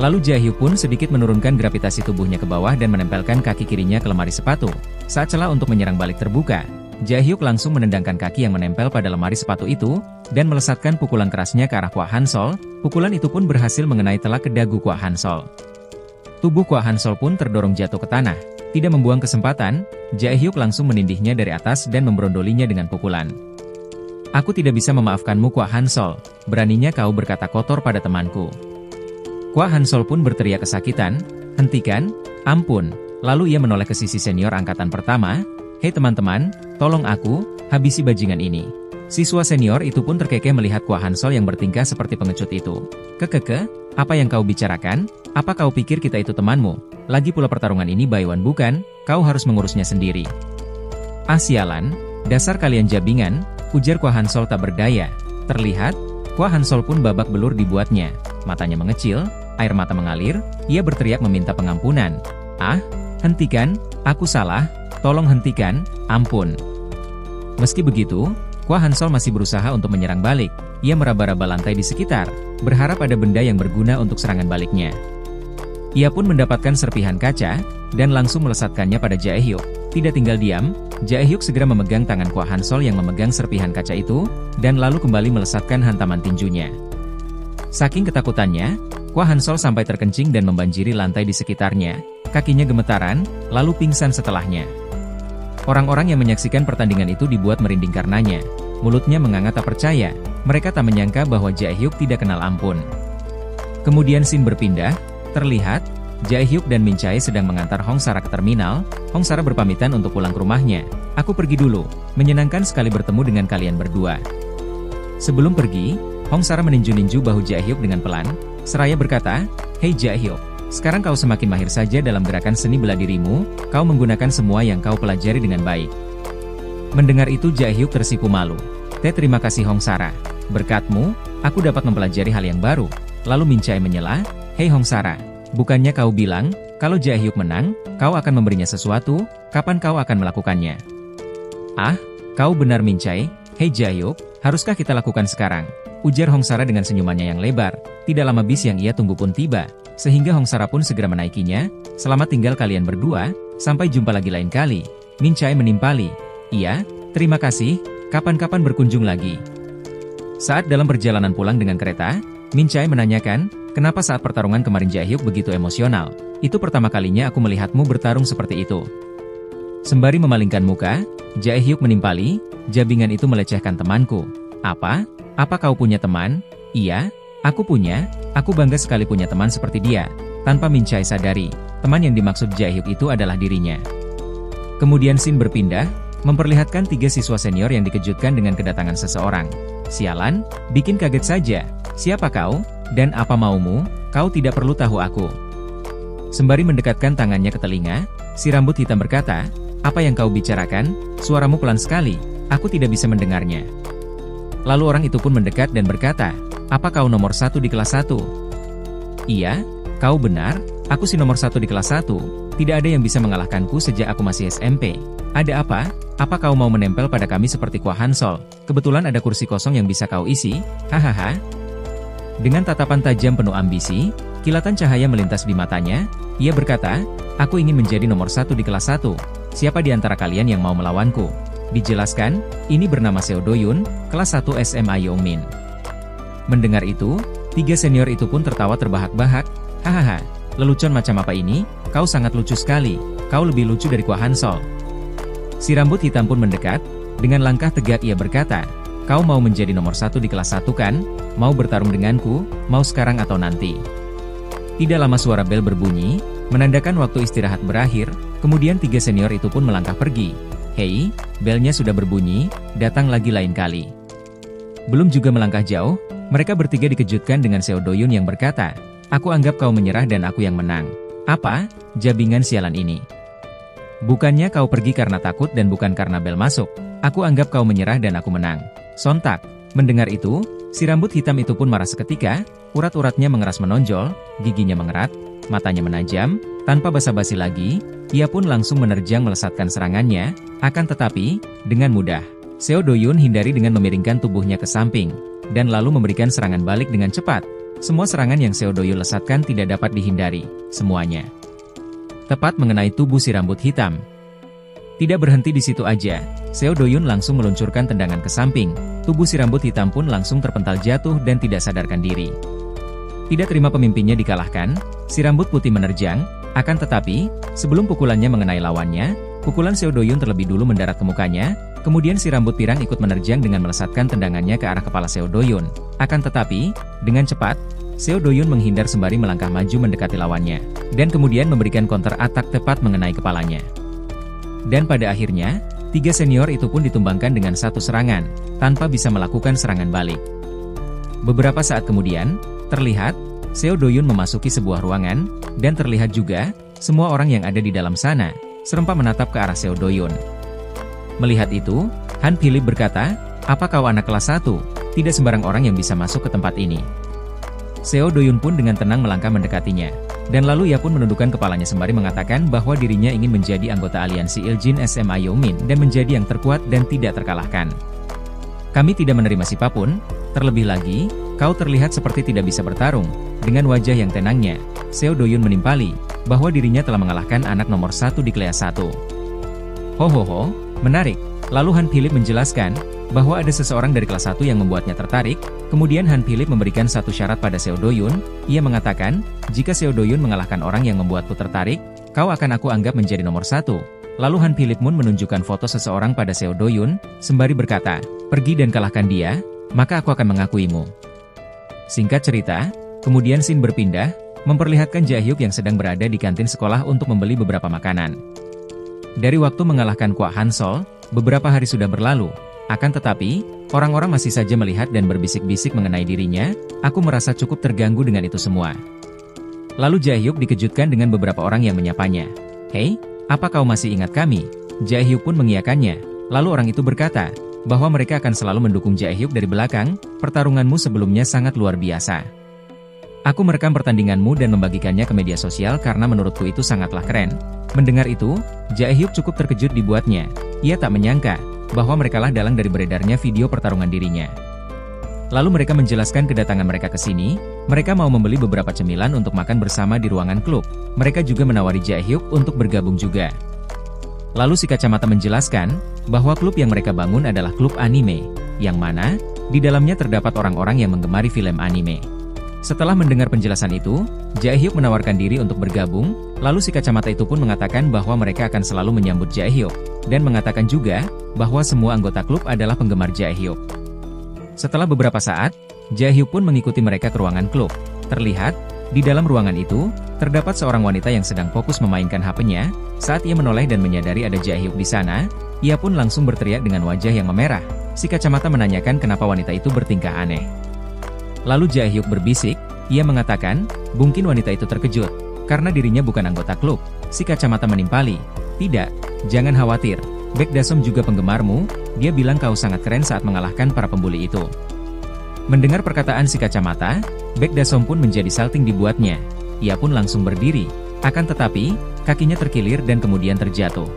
S2: Lalu Jae-hyuk pun sedikit menurunkan gravitasi tubuhnya ke bawah dan menempelkan kaki kirinya ke lemari sepatu. Saat celah untuk menyerang balik terbuka, Jae-hyuk langsung menendangkan kaki yang menempel pada lemari sepatu itu, dan melesatkan pukulan kerasnya ke arah Kwa Han-sol. Pukulan itu pun berhasil mengenai telak ke dagu Kwa Han-sol. Tubuh Kwa Han-sol pun terdorong jatuh ke tanah. Tidak membuang kesempatan, Jae-hyuk langsung menindihnya dari atas dan memberondolinya dengan pukulan. Aku tidak bisa memaafkanmu Kwa Han-sol, beraninya kau berkata kotor pada temanku. Kwa Han-sol pun berteriak kesakitan, hentikan, ampun. Lalu ia menoleh ke sisi senior angkatan pertama, hei teman-teman, tolong aku, habisi bajingan ini. Siswa senior itu pun terkekeh melihat Kwa Han-sol yang bertingkah seperti pengecut itu. Kekeke, apa yang kau bicarakan? Apa kau pikir kita itu temanmu? Lagi pula pertarungan ini buy one bukan, kau harus mengurusnya sendiri. Ah sialan, dasar kalian jabingan, ujar Kwa Han-sol tak berdaya. Terlihat, Kwa Han-sol pun babak belur dibuatnya. Matanya mengecil, air mata mengalir, ia berteriak meminta pengampunan. Ah, hentikan, aku salah, tolong hentikan, ampun. Meski begitu, Kwa Han-sol masih berusaha untuk menyerang balik. Ia meraba-raba lantai di sekitar, berharap ada benda yang berguna untuk serangan baliknya. Ia pun mendapatkan serpihan kaca, dan langsung melesatkannya pada Jae-hyuk. Tidak tinggal diam, Jae-hyuk segera memegang tangan Kwa Han-sol yang memegang serpihan kaca itu, dan lalu kembali melesatkan hantaman tinjunya. Saking ketakutannya, Kwa Han-sol sampai terkencing dan membanjiri lantai di sekitarnya, kakinya gemetaran, lalu pingsan setelahnya. Orang-orang yang menyaksikan pertandingan itu dibuat merinding karenanya. Mulutnya menganga tak percaya, mereka tak menyangka bahwa Jae-hyuk tidak kenal ampun. Kemudian scene berpindah, terlihat, Jae-hyuk dan Min Chae sedang mengantar Hong Sara ke terminal. Hong Sara berpamitan untuk pulang ke rumahnya. Aku pergi dulu, menyenangkan sekali bertemu dengan kalian berdua. Sebelum pergi, Hong Sara meninju-ninju bahu Jae-hyuk dengan pelan, seraya berkata, hei Jae-hyuk, sekarang kau semakin mahir saja dalam gerakan seni bela dirimu, kau menggunakan semua yang kau pelajari dengan baik. Mendengar itu Jae-hyuk tersipu malu. Terima kasih Hong Sara. Berkatmu, aku dapat mempelajari hal yang baru. Lalu Min Chae menyela, hei Hong Sara, bukannya kau bilang, kalau Jae-hyuk menang, kau akan memberinya sesuatu, kapan kau akan melakukannya? Ah, kau benar Min Chae, hei Jae-hyuk, haruskah kita lakukan sekarang? Ujar Hong Sara dengan senyumannya yang lebar. Tidak lama bis yang ia tunggu pun tiba, sehingga Hong Sara pun segera menaikinya. Selamat tinggal kalian berdua, sampai jumpa lagi lain kali. Min Chae menimpali. Iya, terima kasih, kapan-kapan berkunjung lagi. Saat dalam perjalanan pulang dengan kereta, Min Chae menanyakan, kenapa saat pertarungan kemarin Jae-hyuk begitu emosional? Itu pertama kalinya aku melihatmu bertarung seperti itu. Sembari memalingkan muka, Jae-hyuk menimpali, jabingan itu melecehkan temanku. Apa? Apa kau punya teman? Iya, aku punya, aku bangga sekali punya teman seperti dia. Tanpa Min Chae sadari, teman yang dimaksud Jae-hyuk itu adalah dirinya. Kemudian scene berpindah, memperlihatkan 3 siswa senior yang dikejutkan dengan kedatangan seseorang. Sialan, bikin kaget saja. Siapa kau? Dan apa maumu? Kau tidak perlu tahu aku. Sembari mendekatkan tangannya ke telinga, si rambut hitam berkata, apa yang kau bicarakan? Suaramu pelan sekali, aku tidak bisa mendengarnya. Lalu orang itu pun mendekat dan berkata, apa kau nomor 1 di kelas 1? Iya, kau benar, aku si nomor 1 di kelas 1. Tidak ada yang bisa mengalahkanku sejak aku masih SMP. Ada apa? Apa kau mau menempel pada kami seperti Kwa Han-sol? Kebetulan ada kursi kosong yang bisa kau isi, hahaha. Dengan tatapan tajam penuh ambisi, kilatan cahaya melintas di matanya, ia berkata, aku ingin menjadi nomor 1 di kelas 1. Siapa di antara kalian yang mau melawanku? Dijelaskan, ini bernama Seo Do-yun, kelas 1 SMA Yongmin. Mendengar itu, 3 senior itu pun tertawa terbahak-bahak, hahaha, lelucon macam apa ini? Kau sangat lucu sekali, kau lebih lucu dari Kwa Han-sol. Si rambut hitam pun mendekat, dengan langkah tegak ia berkata, kau mau menjadi nomor 1 di kelas 1 kan? Mau bertarung denganku, mau sekarang atau nanti? Tidak lama suara bel berbunyi, menandakan waktu istirahat berakhir, kemudian 3 senior itu pun melangkah pergi. Hei, belnya sudah berbunyi, datang lagi lain kali. Belum juga melangkah jauh, mereka bertiga dikejutkan dengan Seo Do-yun yang berkata, aku anggap kau menyerah dan aku yang menang. Apa? Jabingan sialan ini. Bukannya kau pergi karena takut dan bukan karena bel masuk. Aku anggap kau menyerah dan aku menang. Sontak. Mendengar itu, si rambut hitam itu pun marah seketika, urat-uratnya mengeras menonjol, giginya mengerat, matanya menajam, tanpa basa-basi lagi, ia pun langsung menerjang melesatkan serangannya, akan tetapi, dengan mudah. Seo Do-yun hindari dengan memiringkan tubuhnya ke samping, dan lalu memberikan serangan balik dengan cepat. Semua serangan yang Seo Do-yun lesatkan tidak dapat dihindari, semuanya tepat mengenai tubuh si rambut hitam. Tidak berhenti di situ aja, Seo Do-yun langsung meluncurkan tendangan ke samping, tubuh si rambut hitam pun langsung terpental jatuh dan tidak sadarkan diri. Tidak terima pemimpinnya dikalahkan, si rambut putih menerjang, akan tetapi, sebelum pukulannya mengenai lawannya, pukulan Seo Do-yun terlebih dulu mendarat ke mukanya, kemudian si rambut pirang ikut menerjang dengan melesatkan tendangannya ke arah kepala Seo Do-yun. Akan tetapi, dengan cepat, Seo Do-yun menghindar sembari melangkah maju mendekati lawannya, dan kemudian memberikan counter attack tepat mengenai kepalanya. Dan pada akhirnya, 3 senior itu pun ditumbangkan dengan satu serangan, tanpa bisa melakukan serangan balik. Beberapa saat kemudian, terlihat, Seo Do-yun memasuki sebuah ruangan, dan terlihat juga, semua orang yang ada di dalam sana, serempak menatap ke arah Seo Do-yun. Melihat itu, Han Philip berkata, "Apa kau anak kelas 1? Tidak sembarang orang yang bisa masuk ke tempat ini." Seo Do-yun pun dengan tenang melangkah mendekatinya. Dan lalu ia pun menundukkan kepalanya sembari mengatakan bahwa dirinya ingin menjadi anggota aliansi Iljin SMA Yomin dan menjadi yang terkuat dan tidak terkalahkan. "Kami tidak menerima siapapun, terlebih lagi, kau terlihat seperti tidak bisa bertarung." Dengan wajah yang tenangnya, Seo Do-yun menimpali, bahwa dirinya telah mengalahkan anak nomor 1 di kelas 1. Hohoho, menarik. Lalu Han Philip menjelaskan, bahwa ada seseorang dari kelas 1 yang membuatnya tertarik. Kemudian Han Philip memberikan satu syarat pada Seo Do-yun. Ia mengatakan, "Jika Seo Do-yun mengalahkan orang yang membuatku tertarik, kau akan aku anggap menjadi nomor 1. Lalu Han Philip pun menunjukkan foto seseorang pada Seo Do-yun, sembari berkata, "Pergi dan kalahkan dia, maka aku akan mengakuimu." Singkat cerita, kemudian scene berpindah, memperlihatkan Jae-hyuk yang sedang berada di kantin sekolah untuk membeli beberapa makanan. Dari waktu mengalahkan Kwak Han-sol, beberapa hari sudah berlalu. Akan tetapi, orang-orang masih saja melihat dan berbisik-bisik mengenai dirinya. Aku merasa cukup terganggu dengan itu semua. Lalu Jae-hyuk dikejutkan dengan beberapa orang yang menyapanya. "Hei, apa kau masih ingat kami?" Jae-hyuk pun mengiyakannya. Lalu orang itu berkata, bahwa mereka akan selalu mendukung Jae-hyuk dari belakang. "Pertarunganmu sebelumnya sangat luar biasa. Aku merekam pertandinganmu dan membagikannya ke media sosial karena menurutku itu sangatlah keren." Mendengar itu, Jae-hyuk cukup terkejut dibuatnya. Ia tak menyangka bahwa merekalah dalang dari beredarnya video pertarungan dirinya. Lalu mereka menjelaskan kedatangan mereka ke sini. Mereka mau membeli beberapa cemilan untuk makan bersama di ruangan klub. Mereka juga menawari Jae-hyuk untuk bergabung juga. Lalu si kacamata menjelaskan bahwa klub yang mereka bangun adalah klub anime, yang mana di dalamnya terdapat orang-orang yang menggemari film anime. Setelah mendengar penjelasan itu, Jae-hyuk menawarkan diri untuk bergabung. Lalu si kacamata itu pun mengatakan bahwa mereka akan selalu menyambut Jae-hyuk, dan mengatakan juga bahwa semua anggota klub adalah penggemar Jae-hyuk. Setelah beberapa saat, Jae-hyuk pun mengikuti mereka ke ruangan klub. Terlihat, di dalam ruangan itu, terdapat seorang wanita yang sedang fokus memainkan HP-nya. Saat ia menoleh dan menyadari ada Jae-hyuk di sana, ia pun langsung berteriak dengan wajah yang memerah. Si kacamata menanyakan kenapa wanita itu bertingkah aneh. Lalu Jae-hyuk berbisik, ia mengatakan, mungkin wanita itu terkejut, karena dirinya bukan anggota klub. Si kacamata menimpali, "Tidak, jangan khawatir, Baek Da-som juga penggemarmu, dia bilang kau sangat keren saat mengalahkan para pembuli itu." Mendengar perkataan si kacamata, Baek Da-som pun menjadi salting dibuatnya. Ia pun langsung berdiri, akan tetapi, kakinya terkilir dan kemudian terjatuh.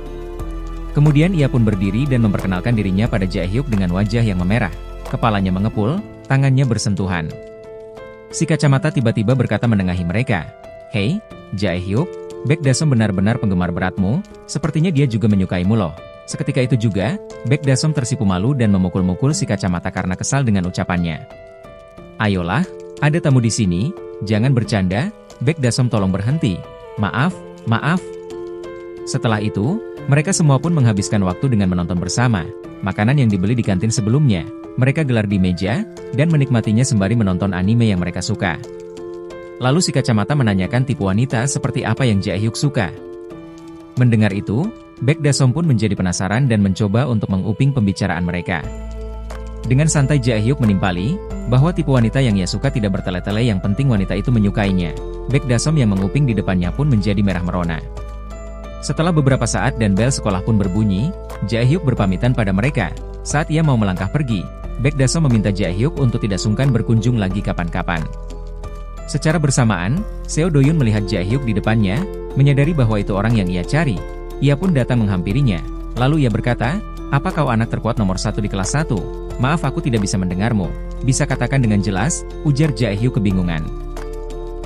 S2: Kemudian ia pun berdiri dan memperkenalkan dirinya pada Jae-hyuk dengan wajah yang memerah. Kepalanya mengepul, tangannya bersentuhan. Si kacamata tiba-tiba berkata menengahi mereka, "Hei, Jae-hyuk, Baek Da-som benar-benar penggemar beratmu, sepertinya dia juga menyukaimu loh." Seketika itu juga, Baek Da-som tersipu malu dan memukul-mukul si kacamata karena kesal dengan ucapannya. "Ayolah, ada tamu di sini, jangan bercanda." Baek Da-som tolong berhenti. Maaf. Setelah itu, mereka semua pun menghabiskan waktu dengan menonton bersama makanan yang dibeli di kantin sebelumnya. Mereka gelar di meja, dan menikmatinya sembari menonton anime yang mereka suka. Lalu si kacamata menanyakan tipe wanita seperti apa yang Jae-hyuk suka. Mendengar itu, Baek Da-som pun menjadi penasaran dan mencoba untuk menguping pembicaraan mereka. Dengan santai Jae-hyuk menimpali, bahwa tipe wanita yang ia suka tidak bertele-tele, yang penting wanita itu menyukainya. Baek Da-som yang menguping di depannya pun menjadi merah merona. Setelah beberapa saat dan bel sekolah pun berbunyi, Jae-hyuk berpamitan pada mereka. Saat ia mau melangkah pergi, Baek Da-som meminta Jae-hyuk untuk tidak sungkan berkunjung lagi kapan-kapan. Secara bersamaan, Seo Do-yun melihat Jae-hyuk di depannya, menyadari bahwa itu orang yang ia cari. Ia pun datang menghampirinya. Lalu ia berkata, "Apa kau anak terkuat nomor 1 di kelas 1? Maaf, aku tidak bisa mendengarmu. Bisa katakan dengan jelas?" ujar Jae-hyuk kebingungan.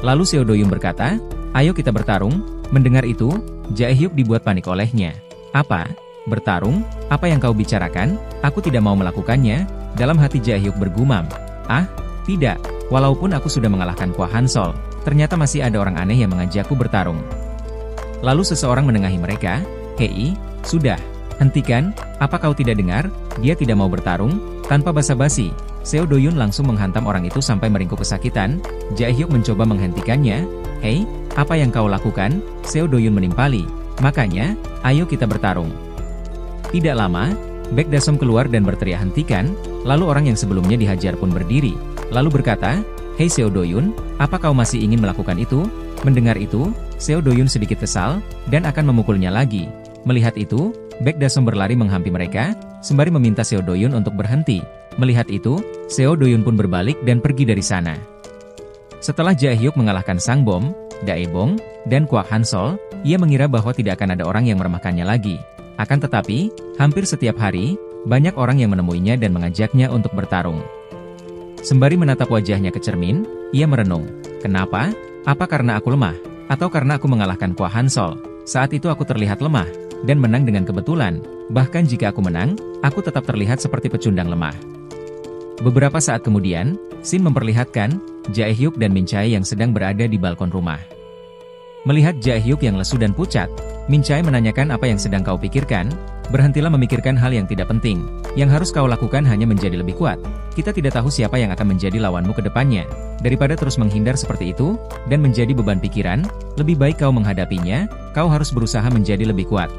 S2: Lalu Seo Do-yun berkata, "Ayo kita bertarung." Mendengar itu, Jae-hyuk dibuat panik olehnya. "Apa? Bertarung? Apa yang kau bicarakan? Aku tidak mau melakukannya. Dalam hati Jae-hyuk bergumam. Ah, tidak. Walaupun aku sudah mengalahkan Kwa Hansol, ternyata masih ada orang aneh yang mengajakku bertarung. Lalu seseorang menengahi mereka. Hei, sudah. Hentikan, apa kau tidak dengar? Dia tidak mau bertarung. Tanpa basa-basi, Seo Do-yun langsung menghantam orang itu sampai meringkuk kesakitan. Jae-hyuk mencoba menghentikannya. Hei, apa yang kau lakukan? Seo Do-yun menimpali. Makanya, ayo kita bertarung. Tidak lama, Baek Da-som keluar dan berteriak hentikan, lalu orang yang sebelumnya dihajar pun berdiri, lalu berkata, Hei Seo Do-yun, apa kau masih ingin melakukan itu? Mendengar itu, Seo Do-yun sedikit kesal, dan akan memukulnya lagi. Melihat itu, Baek Da-som berlari menghampiri mereka, sembari meminta Seo Do-yun untuk berhenti. Melihat itu, Seo Do-yun pun berbalik dan pergi dari sana. Setelah Jae-hyuk mengalahkan Sang Bom, Daebong, dan Kwa Hansol, ia mengira bahwa tidak akan ada orang yang meremehkannya lagi. Akan tetapi, hampir setiap hari, banyak orang yang menemuinya dan mengajaknya untuk bertarung. Sembari menatap wajahnya ke cermin, ia merenung. Kenapa? Apa karena aku lemah? Atau karena aku mengalahkan Kwa Hansol? Saat itu aku terlihat lemah, dan menang dengan kebetulan. Bahkan jika aku menang, aku tetap terlihat seperti pecundang lemah. Beberapa saat kemudian, Shin memperlihatkan Jae-hyuk dan Min Chae yang sedang berada di balkon rumah. Melihat Jae-hyuk yang lesu dan pucat, Min Chae menanyakan apa yang sedang kau pikirkan. Berhentilah memikirkan hal yang tidak penting. Yang harus kau lakukan hanya menjadi lebih kuat. Kita tidak tahu siapa yang akan menjadi lawanmu ke depannya. Daripada terus menghindar seperti itu, dan menjadi beban pikiran, lebih baik kau menghadapinya, kau harus berusaha menjadi lebih kuat.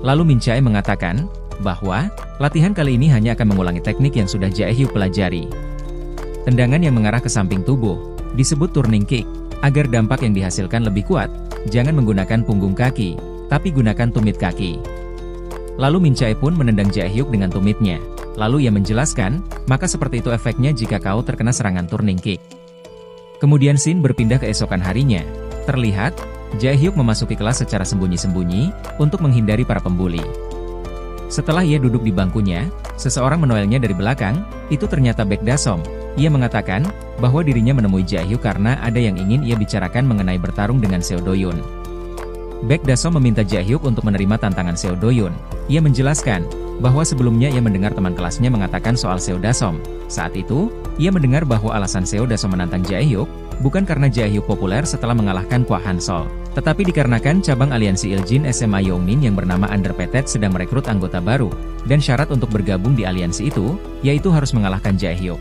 S2: Lalu Min Chae mengatakan, bahwa, latihan kali ini hanya akan mengulangi teknik yang sudah Jae-hyuk pelajari. Tendangan yang mengarah ke samping tubuh, disebut turning kick. Agar dampak yang dihasilkan lebih kuat, jangan menggunakan punggung kaki, tapi gunakan tumit kaki. Lalu Min Chae pun menendang Jae-hyuk dengan tumitnya. Lalu ia menjelaskan, maka seperti itu efeknya jika kau terkena serangan turning kick. Kemudian Shin berpindah ke esokan harinya. Terlihat, Jae-hyuk memasuki kelas secara sembunyi-sembunyi, untuk menghindari para pembuli. Setelah ia duduk di bangkunya, seseorang menoelnya dari belakang, itu ternyata Baek Da-som. Ia mengatakan, bahwa dirinya menemui Jae-hyuk karena ada yang ingin ia bicarakan mengenai bertarung dengan Seo Do-yun. Baek Da-som meminta Jae-hyuk untuk menerima tantangan Seo Do-yun. Ia menjelaskan, bahwa sebelumnya ia mendengar teman kelasnya mengatakan soal Seo Da-som. Saat itu, ia mendengar bahwa alasan Seo Da-som menantang Jae-hyuk, bukan karena Jae-hyuk populer setelah mengalahkan Kwa Hansol, tetapi dikarenakan cabang aliansi Iljin SMA Yongmin yang bernama Underpated sedang merekrut anggota baru, dan syarat untuk bergabung di aliansi itu, yaitu harus mengalahkan Jae-hyuk.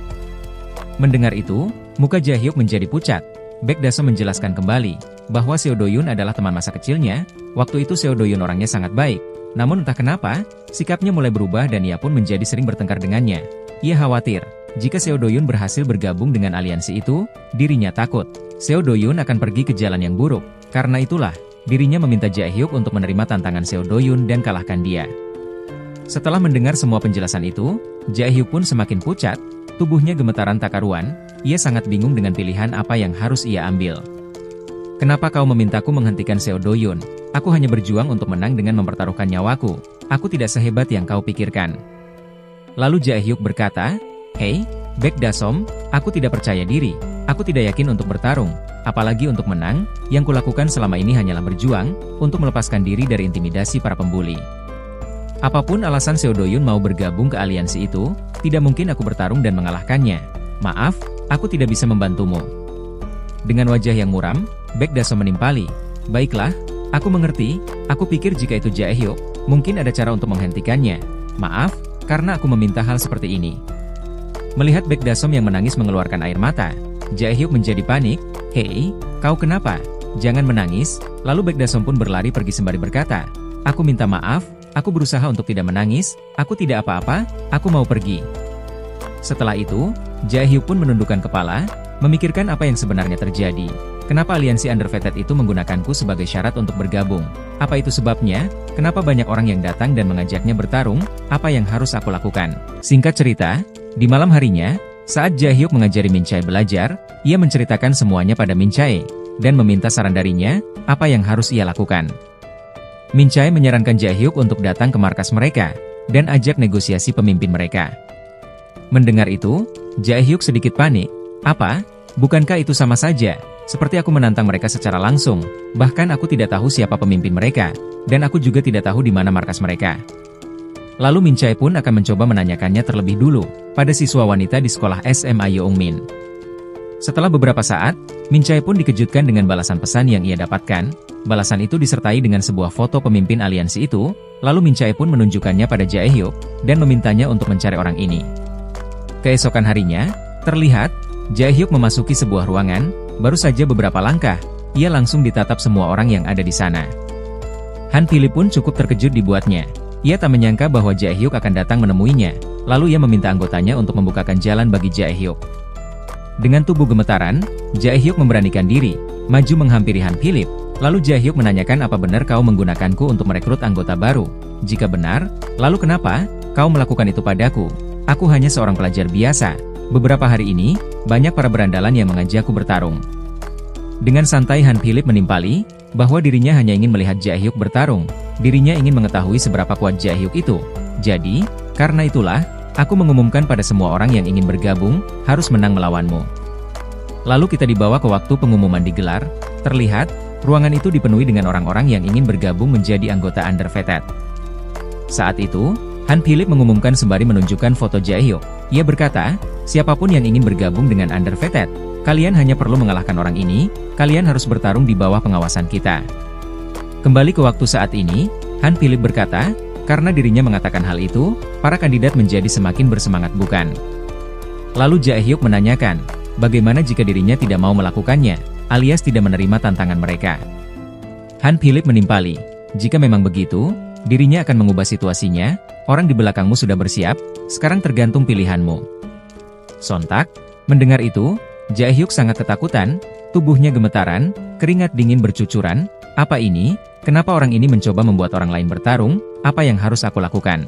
S2: Mendengar itu, muka Jae-hyuk menjadi pucat. Baek Da-som menjelaskan kembali, bahwa Seo Do-yun adalah teman masa kecilnya. Waktu itu Seo Do-yun orangnya sangat baik, namun entah kenapa, sikapnya mulai berubah dan ia pun menjadi sering bertengkar dengannya. Ia khawatir, jika Seo Do-yun berhasil bergabung dengan aliansi itu, dirinya takut Seo Do-yun akan pergi ke jalan yang buruk. Karena itulah, dirinya meminta Jae-hyuk untuk menerima tantangan Seo Do-yun dan kalahkan dia. Setelah mendengar semua penjelasan itu, Jae-hyuk pun semakin pucat. Tubuhnya gemetaran tak karuan, ia sangat bingung dengan pilihan apa yang harus ia ambil. Kenapa kau memintaku menghentikan Seo Do-yun? Aku hanya berjuang untuk menang dengan mempertaruhkan nyawaku. Aku tidak sehebat yang kau pikirkan. Lalu Jae-hyuk berkata, Hei, Baek Da-som, aku tidak percaya diri. Aku tidak yakin untuk bertarung, apalagi untuk menang. Yang kulakukan selama ini hanyalah berjuang, untuk melepaskan diri dari intimidasi para pembuli. Apapun alasan Seo Do-yun mau bergabung ke aliansi itu, tidak mungkin aku bertarung dan mengalahkannya. Maaf, aku tidak bisa membantumu. Dengan wajah yang muram, Baek Da-som menimpali. Baiklah, aku mengerti. Aku pikir jika itu Jae-hyuk, mungkin ada cara untuk menghentikannya. Maaf, karena aku meminta hal seperti ini. Melihat Baek Da-som yang menangis mengeluarkan air mata, Jae-hyuk menjadi panik. Hei, kau kenapa? Jangan menangis. Lalu Baek Da-som pun berlari pergi sembari berkata, aku minta maaf. Aku berusaha untuk tidak menangis, aku tidak apa-apa, aku mau pergi. Setelah itu, Jae-hyuk pun menundukkan kepala, memikirkan apa yang sebenarnya terjadi. Kenapa aliansi Underpated itu menggunakanku sebagai syarat untuk bergabung? Apa itu sebabnya? Kenapa banyak orang yang datang dan mengajaknya bertarung? Apa yang harus aku lakukan? Singkat cerita, di malam harinya, saat Jae-hyuk mengajari Min Chae belajar, ia menceritakan semuanya pada Min Chae, dan meminta saran darinya, apa yang harus ia lakukan. Min Chae menyarankan Jae-hyuk untuk datang ke markas mereka, dan ajak negosiasi pemimpin mereka. Mendengar itu, Jae-hyuk sedikit panik. Apa? Bukankah itu sama saja? Seperti aku menantang mereka secara langsung, bahkan aku tidak tahu siapa pemimpin mereka. dan aku juga tidak tahu di mana markas mereka. Lalu Min Chae pun akan mencoba menanyakannya terlebih dulu pada siswa wanita di sekolah SMA Yeongmin. Setelah beberapa saat, Min Chae pun dikejutkan dengan balasan pesan yang ia dapatkan. Balasan itu disertai dengan sebuah foto pemimpin aliansi itu, lalu Min Chae pun menunjukkannya pada Jae Hyuk dan memintanya untuk mencari orang ini. Keesokan harinya, terlihat Jae Hyuk memasuki sebuah ruangan. Baru saja beberapa langkah, ia langsung ditatap semua orang yang ada di sana. Han Philip pun cukup terkejut dibuatnya. Ia tak menyangka bahwa Jae Hyuk akan datang menemuinya, lalu ia meminta anggotanya untuk membukakan jalan bagi Jae Hyuk. Dengan tubuh gemetaran, Jae Hyuk memberanikan diri, maju menghampiri Han Philip, lalu Jae Hyuk menanyakan apa benar kau menggunakanku untuk merekrut anggota baru? Jika benar, lalu kenapa kau melakukan itu padaku? Aku hanya seorang pelajar biasa. Beberapa hari ini, banyak para berandalan yang mengajakku bertarung. Dengan santai Han Philip menimpali, bahwa dirinya hanya ingin melihat Jae Hyuk bertarung. Dirinya ingin mengetahui seberapa kuat Jae Hyuk itu. Jadi, karena itulah, aku mengumumkan pada semua orang yang ingin bergabung, harus menang melawanmu. Lalu kita dibawa ke waktu pengumuman digelar. Terlihat, ruangan itu dipenuhi dengan orang-orang yang ingin bergabung menjadi anggota Undervetted. Saat itu, Han Philip mengumumkan sembari menunjukkan foto Jae Hyuk. Ia berkata, siapapun yang ingin bergabung dengan Undervetted, kalian hanya perlu mengalahkan orang ini, kalian harus bertarung di bawah pengawasan kita. Kembali ke waktu saat ini, Han Philip berkata, karena dirinya mengatakan hal itu, para kandidat menjadi semakin bersemangat bukan? Lalu Jae Hyuk menanyakan, bagaimana jika dirinya tidak mau melakukannya, alias tidak menerima tantangan mereka? Han Philip menimpali, jika memang begitu, dirinya akan mengubah situasinya, orang di belakangmu sudah bersiap, sekarang tergantung pilihanmu. Sontak, mendengar itu, Jae Hyuk sangat ketakutan, tubuhnya gemetaran, keringat dingin bercucuran. Apa ini? Kenapa orang ini mencoba membuat orang lain bertarung? Apa yang harus aku lakukan?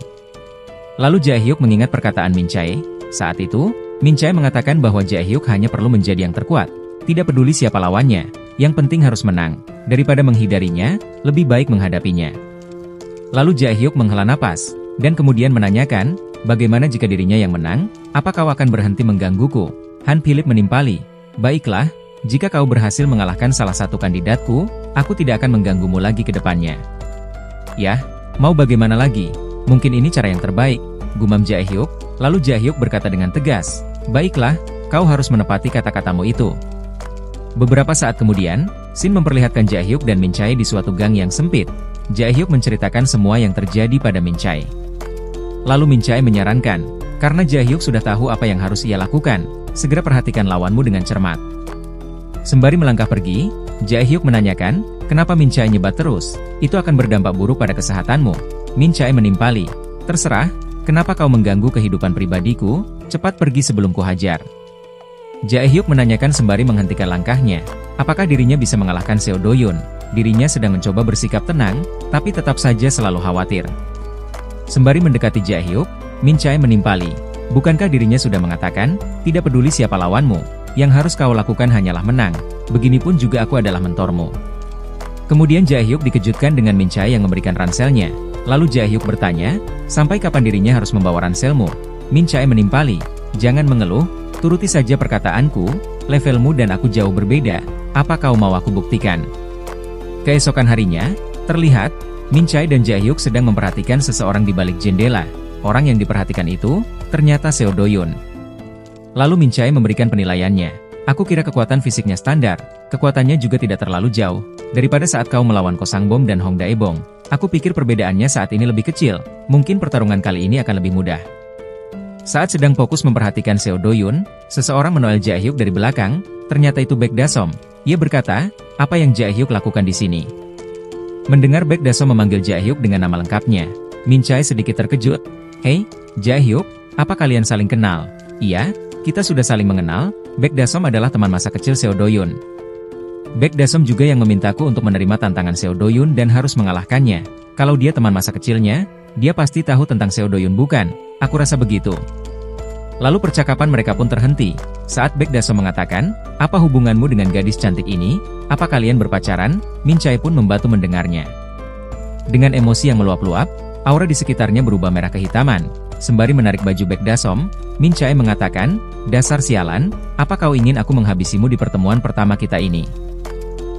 S2: Lalu Jae Hyuk mengingat perkataan Min Chae. Saat itu, Min Chae mengatakan bahwa Jae Hyuk hanya perlu menjadi yang terkuat. Tidak peduli siapa lawannya, yang penting harus menang. Daripada menghindarinya, lebih baik menghadapinya. Lalu Jae Hyuk menghela napas, dan kemudian menanyakan, bagaimana jika dirinya yang menang? Apa kau akan berhenti menggangguku? Han Philip menimpali, baiklah, jika kau berhasil mengalahkan salah satu kandidatku, aku tidak akan mengganggumu lagi ke depannya. Yah, mau bagaimana lagi? Mungkin ini cara yang terbaik, gumam Jae Hyuk. Lalu Jae Hyuk berkata dengan tegas, baiklah, kau harus menepati kata-katamu itu. Beberapa saat kemudian, Shin memperlihatkan Jae Hyuk dan Min Chae di suatu gang yang sempit. Jae Hyuk menceritakan semua yang terjadi pada Min Chae. Lalu Min Chae menyarankan, karena Jae Hyuk sudah tahu apa yang harus ia lakukan, segera perhatikan lawanmu dengan cermat. Sembari melangkah pergi, Jae Hyuk menanyakan, kenapa Min Chae nyebat terus? Itu akan berdampak buruk pada kesehatanmu. Min Chae menimpali, terserah, kenapa kau mengganggu kehidupan pribadiku? Cepat pergi sebelum kuhajar. Jae Hyuk menanyakan sembari menghentikan langkahnya, apakah dirinya bisa mengalahkan Seo Do-yoon? Dirinya sedang mencoba bersikap tenang, tapi tetap saja selalu khawatir. Sembari mendekati Jae Hyuk, Min Chae menimpali, bukankah dirinya sudah mengatakan, tidak peduli siapa lawanmu, yang harus kau lakukan hanyalah menang, beginipun juga aku adalah mentormu. Kemudian Jae Hyuk dikejutkan dengan Min Chae yang memberikan ranselnya. Lalu Jae Hyuk bertanya, sampai kapan dirinya harus membawa ranselmu? Min Chae menimpali, jangan mengeluh, turuti saja perkataanku, levelmu dan aku jauh berbeda, apa kau mau aku buktikan? Keesokan harinya, terlihat, Min Chae dan Jae Hyuk sedang memperhatikan seseorang di balik jendela. Orang yang diperhatikan itu, ternyata Seo Do-yoon. Lalu Min Chae memberikan penilaiannya. Aku kira kekuatan fisiknya standar, kekuatannya juga tidak terlalu jauh, daripada saat kau melawan Ko Sang-bom dan Hong Dae-bong. Aku pikir perbedaannya saat ini lebih kecil, mungkin pertarungan kali ini akan lebih mudah. Saat sedang fokus memperhatikan Seo Do-yoon, seseorang menoel Jae Hyuk dari belakang, ternyata itu Baek Da-som. Ia berkata, apa yang Jae Hyuk lakukan di sini? Mendengar Baek Da-som memanggil Jae Hyuk dengan nama lengkapnya, Min Chae sedikit terkejut. Hei, Jae Hyuk, apa kalian saling kenal? Iya, kita sudah saling mengenal, Baek Da-som adalah teman masa kecil Seo Do-yoon. Baek Da-som juga yang memintaku untuk menerima tantangan Seo Do-yoon dan harus mengalahkannya. Kalau dia teman masa kecilnya, dia pasti tahu tentang Seo Do-yoon bukan? Aku rasa begitu. Lalu percakapan mereka pun terhenti, saat Baek Da-som mengatakan, apa hubunganmu dengan gadis cantik ini? Apa kalian berpacaran? Min Chae pun membantu mendengarnya. Dengan emosi yang meluap-luap, aura di sekitarnya berubah merah kehitaman. Sembari menarik baju Baek Da-som, Min Chae mengatakan, dasar sialan, apa kau ingin aku menghabisimu di pertemuan pertama kita ini?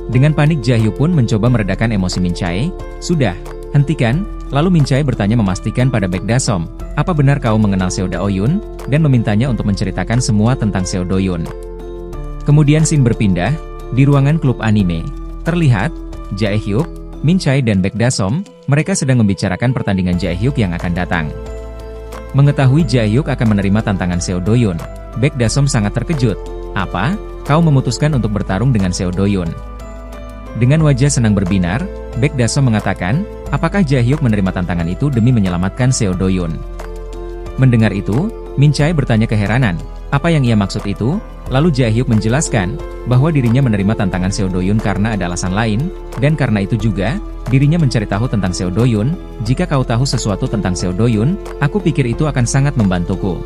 S2: Dengan panik Jae-hyuk pun mencoba meredakan emosi Min Chae. "Sudah, hentikan." Lalu Min Chae bertanya memastikan pada Baek Da-som, "Apa benar kau mengenal Seo Do-yoon?" dan memintanya untuk menceritakan semua tentang Seo Do-yoon. Kemudian scene berpindah, di ruangan klub anime. Terlihat, Jae-hyuk, Min Chae dan Baek Da-som, mereka sedang membicarakan pertandingan Jae-hyuk yang akan datang. Mengetahui Jae-hyuk akan menerima tantangan Seo Do-yoon, Baek Da-som sangat terkejut. "Apa? Kau memutuskan untuk bertarung dengan Seo Do-yoon?" Dengan wajah senang berbinar, Baek Da-som mengatakan, apakah Jae-hyuk menerima tantangan itu demi menyelamatkan Seo Do-yoon. Mendengar itu, Min Chae bertanya keheranan, apa yang ia maksud itu? Lalu Jae-hyuk menjelaskan, bahwa dirinya menerima tantangan Seo Do-yoon karena ada alasan lain, dan karena itu juga, dirinya mencari tahu tentang Seo Do-yoon. "Jika kau tahu sesuatu tentang Seo Do-yoon, aku pikir itu akan sangat membantuku."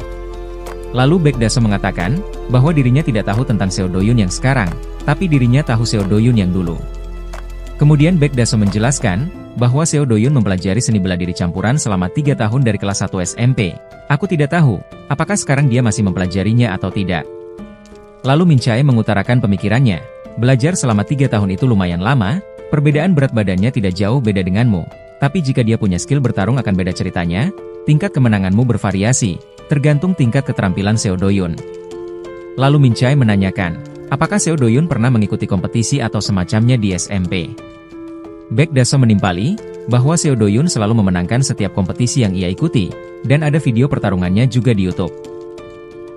S2: Lalu Baek Da-som mengatakan, bahwa dirinya tidak tahu tentang Seo Do-yoon yang sekarang, tapi dirinya tahu Seo Do-yoon yang dulu. Kemudian Baek Da-som menjelaskan, bahwa Seo Do-yoon mempelajari seni bela diri campuran selama 3 tahun dari kelas 1 SMP. "Aku tidak tahu, apakah sekarang dia masih mempelajarinya atau tidak." Lalu Min Chae mengutarakan pemikirannya, "Belajar selama 3 tahun itu lumayan lama, perbedaan berat badannya tidak jauh beda denganmu. Tapi jika dia punya skill bertarung akan beda ceritanya, tingkat kemenanganmu bervariasi, tergantung tingkat keterampilan Seo Do-yoon." Lalu Min Chae menanyakan, apakah Seo Do-yoon pernah mengikuti kompetisi atau semacamnya di SMP? Baek Da-som menimpali, bahwa Seo Do-yoon selalu memenangkan setiap kompetisi yang ia ikuti, dan ada video pertarungannya juga di YouTube.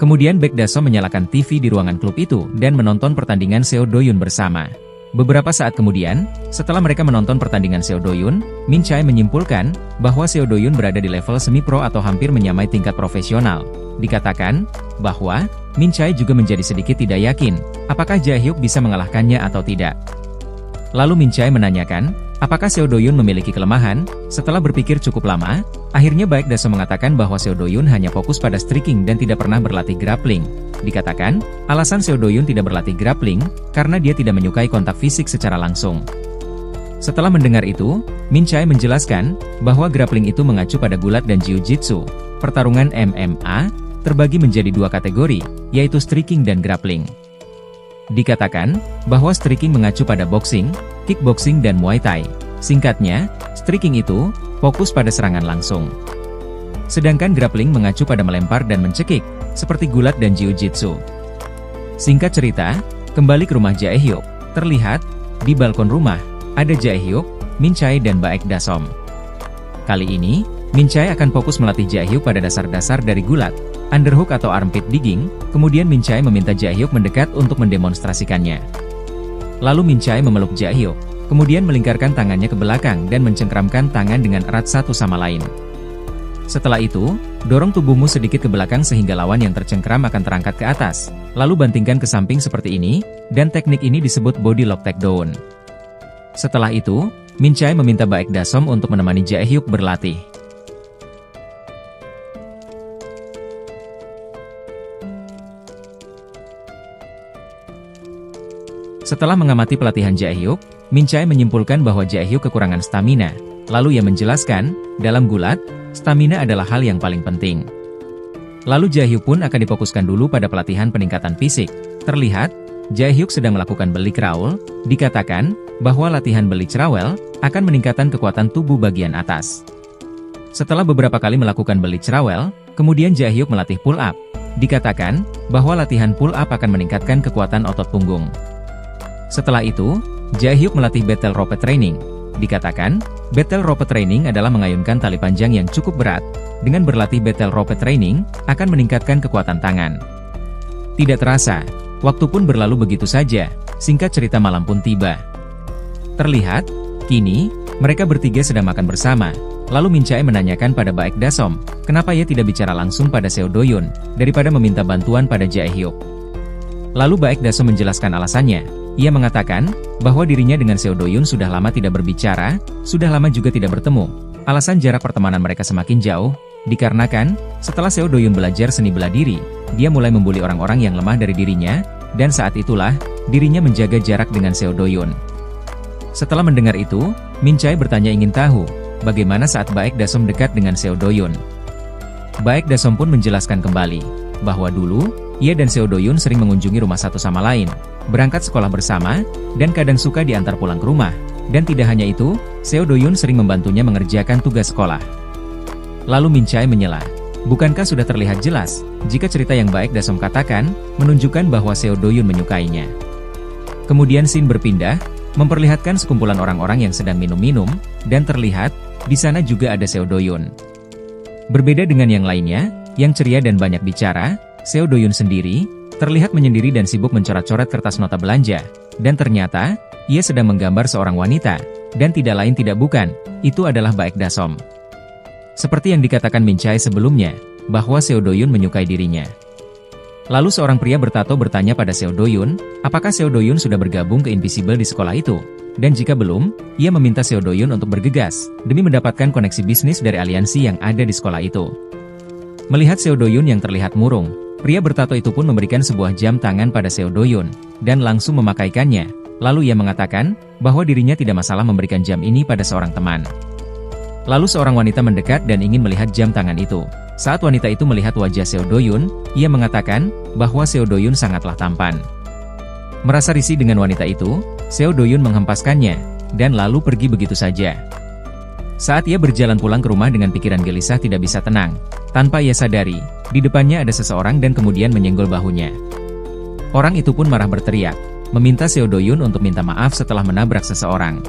S2: Kemudian Baek Da-som menyalakan TV di ruangan klub itu dan menonton pertandingan Seo Do-yoon bersama. Beberapa saat kemudian, setelah mereka menonton pertandingan Seo Do-yoon, Min Chae menyimpulkan bahwa Seo Do-yoon berada di level semi-pro atau hampir menyamai tingkat profesional. Dikatakan bahwa Min Chae juga menjadi sedikit tidak yakin apakah Jae-hyuk bisa mengalahkannya atau tidak. Lalu Min Chae menanyakan, apakah Seo Do-yoon memiliki kelemahan? Setelah berpikir cukup lama, akhirnya Baek Da-som mengatakan bahwa Seo Do-yoon hanya fokus pada striking dan tidak pernah berlatih grappling. Dikatakan, alasan Seo Do-yoon tidak berlatih grappling, karena dia tidak menyukai kontak fisik secara langsung. Setelah mendengar itu, Min Chae menjelaskan, bahwa grappling itu mengacu pada gulat dan jiu-jitsu. Pertarungan MMA, terbagi menjadi 2 kategori, yaitu striking dan grappling. Dikatakan, bahwa striking mengacu pada boxing, kickboxing dan muay thai. Singkatnya, striking itu, fokus pada serangan langsung. Sedangkan grappling mengacu pada melempar dan mencekik, seperti gulat dan jiu-jitsu. Singkat cerita, kembali ke rumah Jae-hyuk. Terlihat, di balkon rumah, ada Jae-hyuk, Min Chae dan Baek Da-som. Kali ini, Min Chae akan fokus melatih Jae-hyuk pada dasar-dasar dari gulat, underhook atau armpit digging, kemudian Min Chae meminta Jae-hyuk mendekat untuk mendemonstrasikannya. Lalu Min Chae memeluk Jae-hyuk, kemudian melingkarkan tangannya ke belakang dan mencengkramkan tangan dengan erat satu sama lain. Setelah itu, dorong tubuhmu sedikit ke belakang sehingga lawan yang tercengkram akan terangkat ke atas, lalu bantingkan ke samping seperti ini, dan teknik ini disebut body lock takedown. Setelah itu, Min Chae meminta Baek Da-som untuk menemani Jae-hyuk berlatih. Setelah mengamati pelatihan Jae-hyuk, Min Chae menyimpulkan bahwa Jae-hyuk kekurangan stamina. Lalu ia menjelaskan, dalam gulat, stamina adalah hal yang paling penting. Lalu Jae-hyuk pun akan difokuskan dulu pada pelatihan peningkatan fisik. Terlihat, Jae-hyuk sedang melakukan belly crawl. Dikatakan, bahwa latihan belly crawl akan meningkatkan kekuatan tubuh bagian atas. Setelah beberapa kali melakukan belly crawl, kemudian Jae-hyuk melatih pull up. Dikatakan, bahwa latihan pull up akan meningkatkan kekuatan otot punggung. Setelah itu, Jae-hyuk melatih battle rope training. Dikatakan, battle rope training adalah mengayunkan tali panjang yang cukup berat. Dengan berlatih battle rope training, akan meningkatkan kekuatan tangan. Tidak terasa, waktu pun berlalu begitu saja, singkat cerita malam pun tiba. Terlihat, kini, mereka bertiga sedang makan bersama. Lalu Min Chae menanyakan pada Baek Da-som, kenapa ia tidak bicara langsung pada Seo Do-yoon, daripada meminta bantuan pada Jae-hyuk. Lalu Baek Da-som menjelaskan alasannya. Ia mengatakan, bahwa dirinya dengan Seo Do-yoon sudah lama tidak berbicara, sudah lama juga tidak bertemu. Alasan jarak pertemanan mereka semakin jauh, dikarenakan, setelah Seo Do-yoon belajar seni bela diri, dia mulai membuli orang-orang yang lemah dari dirinya, dan saat itulah, dirinya menjaga jarak dengan Seo Do-yoon. Setelah mendengar itu, Min Chae bertanya ingin tahu, bagaimana saat Baek Da-som dekat dengan Seo Do-yoon. Baek Da-som pun menjelaskan kembali, bahwa dulu, ia dan Seo Do-yun sering mengunjungi rumah satu sama lain, berangkat sekolah bersama, dan kadang suka diantar pulang ke rumah. Dan tidak hanya itu, Seo Do-yun sering membantunya mengerjakan tugas sekolah. Lalu Min Chae menyela. Bukankah sudah terlihat jelas, jika cerita yang baik Dasom katakan, menunjukkan bahwa Seo Do-yun menyukainya. Kemudian scene berpindah, memperlihatkan sekumpulan orang-orang yang sedang minum-minum, dan terlihat, di sana juga ada Seo Do-yun. Berbeda dengan yang lainnya, yang ceria dan banyak bicara, Seo Do-yun sendiri, terlihat menyendiri dan sibuk mencoret-coret kertas nota belanja, dan ternyata, ia sedang menggambar seorang wanita, dan tidak lain tidak bukan, itu adalah Baek Dasom. Seperti yang dikatakan Min Chae sebelumnya, bahwa Seo Do-yun menyukai dirinya. Lalu seorang pria bertato bertanya pada Seo Do-yun, apakah Seo Do-yun sudah bergabung ke Invisible di sekolah itu? Dan jika belum, ia meminta Seo Do-yun untuk bergegas, demi mendapatkan koneksi bisnis dari aliansi yang ada di sekolah itu. Melihat Seo Do-yun yang terlihat murung, pria bertato itu pun memberikan sebuah jam tangan pada Seo Do-yun, dan langsung memakaikannya. Lalu ia mengatakan, bahwa dirinya tidak masalah memberikan jam ini pada seorang teman. Lalu seorang wanita mendekat dan ingin melihat jam tangan itu. Saat wanita itu melihat wajah Seo Do-yun, ia mengatakan, bahwa Seo Do-yun sangatlah tampan. Merasa risih dengan wanita itu, Seo Do-yun menghempaskannya, dan lalu pergi begitu saja. Saat ia berjalan pulang ke rumah dengan pikiran gelisah tidak bisa tenang, tanpa ia sadari, di depannya ada seseorang dan kemudian menyenggol bahunya. Orang itu pun marah berteriak, meminta Seo Do-yun untuk minta maaf setelah menabrak seseorang.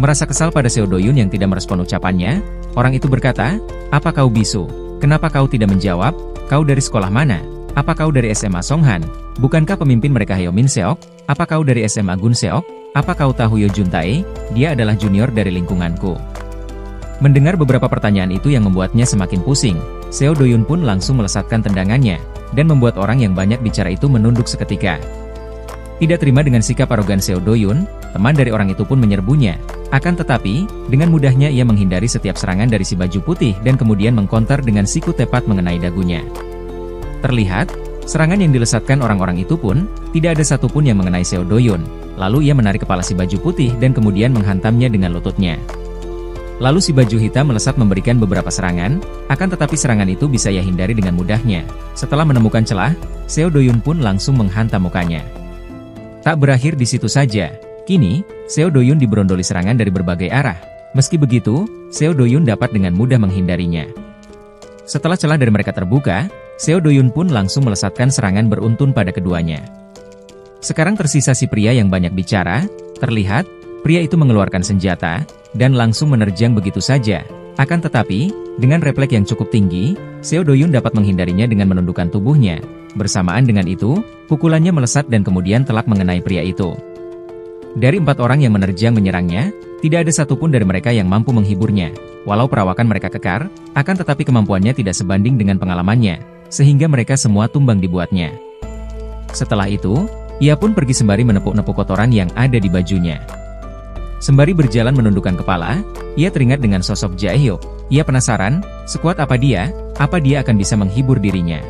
S2: Merasa kesal pada Seo Do-yun yang tidak merespon ucapannya, orang itu berkata, "Apa kau bisu? Kenapa kau tidak menjawab? Kau dari sekolah mana? Apa kau dari SMA Songhan? Bukankah pemimpin mereka Heo Min Seok? Apa kau dari SMA Gun Seok? Apa kau tahu Yo Jun Tae? Dia adalah junior dari lingkunganku." Mendengar beberapa pertanyaan itu yang membuatnya semakin pusing, Seo Do-yun pun langsung melesatkan tendangannya, dan membuat orang yang banyak bicara itu menunduk seketika. Tidak terima dengan sikap arogan Seo Do-yun, teman dari orang itu pun menyerbunya. Akan tetapi, dengan mudahnya ia menghindari setiap serangan dari si baju putih dan kemudian mengkonter dengan siku tepat mengenai dagunya. Terlihat, serangan yang dilesatkan orang-orang itu pun, tidak ada satupun yang mengenai Seo Do-yun. Lalu ia menarik kepala si baju putih dan kemudian menghantamnya dengan lututnya. Lalu si baju hitam melesat memberikan beberapa serangan, akan tetapi serangan itu bisa ia hindari dengan mudahnya. Setelah menemukan celah, Seo Do-yun pun langsung menghantam mukanya. Tak berakhir di situ saja. Kini, Seo Do-yun diberondoli serangan dari berbagai arah. Meski begitu, Seo Do-yun dapat dengan mudah menghindarinya. Setelah celah dari mereka terbuka, Seo Do-yun pun langsung melesatkan serangan beruntun pada keduanya. Sekarang tersisa si pria yang banyak bicara. Terlihat, pria itu mengeluarkan senjata, dan langsung menerjang begitu saja. Akan tetapi, dengan refleks yang cukup tinggi, Seo Do-yun dapat menghindarinya dengan menundukkan tubuhnya. Bersamaan dengan itu, pukulannya melesat dan kemudian telak mengenai pria itu. Dari 4 orang yang menerjang menyerangnya, tidak ada satupun dari mereka yang mampu menghiburnya. Walau perawakan mereka kekar, akan tetapi kemampuannya tidak sebanding dengan pengalamannya, sehingga mereka semua tumbang dibuatnya. Setelah itu, ia pun pergi sembari menepuk-nepuk kotoran yang ada di bajunya. Sembari berjalan menundukkan kepala, ia teringat dengan sosok Jae-hyuk. Ia penasaran, sekuat apa dia akan bisa menghibur dirinya.